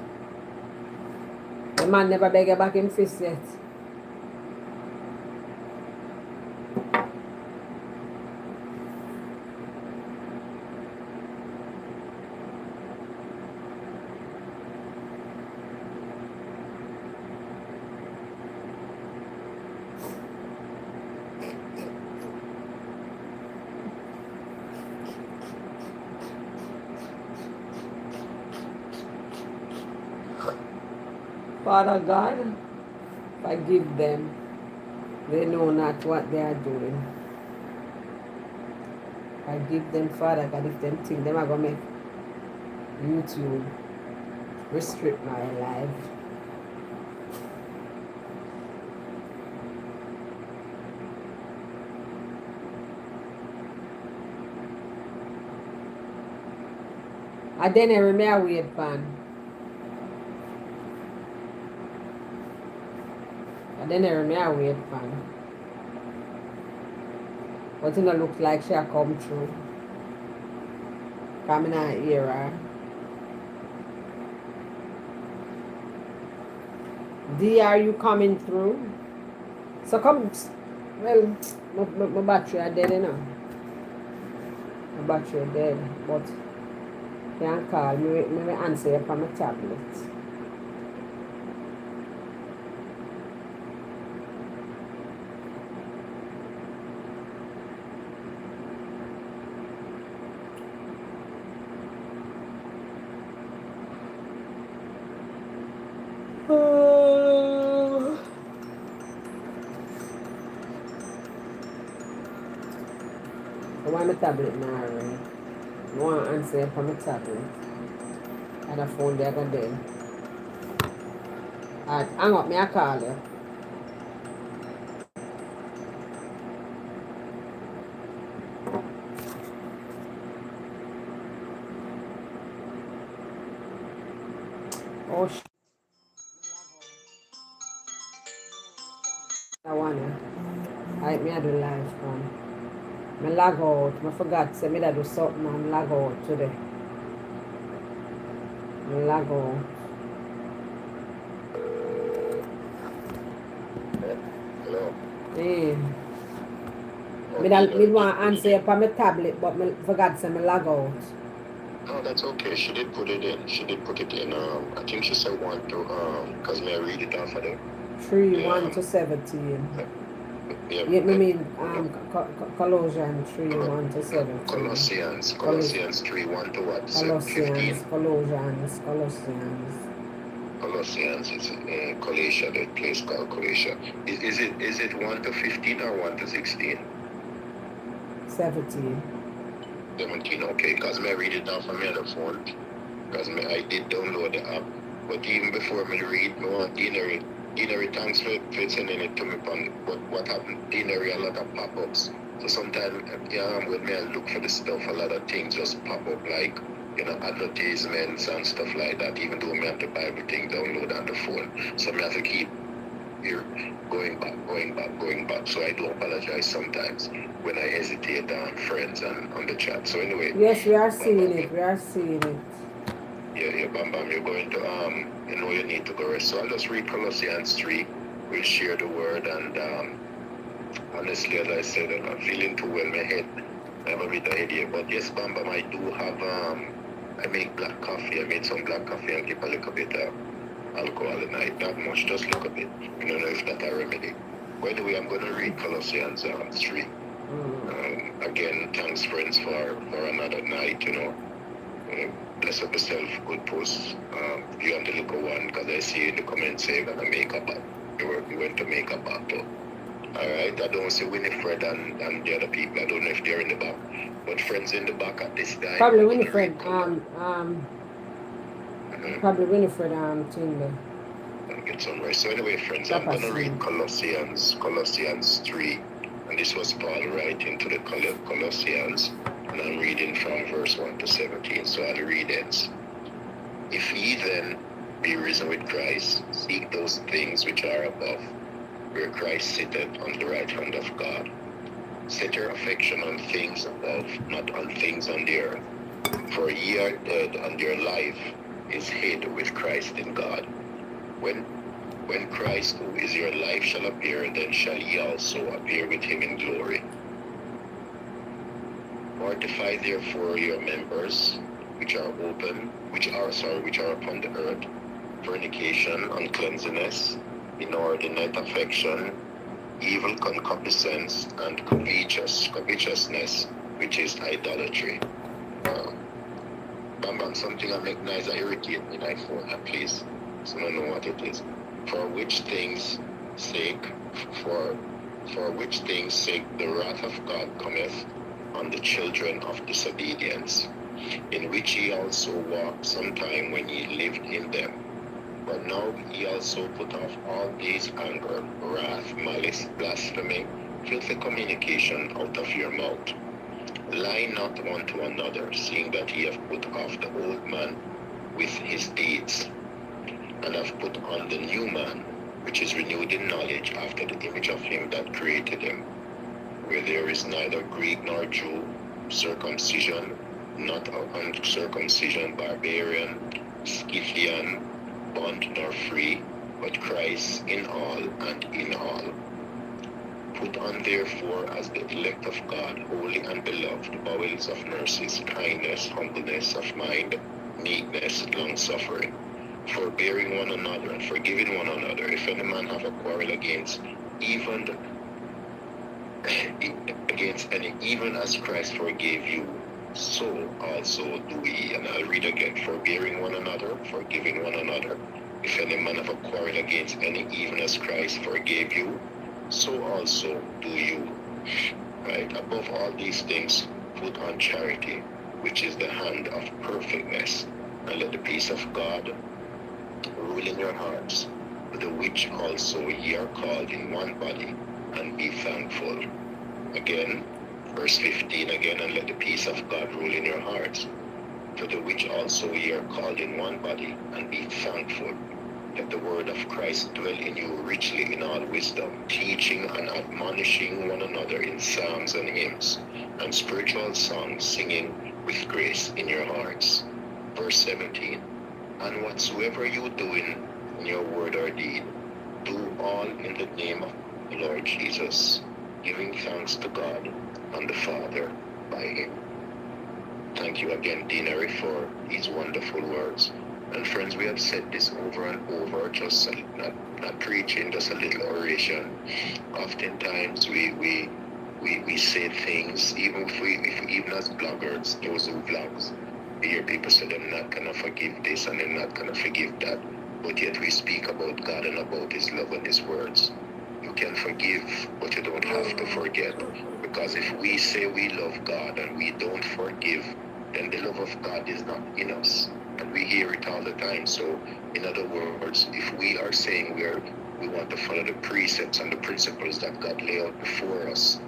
The man never beg you back him fist yet. Father God, forgive them. They know not what they are doing. Forgive them, Father God, if them think them are going to make YouTube restrict my life. I didn't remember weird pan. Then I remember weird pan. But it don't look like she come through. Coming out here. D, are you coming through? So come, well, my battery are dead, you know. My battery are dead, but you can call me, me answer you from my tablet. I want my tablet now, right? I want to answer from my tablet. And the phone there and then. Alright, hang up, me I call you. Oh, I wanna. Alright, me I do live phone. I log out. I forgot to say me that do something and log out today. Lago. Hello. Eh. Oh, Me want answer you on my tablet, but me forgot to me log out. no, that's okay. She did put it in. She did put it in. I think she said 1 to because may I read it off of there? 3, Yeah. 1 to 17. Yeah. Yeah, me mean Colossians 3, 1 to 17. Colossians 3, 1 to what? 15. Colossians is Galatia, that place called Galatia. Is it 1 to 15 or 1 to 16? 17. 17, okay, because I read it off on my other phone. Because I did download the app. But even before me read, I want Deanery, thanks for sending it to me. But what happened, Deanery, a lot of pop-ups. So sometimes, when me I look for the stuff, a lot of things just pop up, like, advertisements and stuff like that, even though me have the Bible thing download on the phone. So me have to keep here going back. So I do apologize sometimes when I hesitate on friends and on the chat. So anyway. Yes, we are seeing it. Yeah, Bam Bam, you're going to you need to go rest. So I'll just read Colossians 3. We'll share the word, and honestly, as I said, I'm not feeling too well. My head, I have a bit of headache. But yes, Bam Bam, I do have I make black coffee. I made some black coffee and keep a little bit of alcohol at night. Not much, just a little bit. I don't know if that's a remedy. By the way, I'm going to read Colossians 3. Again, thanks friends for another night, bless up yourself, good post. You and the little one, because I see in the comments say you're going to make a back. You're going to make a battle. Alright, I don't see Winifred and the other people. I don't know if they're in the back. But friends in the back at this time. Probably Winifred. Probably Winifred Tinley. I'll get some rest. So anyway, friends, I'm going to read Colossians 3. And this was Paul writing to the Colossians. And I'm reading from verse 1 to 17. So I'll read it. If ye then be risen with Christ, seek those things which are above, where Christ sitteth on the right hand of God. Set your affection on things above, not on things on the earth. For ye are dead, and your life is hid with Christ in God. When Christ, who is your life, shall appear, then shall ye also appear with him in glory. Mortify therefore your members which are upon the earth, fornication, uncleanness, inordinate affection, evil concupiscence, and covetousness, which is idolatry. Something I make nice, I irritate me, like please. So I don't know what it is. For which things sake the wrath of God cometh on the children of disobedience, in which ye also walked sometime when ye lived in them. But now ye also put off all these anger, wrath, malice, blasphemy, filthy communication out of your mouth. Lie not one to another, seeing that ye have put off the old man with his deeds, and have put on the new man, which is renewed in knowledge after the image of him that created him, where there is neither Greek nor Jew, circumcision, not uncircumcision, barbarian, Scythian, bond nor free, but Christ in all and in all. Put on therefore as the elect of God, holy and beloved, bowels of mercies, kindness, humbleness of mind, meekness, long-suffering, forbearing one another and forgiving one another, if any man have a quarrel against any, even as Christ forgave you, so also do ye. And I'll read again, forbearing one another, forgiving one another, if any man have a quarrel against any, even as Christ forgave you, so also do you. Right? Above all these things, put on charity, which is the hand of perfectness, and let the peace of God rule in your hearts, to the which also ye are called in one body, and be thankful. Again, verse 15 again, and let the peace of God rule in your hearts, to the which also ye are called in one body, and be thankful. Let the word of Christ dwell in you richly in all wisdom, teaching and admonishing one another in psalms and hymns, and spiritual songs, singing with grace in your hearts. Verse 17. And whatsoever you do in your word or deed, do all in the name of the Lord Jesus, giving thanks to God and the Father by him. Thank you again, Deanery, for these wonderful words. And friends, we have said this over and over, just not preaching, just a little oration. Oftentimes we say things, even even as bloggers, those who vlogs, we hear people say they're not gonna forgive this and they're not gonna forgive that. But yet we speak about God and about his love and his words. You can forgive, but you don't have to forget. Because if we say we love God and we don't forgive, then the love of God is not in us. And we hear it all the time. So, in other words, if we are saying we want to follow the precepts and the principles that God laid out before us,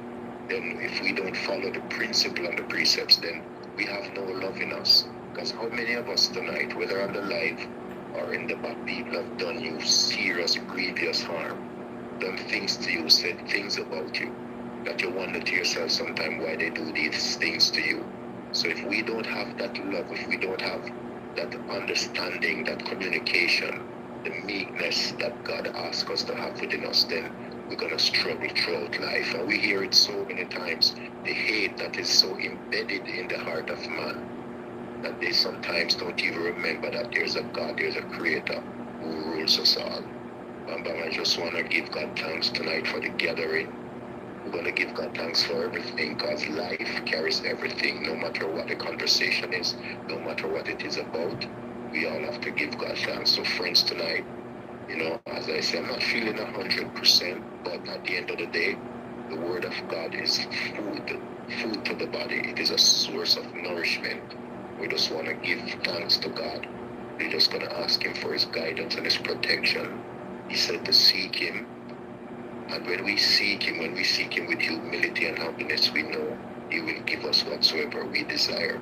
then if we don't follow the principle and the precepts, then we have no love in us. Because how many of us tonight, whether on the live or in the back, people have done you serious, grievous harm, done things to you, said things about you, that you wonder to yourself sometimes why they do these things to you. So if we don't have that love, if we don't have that understanding, that communication, the meekness that God asks us to have within us, then we're going to struggle throughout life. And we hear it so many times, the hate that is so embedded in the heart of man, that they sometimes don't even remember that there's a God, there's a creator who rules us all. And I just want to give God thanks tonight for the gathering. We're going to give God thanks for everything, because life carries everything, no matter what the conversation is, no matter what it is about. We all have to give God thanks. So friends, tonight, as I say, I'm not feeling 100%, but at the end of the day, the word of God is food to the body. It is a source of nourishment. We just want to give thanks to God. We're just going to ask him for his guidance and his protection. He said to seek him. And when we seek him with humility and humbleness, we know he will give us whatsoever we desire.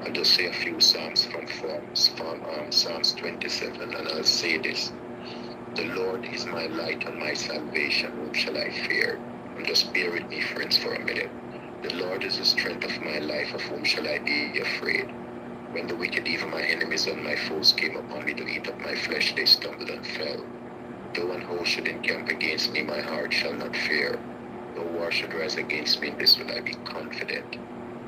I'll just say a few Psalms from Psalms 27, and I'll say this. The Lord is my light and my salvation. Whom shall I fear? And just bear with me, friends, for a minute. The Lord is the strength of my life. Of whom shall I be afraid? When the wicked, even my enemies and my foes, came upon me to eat up my flesh, they stumbled and fell. Though an host should encamp against me, my heart shall not fear. No war should rise against me, in this will I be confident.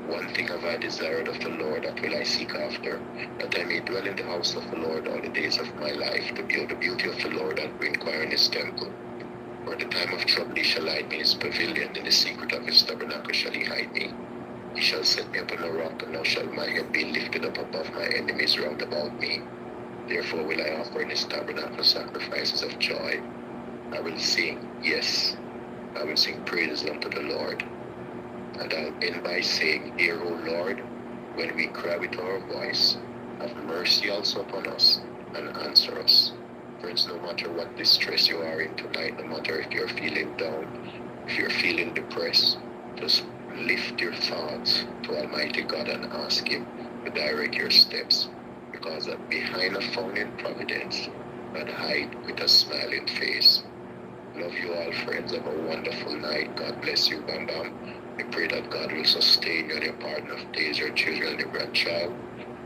One thing have I desired of the Lord, that will I seek after, that I may dwell in the house of the Lord all the days of my life, to behold the beauty of the Lord and to inquire in his temple. For the time of trouble he shall hide me in his pavilion, in the secret of his tabernacle shall he hide me. He shall set me upon a rock, and now shall my head be lifted up above my enemies round about me. Therefore will I offer in his tabernacle sacrifices of joy. I will sing, yes, I will sing praises unto the Lord. And I'll end by saying, Hear, O Lord, when we cry with our voice, have mercy also upon us, and answer us. Friends, no matter what distress you are in tonight, no matter if you're feeling down, if you're feeling depressed, just lift your thoughts to Almighty God and ask him to direct your steps. Because behind a fountain providence, God hide with a smiling face. Love you all, friends. Have a wonderful night. God bless you, Bam Bam. I pray that God will sustain you and your partner of days, your children and your grandchild.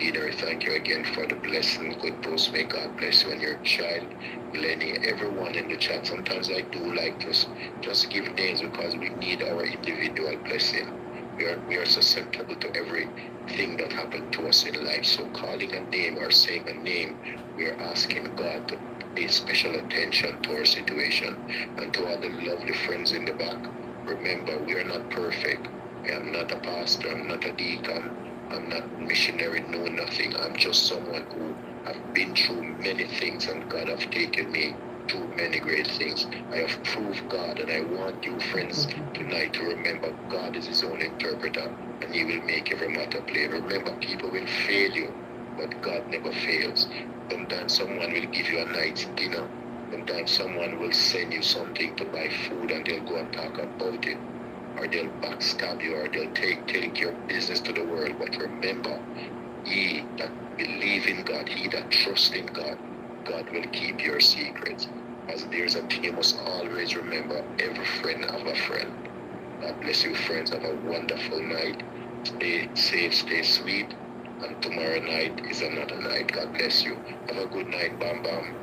Either thank you again for the blessing. Good post. May God bless you and your child. Lenny, everyone in the chat. Sometimes I do like to just give names because we need our individual blessing. We are susceptible to everything that happened to us in life. So calling a name or saying a name, we are asking God to pay special attention to our situation. And to all the lovely friends in the back, remember, we are not perfect. I am not a pastor, I'm not a deacon, I'm not missionary, no nothing. I'm just someone who have been through many things, and God have taken me through many great things. I have proved God, and I want you, friends, tonight to remember God is his own interpreter, and he will make every matter plain. Remember, people will fail you, but God never fails. Sometimes someone will give you a night's dinner. Sometimes someone will send you something to buy food, and they'll go and talk about it. Or they'll backstab you, or they'll take your business to the world. But remember, he that believe in God, he that trust in God, God will keep your secrets. As there's a thing, you must always remember, every friend have a friend. God bless you, friends. Have a wonderful night. Stay safe, stay sweet, And tomorrow night is another night. God bless you. Have a good night, Bam Bam.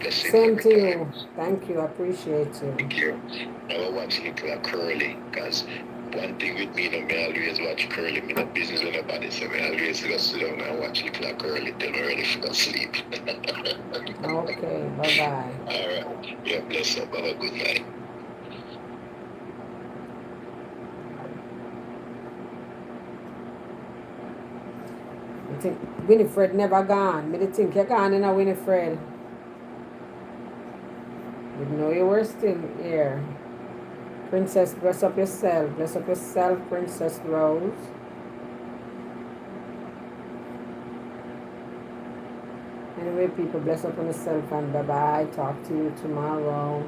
Blessing Same every to time. you. Thank you. I appreciate you. Thank you. Never watch Little Curly, because one thing with me, I always watch Curly. Me not business with nobody, so I always go sit down and watch Little Curly till I'm ready for sleep. Okay. Bye-bye. All right. Yeah, bless up. Have a good night. I think Winifred never gone. Me dey think you gone in a Winifred. Didn't know you were still here. Princess, bless up yourself. Bless up yourself, Princess Rose. Anyway, people, bless up on yourself and bye-bye. Talk to you tomorrow.